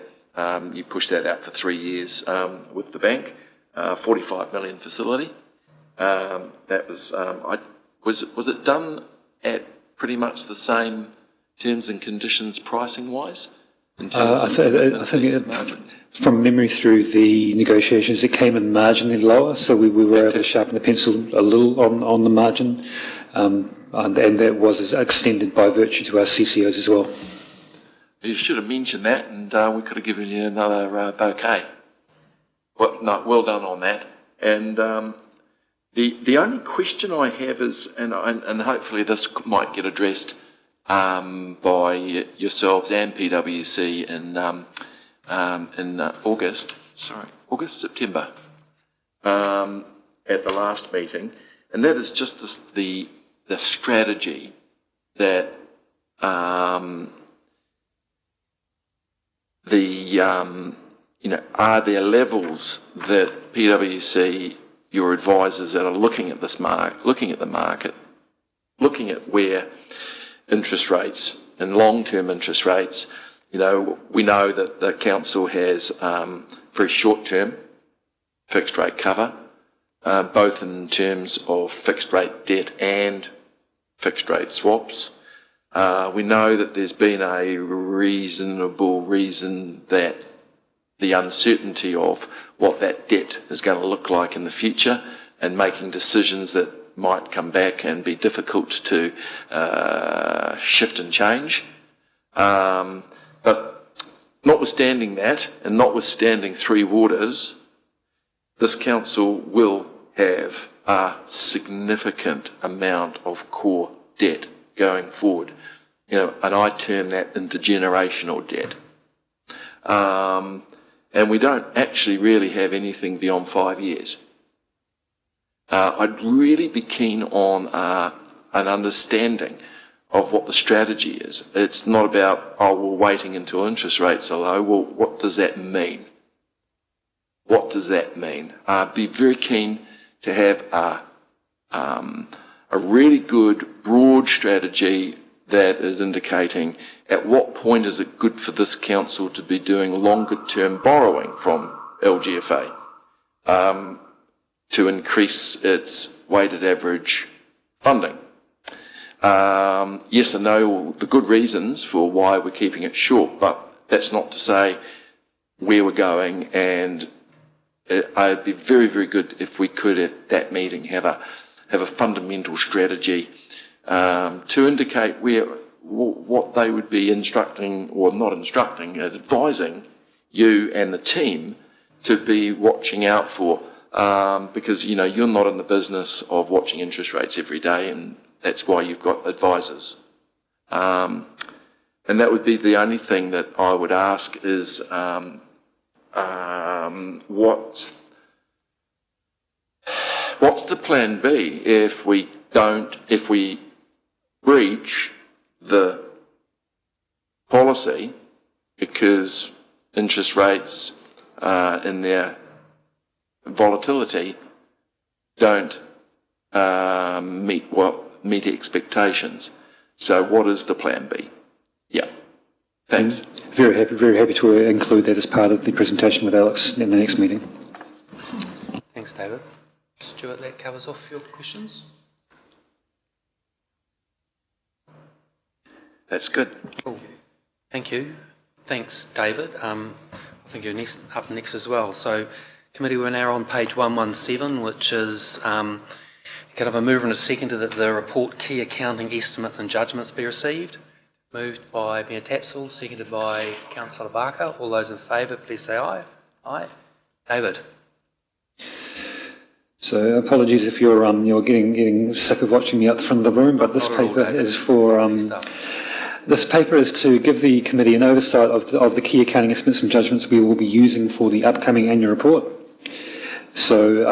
You pushed that out for 3 years with the bank, 45 million facility. That was was it done at pretty much the same terms and conditions pricing wise? I think from memory through the negotiations, it came in marginally lower, so we were able to sharpen the pencil a little on the margin, and that was extended by virtue to our CCOs as well. You should have mentioned that, and we could have given you another bouquet. Well done on that. And The only question I have is, and hopefully this might get addressed by yourselves and PwC in September, at the last meeting, and that is just the strategy that are there levels that PwC, your advisors that are looking at this looking at the market, looking at where interest rates and long-term interest rates, we know that the council has very short-term fixed rate cover, both in terms of fixed rate debt and fixed rate swaps. We know that there's been a reasonable reason that the uncertainty of what that debt is going to look like in the future and making decisions that might come back and be difficult to shift and change. But notwithstanding that, and notwithstanding Three Waters, this council will have a significant amount of core debt going forward. And I term that intergenerational debt. And we don't actually really have anything beyond 5 years. I'd really be keen on an understanding of what the strategy is. It's not about, we're waiting until interest rates are low. Well, what does that mean? What does that mean? I'd be very keen to have a really good, broad strategy that is indicating at what point is it good for this council to be doing longer-term borrowing from LGFA to increase its weighted average funding. Yes, I know the good reasons for why we're keeping it short, but that's not to say where we're going, and it'd be very, very good if we could, at that meeting, have a fundamental strategy to indicate what they would be instructing, or not instructing, advising you and the team to be watching out for, because you're not in the business of watching interest rates every day, and that's why you've got advisors. And that would be the only thing that I would ask is what's the plan B if we breach the policy because interest rates in their volatility don't meet expectations. So what is the plan B? Yeah. Thanks. Very happy to include that as part of the presentation with Alex in the next meeting. Thanks, David. Stuart, that covers off your questions. That's good. Cool. Thank you. Thanks, David. I think you're up next as well. So, committee, we're now on page 117, which is kind of a mover and a seconder that the report key accounting estimates and judgments be received. Moved by Mayor Tapsell, seconded by Councillor Barker. All those in favour, please say aye. Aye. David. So apologies if you're getting sick of watching me out the front of the room, but this paper is for this paper is to give the committee an oversight of the key accounting estimates and judgments we will be using for the upcoming annual report. So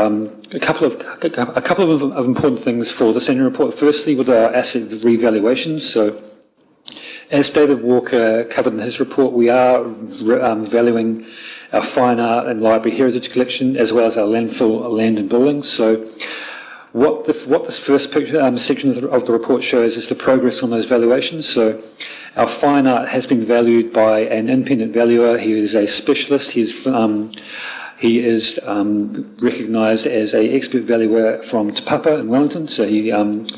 a couple of important things for this annual report. Firstly, with our asset revaluations. So as David Walker covered in his report, we are valuing our fine art and library heritage collection, as well as our landfill land and buildings. So what this first section of the report shows is the progress on those valuations. So our fine art has been valued by an independent valuer. He is a specialist. He is recognised as an expert valuer from Te Papa in Wellington. So he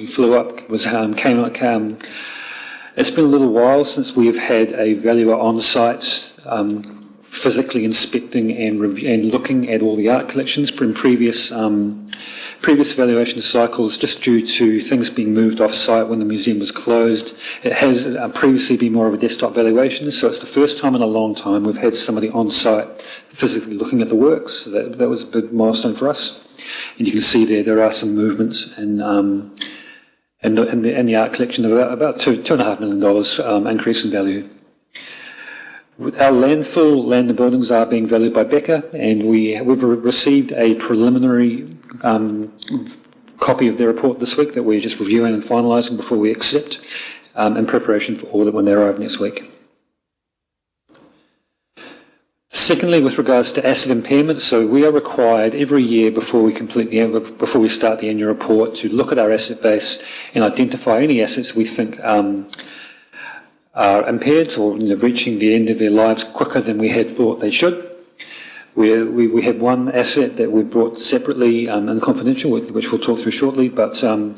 flew up, it's been a little while since we have had a valuer on site physically inspecting and looking at all the art collections. In previous evaluation cycles, just due to things being moved off site when the museum was closed, it has previously been more of a desktop valuation. So it's the first time in a long time we've had somebody on site physically looking at the works. So that was a big milestone for us. And you can see there are some movements in the art collection of about $2.5 million increase in value. Our landfill land and buildings are being valued by Becca, and we've received a preliminary copy of their report this week that we're just reviewing and finalising before we accept in preparation for audit when they arrive next week. Secondly, with regards to asset impairment, so we are required every year before we start the annual report to look at our asset base and identify any assets we think are impaired or reaching the end of their lives quicker than we had thought they should. We had one asset that we brought separately and confidential, which we'll talk through shortly, but other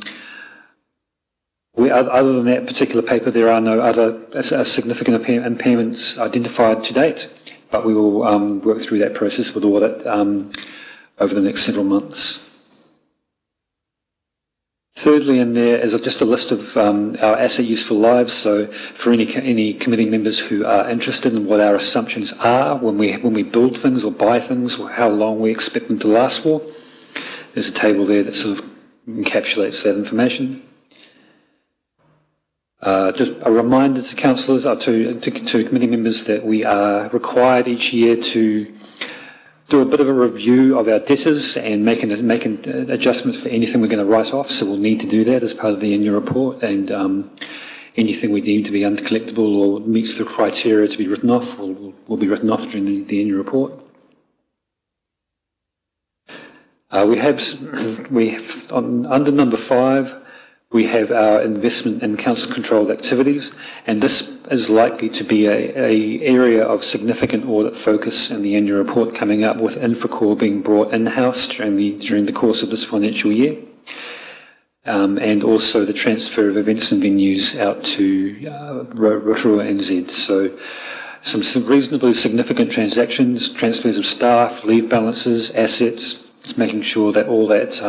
than that particular paper, there are no other significant impairments identified to date, but we will work through that process with Audit over the next several months. Thirdly, in there is just a list of our asset useful lives. So, for any committee members who are interested in what our assumptions are when we build things or buy things, or how long we expect them to last for, there's a table there that sort of encapsulates that information. Just a reminder to councillors, to committee members, that we are required each year to do a bit of a review of our debtors and make an adjustment for anything we're going to write off. So we'll need to do that as part of the annual report, and anything we deem to be uncollectible or meets the criteria to be written off will be written off during the annual report. We have under number 5. We have our investment in council-controlled activities, and this is likely to be a area of significant audit focus in the annual report coming up, with Infracore being brought in-house during the course of this financial year, and also the transfer of events and venues out to Rotorua NZ. So some reasonably significant transactions, transfers of staff, leave balances, assets, just making sure that all that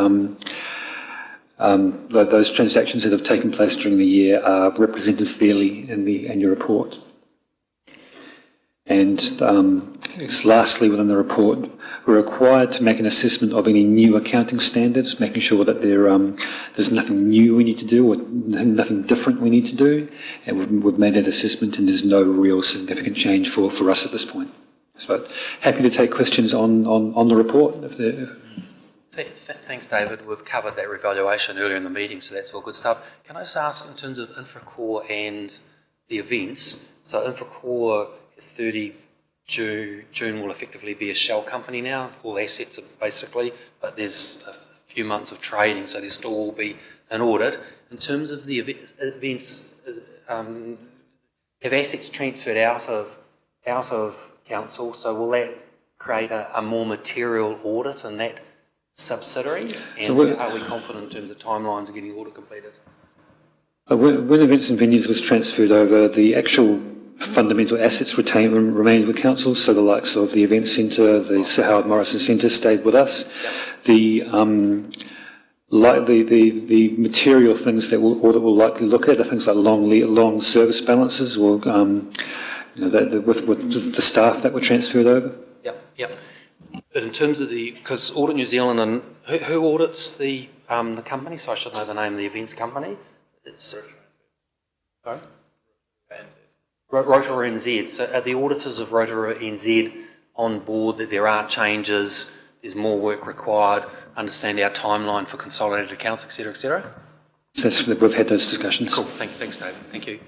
those transactions that have taken place during the year are represented fairly in the annual report. And lastly, within the report, we're required to make an assessment of any new accounting standards, making sure that there's nothing new we need to do or nothing different we need to do. And we've made that assessment, and there's no real significant change for us at this point. So happy to take questions on the report if there. Thanks, David. We've covered that revaluation earlier in the meeting, so that's all good stuff. Can I just ask, in terms of Infracore and the events, so Infracore at 30 June will effectively be a shell company now. All assets are basically, but there's a few months of trading, so there still will be an audit. In terms of the events, have assets transferred out of council, so will that create a more material audit in that subsidiary, and are we confident in terms of timelines of getting the audit completed? When events and venues was transferred over, the actual fundamental assets remained with council, so the likes of the event centre, the Sir Howard Morrison Centre stayed with us. Yep. The material things that audit will likely look at are things like long service balances, or with the staff that were transferred over. Yep. But in terms of because Audit New Zealand, and who audits the company? So I should know the name of the events company. It's sorry? Rotorua NZ. So are the auditors of Rotorua NZ on board that there are changes, there's more work required, understand our timeline for consolidated accounts, etc., etc.? We've had those discussions. Cool. Thanks, David. Thank you.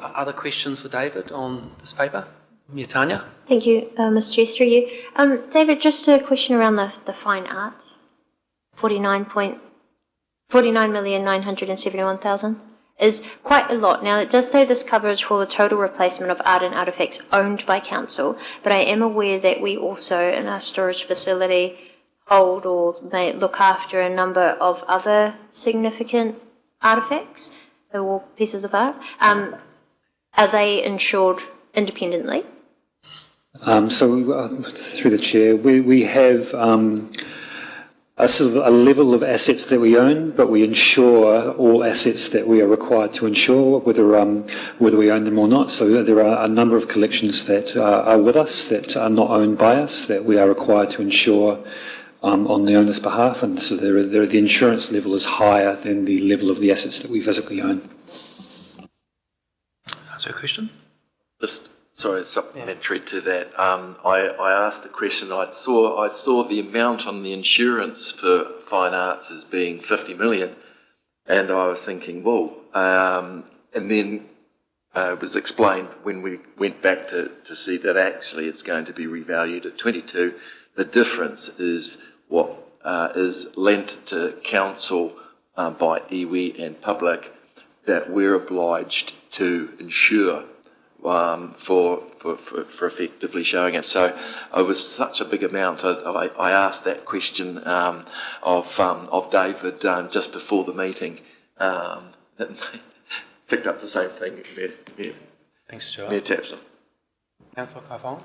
Other questions for David on this paper? Tanya? Thank you, Mr. Chair, through you. David, just a question around the fine arts. 49,971,000 is quite a lot. Now, it does say this coverage for the total replacement of art and artefacts owned by council, but I am aware that we also, in our storage facility, hold or may look after a number of other significant artefacts or pieces of art. Are they insured independently? Through the chair, we have a sort of a level of assets that we own, but we insure all assets that we are required to insure, whether we own them or not. So there are a number of collections that are with us that are not owned by us that we are required to insure on the owner's behalf, and so the insurance level is higher than the level of the assets that we physically own. That's your question? Just, sorry, supplementary to that. I asked the question, I saw the amount on the insurance for fine arts as being 50 million, and I was thinking, whoa, and then it was explained when we went back to see that actually it's going to be revalued at 22. The difference is what is lent to council by iwi and public that we're obliged to insure for effectively showing it. So it was such a big amount. I asked that question of David just before the meeting. Picked up the same thing. Thanks, Stuart. Mayor Tapson. Councillor Kaifong?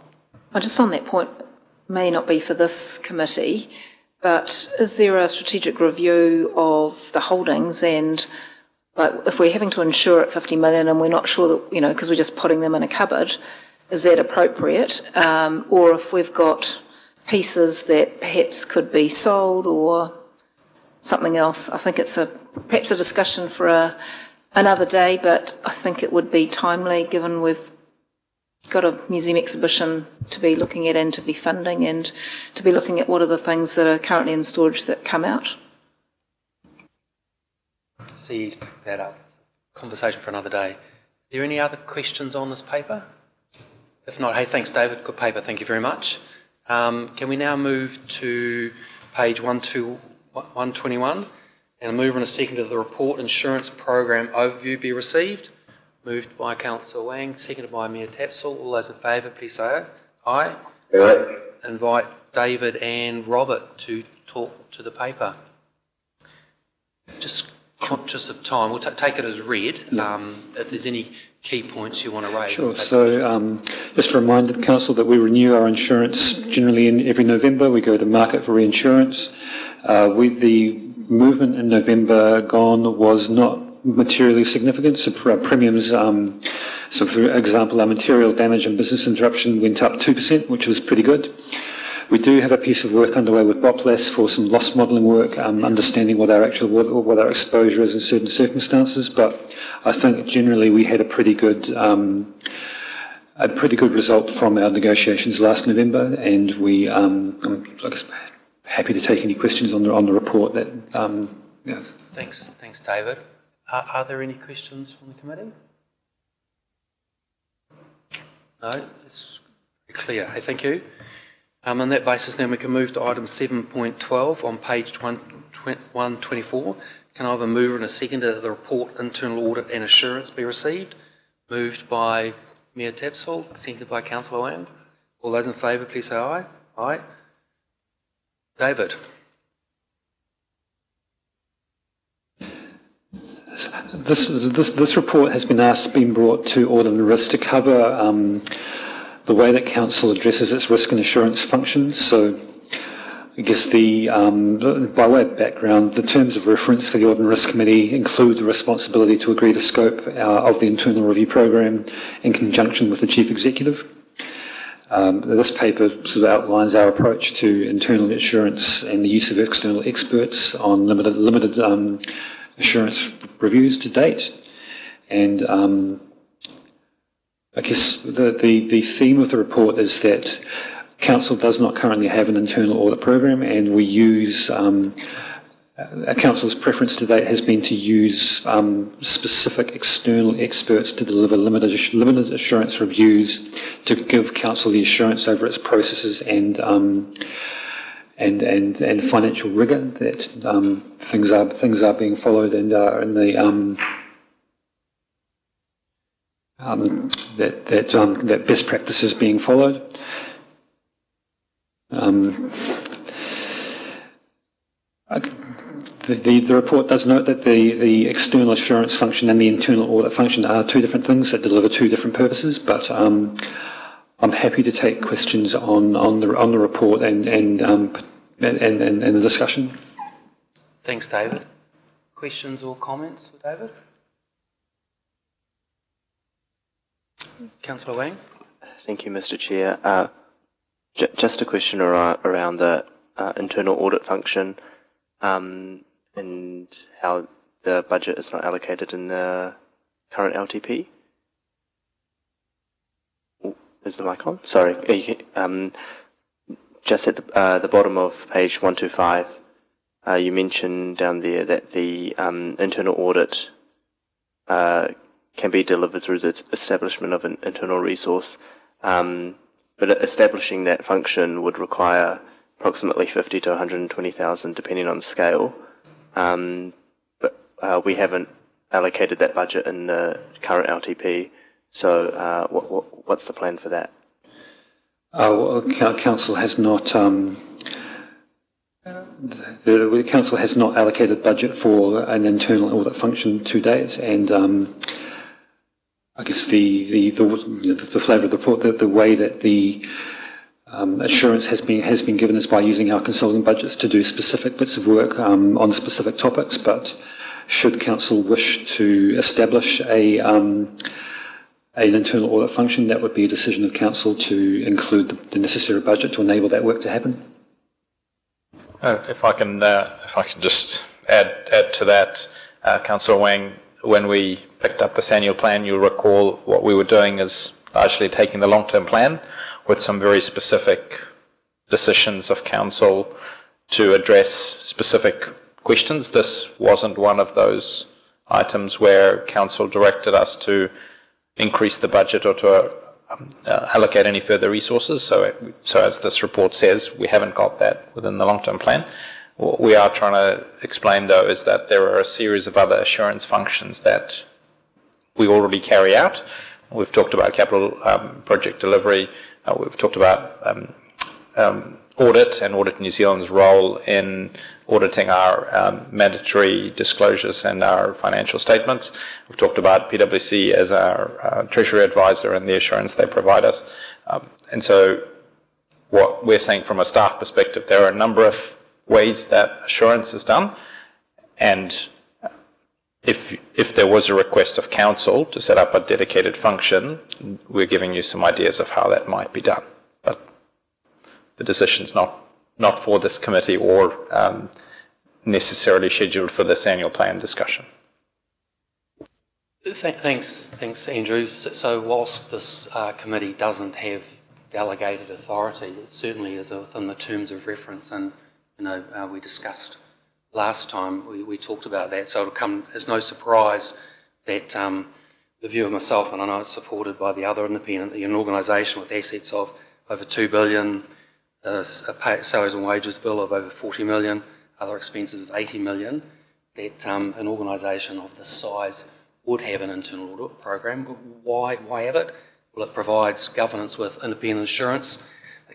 Just on that point, may not be for this committee, but is there a strategic review of the holdings, and like if we're having to insure at 50 million and we're not sure that, because we're just putting them in a cupboard, is that appropriate? Or if we've got pieces that perhaps could be sold or something else, I think it's perhaps a discussion for another day, but I think it would be timely given we've got a museum exhibition to be looking at and to be funding and to be looking at what are the things that are currently in storage that come out. See, you picked that up. Conversation for another day. Are there any other questions on this paper? If not, hey, thanks, David. Good paper. Thank you very much. Can we now move to page 121? And a mover and a second to the report insurance program overview be received. Moved by Councillor Wang, seconded by Mayor Tapsell. All those in favour, please say aye. Aye. Invite David and Robert to talk to the paper. Just conscious of time, we'll take it as read. If there's any key points you want to raise. Sure. So just a reminder to Council that we renew our insurance generally in every November. We go to market for reinsurance. With the movement in November gone was not materially significant. So premiums, so for example, our material damage and business interruption went up 2%, which was pretty good. We do have a piece of work underway with BOPLAS for some loss modelling work, understanding what our exposure is in certain circumstances. But I think generally we had a pretty good result from our negotiations last November, and we I'm happy to take any questions on the report. Thanks, David. Are there any questions from the committee? No, it's clear. Hey, thank you. On that basis, then we can move to item 7.12 on page 124. Can I have a mover and a seconder that the report, internal audit and assurance be received? Moved by Mayor Tapsell, seconded by Councillor Wang. All those in favour, please say aye. Aye. David. This report has been brought to Audit and Risk to cover the way that Council addresses its risk and assurance functions. So I guess by way of background, the terms of reference for the Audit and Risk Committee include the responsibility to agree the scope of the internal review program in conjunction with the Chief Executive. This paper sort of outlines our approach to internal assurance and the use of external experts on limited assurance reviews to date. And I guess the theme of the report is that Council does not currently have an internal audit program, and we use Council's preference to date has been to use specific external experts to deliver limited assurance reviews to give Council the assurance over its processes and financial rigour that things are being followed and are in the that best practice is being followed. The report does note that the external assurance function and the internal audit function are two different things that deliver two different purposes, but I'm happy to take questions on the report and the discussion. Thanks, David. Questions or comments for David? Councillor Wang. Thank you, Mr. Chair. Just a question around the internal audit function, and how the budget is not allocated in the current LTP. Is the mic on? Sorry. Just at the bottom of page 125, you mentioned down there that the internal audit can be delivered through the establishment of an internal resource, but establishing that function would require approximately 50 to 120,000, depending on the scale. But we haven't allocated that budget in the current LTP. So, what's the plan for that? Well, council has not. The council has not allocated budget for an internal audit function to date, and I guess the flavour of the report, the way that the assurance has been given is by using our consulting budgets to do specific bits of work on specific topics. But should council wish to establish an internal audit function, that would be a decision of council to include the necessary budget to enable that work to happen. If I can just add to that, Councillor Wang, when we picked up this annual plan, you'll recall what we were doing is largely taking the long-term plan with some very specific decisions of council to address specific questions. This wasn't one of those items where council directed us to increase the budget or to allocate any further resources. So as this report says, we haven't got that within the long-term plan. What we are trying to explain, though, is that there are a series of other assurance functions that we already carry out. We've talked about capital project delivery. We've talked about Audit and Audit New Zealand's role in auditing our mandatory disclosures and our financial statements. We've talked about PwC as our Treasury advisor and the assurance they provide us. And so what we're saying from a staff perspective, there are a number of ways that assurance is done. And if there was a request of council to set up a dedicated function, we're giving you some ideas of how that might be done. But the decision's not for this committee or necessarily scheduled for this annual plan discussion. Thanks, Andrew. So whilst this committee doesn't have delegated authority, it certainly is within the terms of reference, and we discussed last time we talked about that. So it'll come as no surprise that the view of myself, and I know it's supported by the other independent, an organisation with assets of over $2 billion, a salaries and wages bill of over 40 million, other expenses of 80 million, that an organisation of this size would have an internal audit program. But why have it? Well, it provides governance with independent assurance,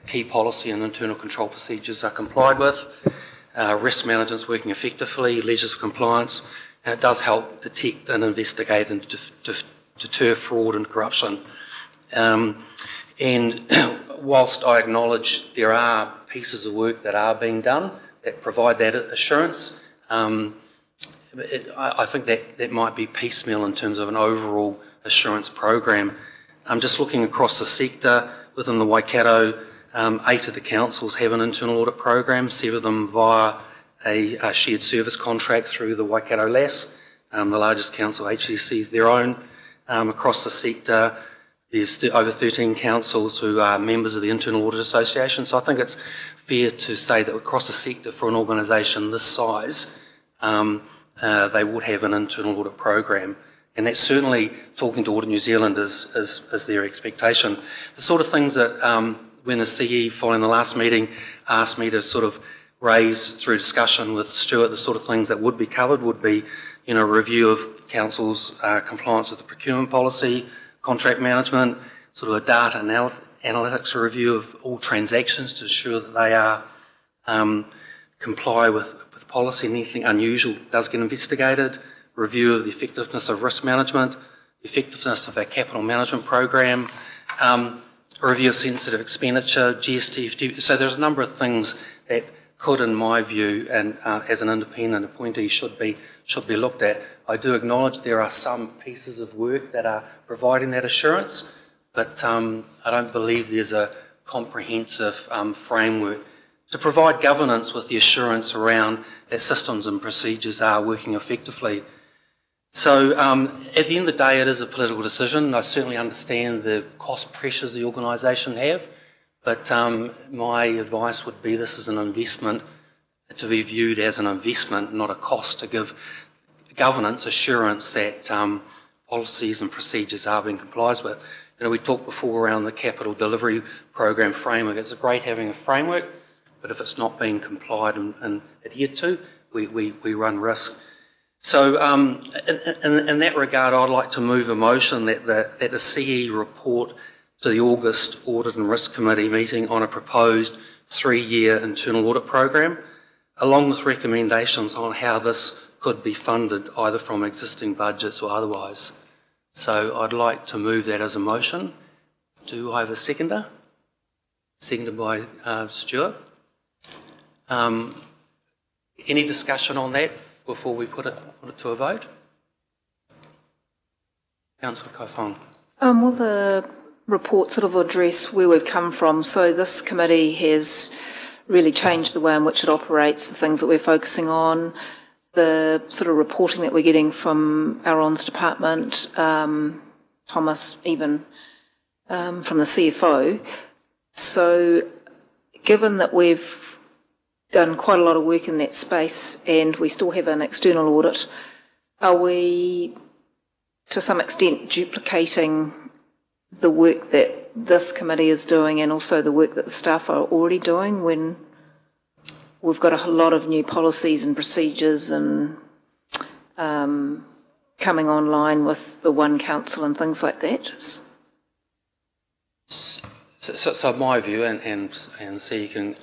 key policy and internal control procedures are complied with, risk management's working effectively, legislative compliance, and it does help detect and investigate and deter fraud and corruption. And whilst I acknowledge there are pieces of work that are being done that provide that assurance, I think that might be piecemeal in terms of an overall assurance program. Just looking across the sector, within the Waikato, 8 of the councils have an internal audit program, 7 of them via a shared service contract through the Waikato LAS. The largest council, HCC, is their own. Across the sector, there's over 13 councils who are members of the Internal Audit Association. So I think it's fair to say that across the sector for an organisation this size, they would have an internal audit program. And that's certainly, talking to Audit New Zealand, is their expectation. The sort of things that, when the CE, following the last meeting, asked me to sort of raise through discussion with Stuart, the sort of things that would be covered would be, review of council's compliance with the procurement policy, contract management, sort of a data analytics review of all transactions to ensure that they are comply with policy, and anything unusual does get investigated, review of the effectiveness of risk management, the effectiveness of our capital management program, a review of sensitive expenditure, GST. So there's a number of things that could, in my view, and as an independent appointee should be looked at. I do acknowledge there are some pieces of work that are providing that assurance, but I don't believe there's a comprehensive framework to provide governance with the assurance around that systems and procedures are working effectively. So at the end of the day, it is a political decision. I certainly understand the cost pressures the organisation have, but my advice would be this is an investment to be viewed as an investment, not a cost, to give governance assurance that policies and procedures are being complied with. You know, we talked before around the capital delivery program framework. It's great having a framework, but if it's not being complied and adhered to, we run risk. So in that regard, I'd like to move a motion that the CE report to the August Audit and Risk Committee meeting on a proposed 3-year internal audit program, along with recommendations on how this could be funded either from existing budgets or otherwise. So I'd like to move that as a motion. Do I have a seconder? Seconded by Stuart. Any discussion on that before we put it to a vote? Councillor Kaifong. Will the report sort of address where we've come from? So this committee has really changed the way in which it operates, the things that we're focusing on, the sort of reporting that we're getting from our ONS department, Thomas, even from the CFO. So given that we've done quite a lot of work in that space and we still have an external audit, are we to some extent duplicating the work that this committee is doing and also the work that the staff are already doing when we've got a lot of new policies and procedures and coming online with the One Council and things like that? So my view, and so you can,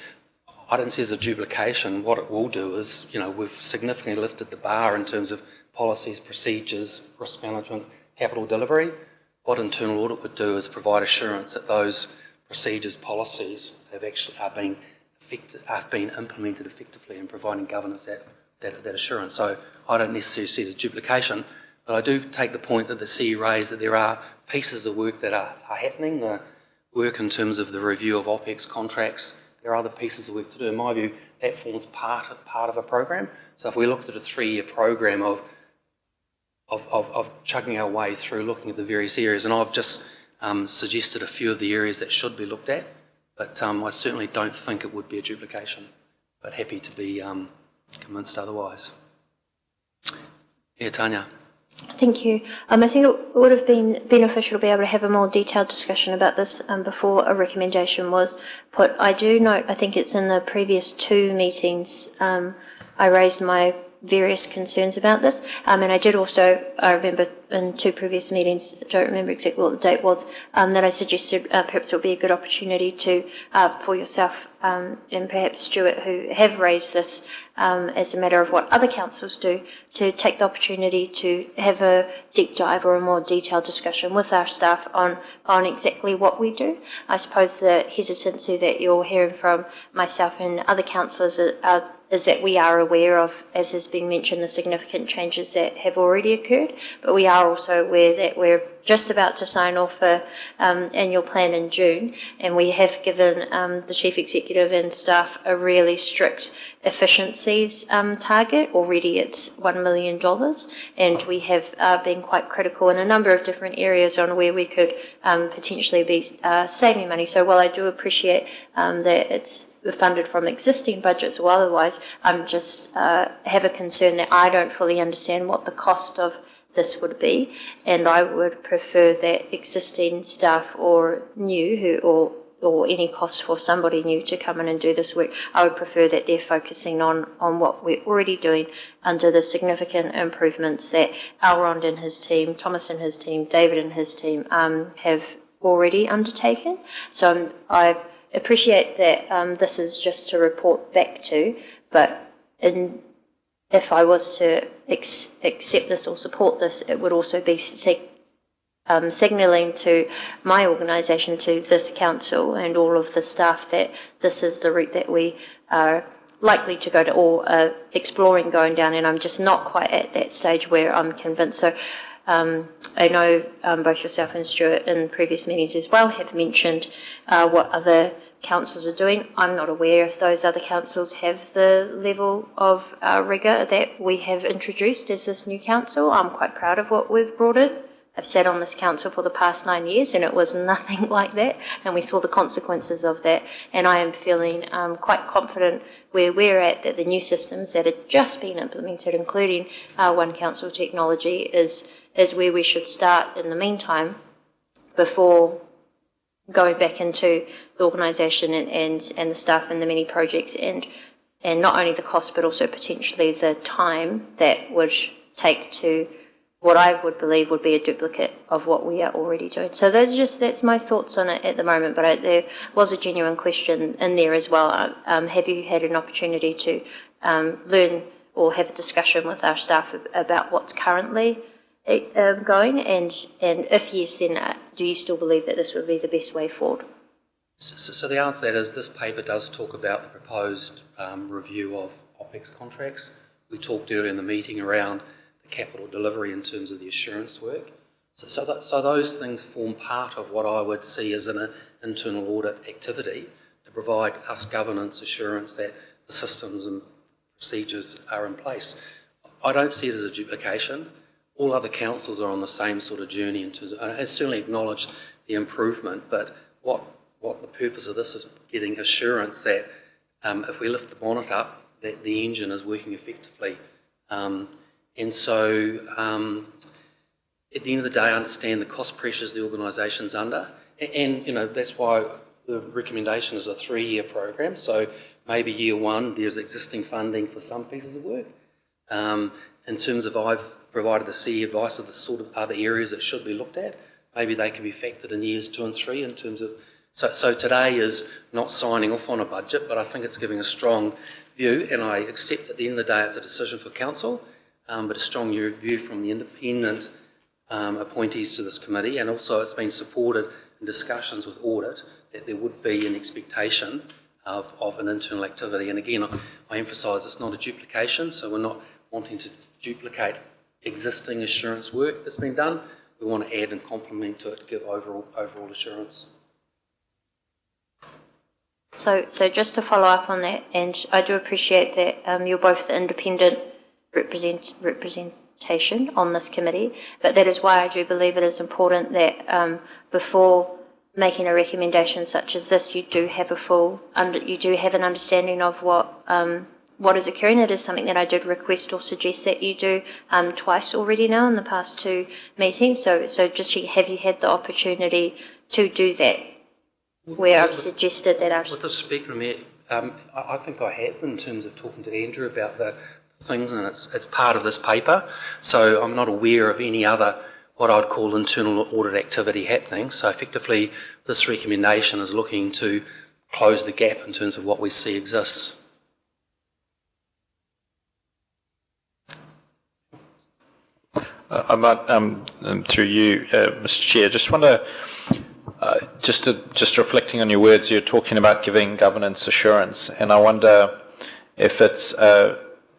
I don't see as a duplication. What it will do is, you know, we've significantly lifted the bar in terms of policies, procedures, risk management, capital delivery. What internal audit would do is provide assurance that those procedures, policies have actually are being implemented effectively and providing governance that assurance. So I don't necessarily see it as duplication, but I do take the point that the CE raised that there are pieces of work that are happening. The work in terms of the review of OPEX contracts, there are other pieces of work to do. In my view, that forms part of a program. So if we looked at a 3-year program of chugging our way through looking at the various areas, and I've just suggested a few of the areas that should be looked at, but I certainly don't think it would be a duplication, but happy to be convinced otherwise. Yeah, Tanya. Thank you. I think it would have been beneficial to be able to have a more detailed discussion about this before a recommendation was put. I do note, I think it's in the previous 2 meetings, I raised my various concerns about this, and I did also, I remember in 2 previous meetings, I don't remember exactly what the date was, that I suggested perhaps it would be a good opportunity to, for yourself and perhaps Stuart, who have raised this as a matter of what other councils do, to take the opportunity to have a deep dive or a more detailed discussion with our staff on exactly what we do. I suppose the hesitancy that you're hearing from myself and other councillors is that we are aware of, as has been mentioned, the significant changes that have already occurred, but we are also aware that we're just about to sign off an annual plan in June, and we have given the Chief Executive and staff a really strict efficiencies target. Already it's $1 million, and we have been quite critical in a number of different areas on where we could potentially be saving money. So while I do appreciate that it's funded from existing budgets or otherwise, I'm just have a concern that I don't fully understand what the cost of this would be, and I would prefer that existing staff or new or any cost for somebody new to come in and do this work, I would prefer that they're focusing on what we're already doing under the significant improvements that Elrond and his team, Thomas and his team, David and his team have already undertaken. So I appreciate that this is just to report back to, but if I was to accept this or support this, it would also be signalling to my organisation, to this council and all of the staff, that this is the route that we are likely to go to, or exploring going down, and I'm just not quite at that stage where I'm convinced. So I know both yourself and Stuart in previous meetings as well have mentioned what other councils are doing. I'm not aware if those other councils have the level of rigour that we have introduced as this new council. I'm quite proud of what we've brought in. I've sat on this council for the past 9 years and it was nothing like that, and we saw the consequences of that, and I am feeling quite confident where we're at that the new systems that have just been implemented, including One Council technology, is where we should start in the meantime before going back into the organisation and the staff and the many projects and not only the cost but also potentially the time that would take to what I would believe would be a duplicate of what we are already doing. So that's my thoughts on it at the moment, but there was a genuine question in there as well. Have you had an opportunity to learn or have a discussion with our staff about what's currently going, and if yes, then do you still believe that this would be the best way forward? So the answer to that is this paper does talk about the proposed review of OPEX contracts. We talked earlier in the meeting around capital delivery in terms of the assurance work. So those things form part of what I would see as an internal audit activity to provide us governance assurance that the systems and procedures are in place. I don't see it as a duplication. All other councils are on the same sort of journey in terms of, I certainly acknowledge the improvement, but what the purpose of this is getting assurance that if we lift the bonnet up, that the engine is working effectively. And so, at the end of the day, I understand the cost pressures the organisation's under, and that's why the recommendation is a 3-year program. So maybe year one there's existing funding for some pieces of work. In terms of I've provided the CE advice of the sort of other areas that should be looked at. Maybe they can be factored in years 2 and 3 in terms of. So today is not signing off on a budget, but I think it's giving a strong view, and I accept at the end of the day it's a decision for council. But a strong view from the independent appointees to this committee, and also it's been supported in discussions with Audit that there would be an expectation of an internal activity. And again, I emphasise it's not a duplication, so we're not wanting to duplicate existing assurance work that's been done. We want to add and complement to it to give overall assurance. So just to follow up on that, and I do appreciate that you're both the independent representation on this committee, but that is why I do believe it is important that before making a recommendation such as this, you do have an understanding of what is occurring. It is something that I did request or suggest that you do twice already now in the past 2 meetings. So just have you had the opportunity to do that? Where I've suggested that I've. With the spectrum, I think I have in terms of talking to Andrew about the things, and it's part of this paper. So I'm not aware of any other what I'd call internal audit activity happening. So effectively, this recommendation is looking to close the gap in terms of what we see exists. I might, through you, Mr. Chair, just want to, just reflecting on your words, you're talking about giving governance assurance, and I wonder if it's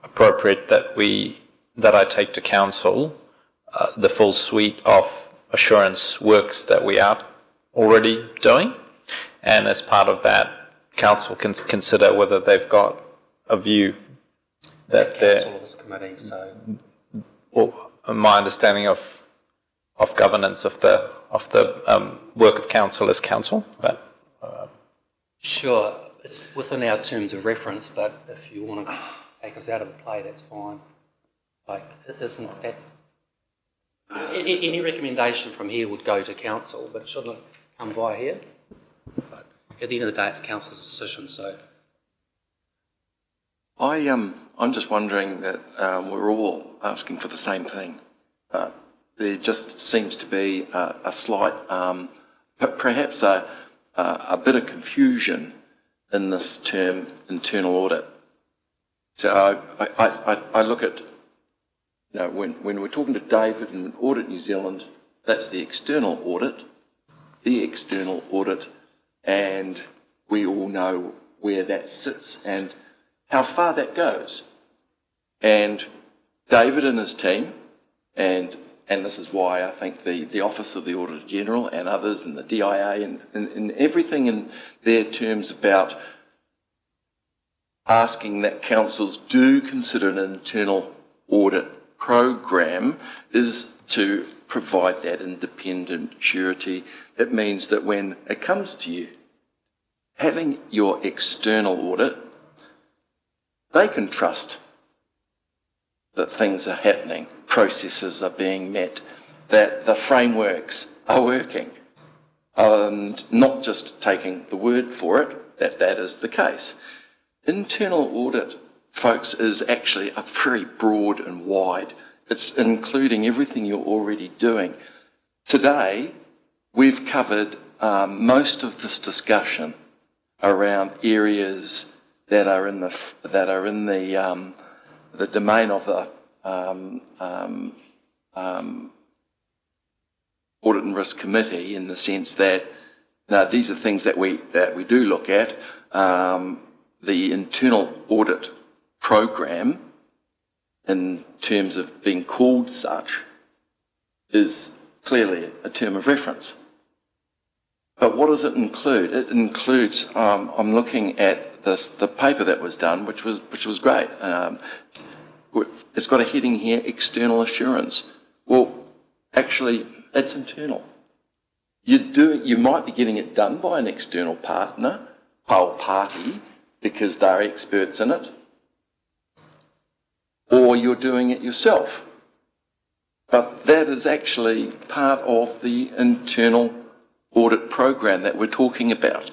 appropriate that I take to council the full suite of assurance works that we are already doing, and as part of that, council can consider whether they've got a view that council this committee. So, my understanding of governance of the work of council is council, but sure, it's within our terms of reference. But if you want to take us out of the play, that's fine. Like, isn't that any recommendation from here would go to council, but it shouldn't come via here. But at the end of the day, it's council's decision. So, I'm just wondering that we're all asking for the same thing. There just seems to be a slight, perhaps a bit of confusion in this term, internal audit. So I look at, when we're talking to David in Audit New Zealand, that's the external audit, and we all know where that sits and how far that goes. And David and his team and and this is why I think the Office of the Auditor General and others and the DIA and everything in their terms about asking that councils do consider an internal audit program is to provide that independent surety. It means that when it comes to you, having your external audit, they can trust that things are happening, processes are being met, that the frameworks are working, and not just taking the word for it, that is the case. Internal audit, folks, is actually a very broad and wide. It's including everything you're already doing. Today, we've covered most of this discussion around areas that are in the domain of the Audit and Risk Committee, in the sense that these are things that we do look at. The internal audit program, in terms of being called such, is clearly a term of reference. But what does it include? It includes, I'm looking at the paper that was done, which was great. It's got a heading here, external assurance. Well, actually, it's internal. You might be getting it done by an external partner, whole party, because they're experts in it, or you're doing it yourself. But that is actually part of the internal audit program that we're talking about.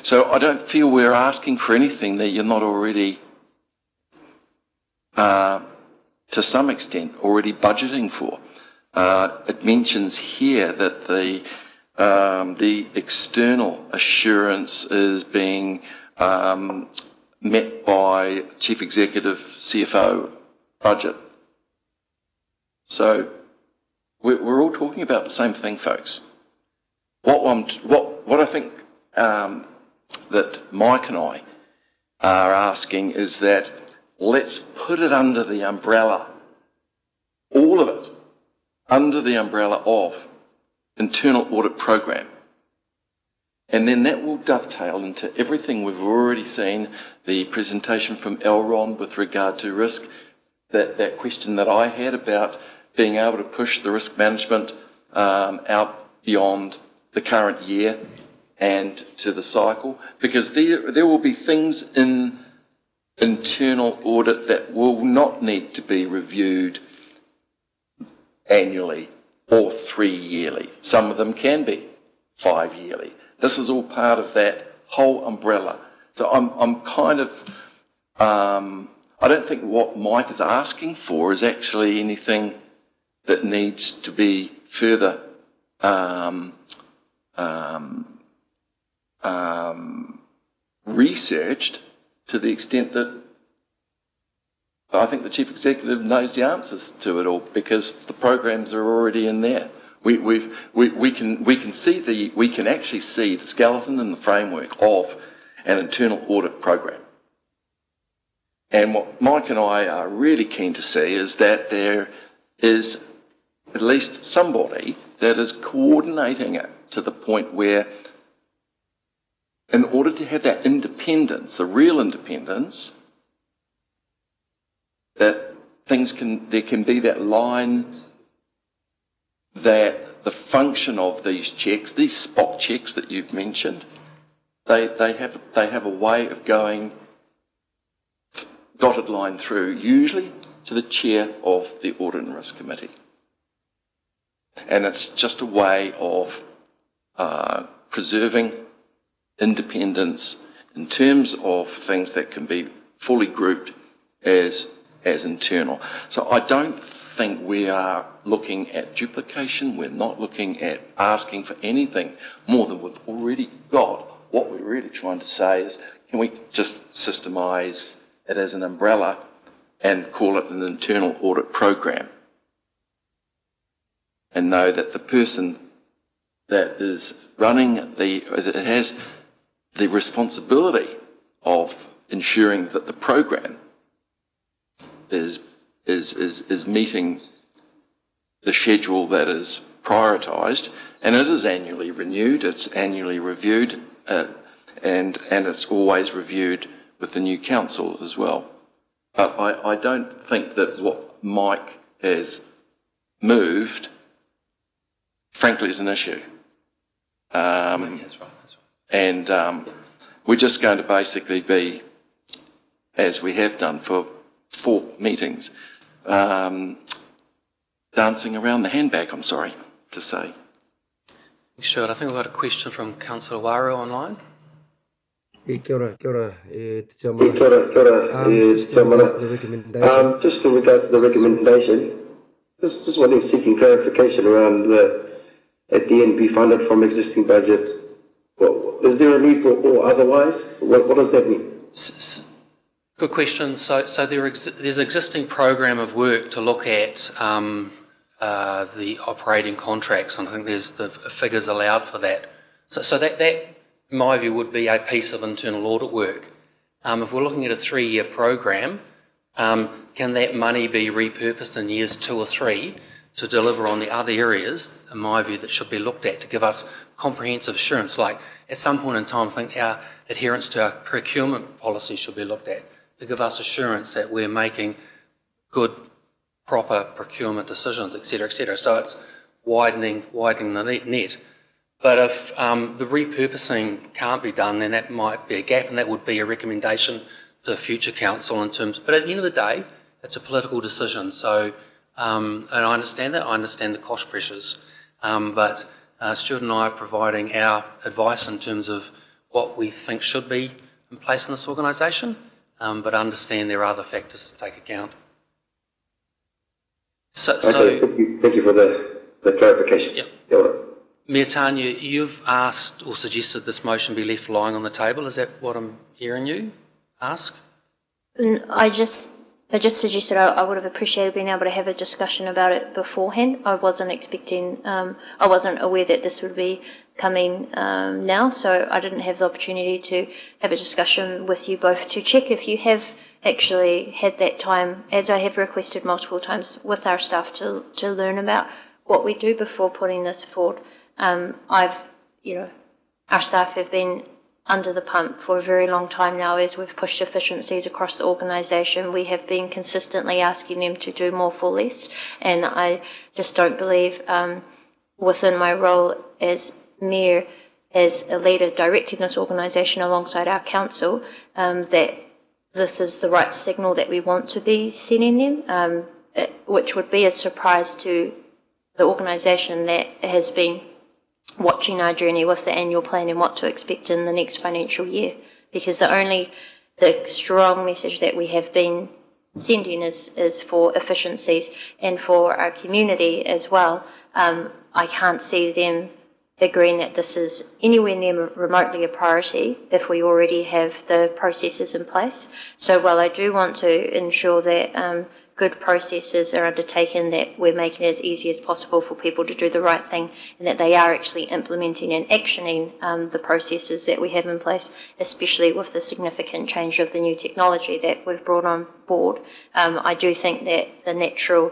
So I don't feel we're asking for anything that you're not already, to some extent, already budgeting for. It mentions here that the external assurance is being met by Chief Executive, CFO, budget. So we're all talking about the same thing, folks. What I think that Mike and I are asking is that let's put it under the umbrella, all of it, under the umbrella of internal audit program. And then that will dovetail into everything we've already seen, the presentation from Elron with regard to risk, that question that I had about being able to push the risk management out beyond the current year and to the cycle, because there will be things in internal audit that will not need to be reviewed annually or 3 yearly. Some of them can be 5 yearly. This is all part of that whole umbrella. So I'm kind of, I don't think what Mike is asking for is actually anything that needs to be further researched, to the extent that I think the Chief Executive knows the answers to it all, because the programs are already in there. We can actually see the skeleton and the framework of an internal audit program. And what Mike and I are really keen to see is that there is at least somebody that is coordinating it to the point where, in order to have that independence, the real independence, that there can be that line, that the function of these checks, these spot checks that you've mentioned, they have a way of going dotted line through, usually to the chair of the Audit and Risk Committee. And it's just a way of preserving independence in terms of things that can be fully grouped as internal. So I don't think we are looking at duplication. We're not looking at asking for anything more than we've already got. What we're really trying to say is, can we just systemise it as an umbrella and call it an internal audit program, and know that the person that is running that has the responsibility of ensuring that the program is meeting the schedule that is prioritised, and it is annually renewed, it's annually reviewed, and it's always reviewed with the new council as well. But I don't think that what Mike has moved, frankly, is an issue. That's right. And we're just going to basically be, as we have done for 4 meetings, dancing around the handbag, I'm sorry to say. Sure, I think we've got a question from Councillor Waru online. Kia ora, Kia ora, just in regards to the recommendation, just wanting seeking clarification around at the end be funded from existing budgets. Is there a need for or otherwise? What does that mean? Good question. So there's an existing program of work to look at the operating contracts, and I think there's the figures allowed for that. So that in my view would be a piece of internal audit work. If we're looking at a 3-year program, can that money be repurposed in years 2 or 3 to deliver on the other areas, in my view, that should be looked at to give us comprehensive assurance? Like at some point in time, I think our adherence to our procurement policy should be looked at to give us assurance that we're making good, proper procurement decisions, etc., etc. So it's widening the net. But if the repurposing can't be done, then that might be a gap, and that would be a recommendation to the future council in terms. But at the end of the day, it's a political decision. So, and I understand that. I understand the cost pressures. But Stuart and I are providing our advice in terms of what we think should be in place in this organisation, but understand there are other factors to take account. So thank you for the clarification. Yep. Yeah. Mayor Tanya, you've asked or suggested this motion be left lying on the table. Is that what I'm hearing you ask? I just suggested I would have appreciated being able to have a discussion about it beforehand. I wasn't expecting, I wasn't aware that this would be coming now, so I didn't have the opportunity to have a discussion with you both to check if you have actually had that time, as I have requested multiple times, with our staff to learn about what we do before putting this forward. Our staff have been under the pump for a very long time now as we've pushed efficiencies across the organisation. We have been consistently asking them to do more for less, and I just don't believe within my role as Mayor, as a leader directing this organisation alongside our council, that this is the right signal that we want to be sending them, which would be a surprise to the organisation that has been watching our journey with the annual plan and what to expect in the next financial year. Because the strong message that we have been sending is for efficiencies and for our community as well. I can't see them agreeing that this is anywhere near remotely a priority if we already have the processes in place. So while I do want to ensure that good processes are undertaken, that we're making it as easy as possible for people to do the right thing, and that they are actually implementing and actioning the processes that we have in place, especially with the significant change of the new technology that we've brought on board, I do think that the natural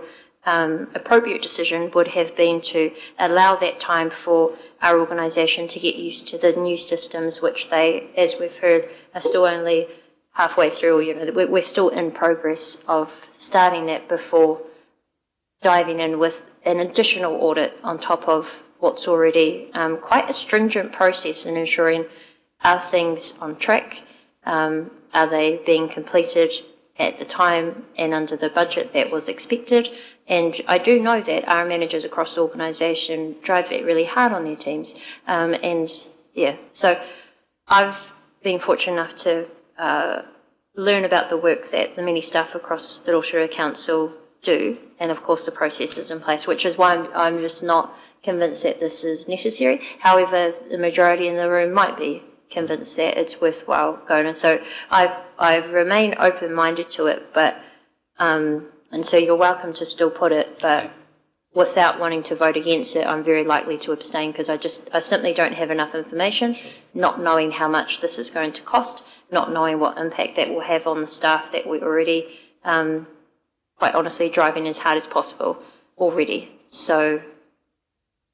appropriate decision would have been to allow that time for our organisation to get used to the new systems, which they, as we've heard, are still only halfway through. We're still in progress of starting that before diving in with an additional audit on top of what's already quite a stringent process in ensuring are things on track, are they being completed at the time and under the budget that was expected. And I do know that our managers across the organisation drive it really hard on their teams. So I've been fortunate enough to learn about the work that the many staff across the Rotorua Council do, and of course the processes in place, which is why I'm just not convinced that this is necessary. However, the majority in the room might be convinced that it's worthwhile going. And so I've remained open-minded to it, but and so you're welcome to still put it, but without wanting to vote against it, I'm very likely to abstain because I simply don't have enough information, not knowing how much this is going to cost, not knowing what impact that will have on the staff that we're already, quite honestly, driving as hard as possible. already. So,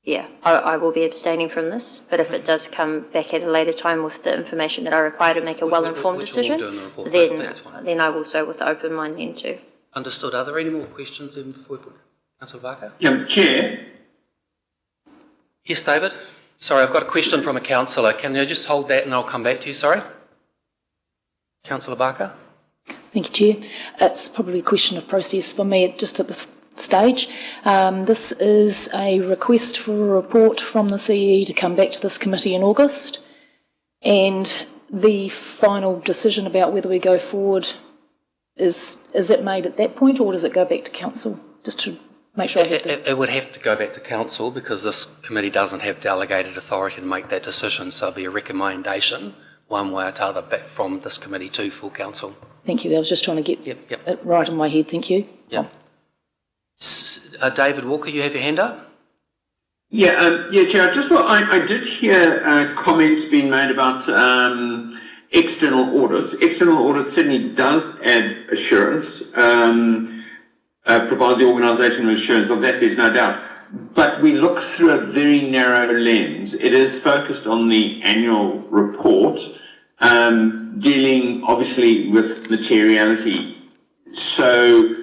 yeah, I will be abstaining from this, but if it does come back at a later time with the information that I require to make a well-informed decision, then I will so with the open mind then too. Understood. Are there any more questions before we put Councillor Barker? Yeah, Chair. Yes, David. Sorry, I've got a question from a councillor. Can you just hold that and I'll come back to you, sorry? Councillor Barker. Thank you, Chair. It's probably a question of process for me just at this stage. This is a request for a report from the CE to come back to this committee in August, and the final decision about whether we go forward, is it made at that point, or does it go back to council? Just to make sure it would have to go back to council because this committee doesn't have delegated authority to make that decision, so it'll be a recommendation one way or the other back from this committee to full council. Thank you. I was just trying to get it right in my head. Thank you. Yeah. David Walker, you have your hand up? Yeah, Chair. I did hear comments being made about external audits. External audit certainly does add assurance, provide the organisation with assurance. Of that, there's no doubt. But we look through a very narrow lens. It is focused on the annual report, dealing obviously with materiality. So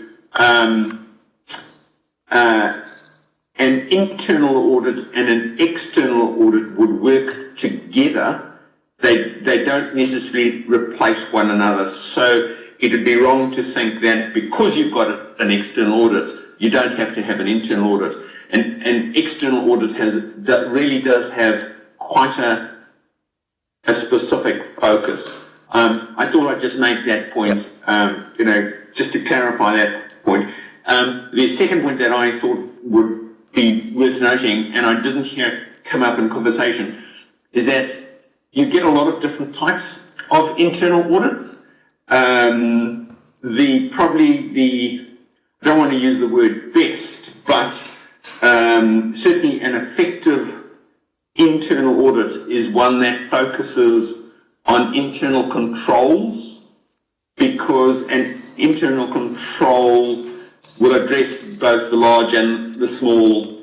an internal audit and an external audit would work together. They don't necessarily replace one another. So it would be wrong to think that because you've got an external audit, you don't have to have an internal audit. And external audit really does have quite a specific focus. I thought I'd just make that point, just to clarify that point. The second point that I thought would be worth noting, and I didn't hear it come up in conversation, is that you get a lot of different types of internal audits. I don't want to use the word best, but certainly an effective internal audit is one that focuses on internal controls, because an internal control will address both the large and the small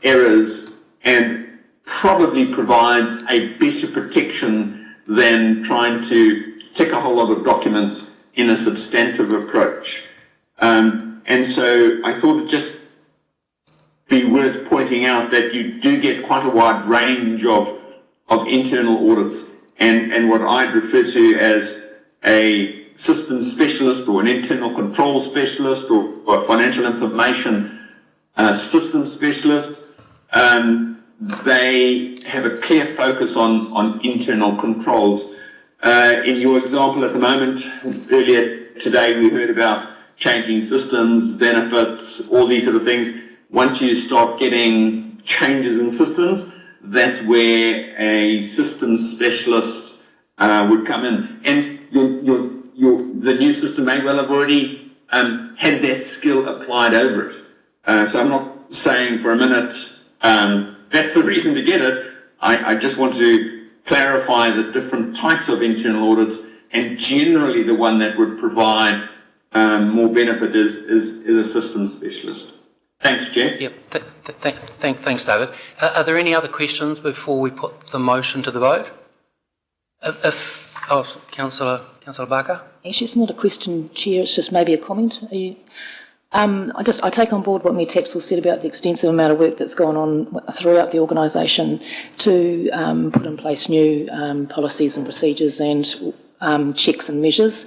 errors and probably provides a better protection than trying to tick a whole lot of documents in a substantive approach. And so I thought it'd just be worth pointing out that you do get quite a wide range of internal audits, and what I'd refer to as a system specialist or an internal control specialist or a financial information system specialist. They have a clear focus on internal controls. In your example at the moment, earlier today we heard about changing systems, benefits, all these sort of things. Once you start getting changes in systems, that's where a systems specialist would come in. And the new system may well have already had that skill applied over it. So I'm not saying for a minute that's the reason to get it. I just want to clarify the different types of internal audits, and generally the one that would provide more benefit is a systems specialist. Thanks, Chair. Yep. Thanks, David. Are there any other questions before we put the motion to the vote? Councillor Barker? Actually, it's not a question, Chair, it's just maybe a comment. I take on board what Mayor Tapsell said about the extensive amount of work that's gone on throughout the organisation to put in place new policies and procedures and checks and measures.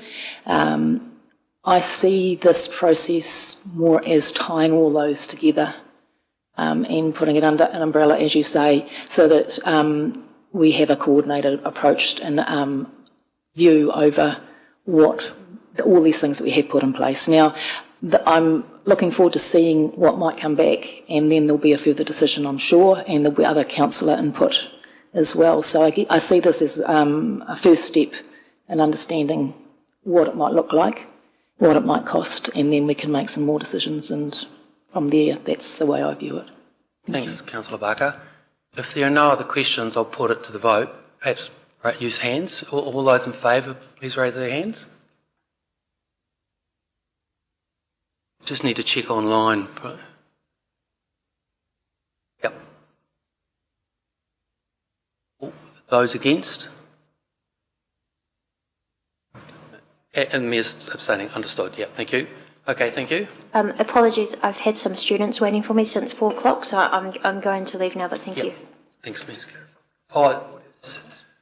I see this process more as tying all those together and putting it under an umbrella, as you say, so that we have a coordinated approach and view over what all these things that we have put in place. Now, I'm looking forward to seeing what might come back, and then there'll be a further decision, I'm sure, and there'll be other councillor input as well. So I see this as a first step in understanding what it might look like, what it might cost, and then we can make some more decisions, and from there, that's the way I view it. Thanks, Councillor Barker. If there are no other questions, I'll put it to the vote. Perhaps use hands. All those in favour, please raise their hands. Just need to check online. Those against? And the Mayor's abstaining. Understood. Yeah, thank you. Okay, thank you. Apologies, I've had some students waiting for me since 4 o'clock, so I'm going to leave now, but thank you. Thanks, Ms. Oh,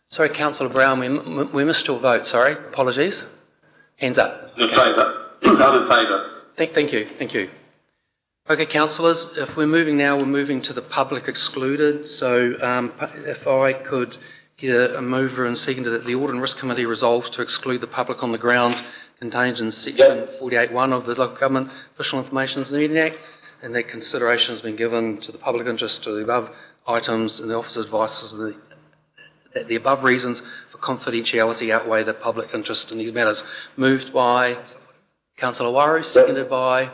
sorry, Councillor Brown, we missed your vote, sorry. Apologies. Hands up. In favour. I'm in favour. Thank you. Okay, councillors, if we're moving now, we're moving to the public excluded. So if I could get a mover and seconder that the Audit and Risk Committee resolved to exclude the public on the grounds contained in section 48.1 of the Local Government Official Information Meeting Act, and that consideration has been given to the public interest to the above items, and the officer's advice is that the above reasons for confidentiality outweigh the public interest in these matters. Moved by Councillor Waru, seconded by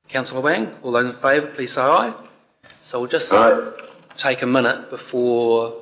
Councillor Wang. All those in favour, please say aye. So we'll just take a minute before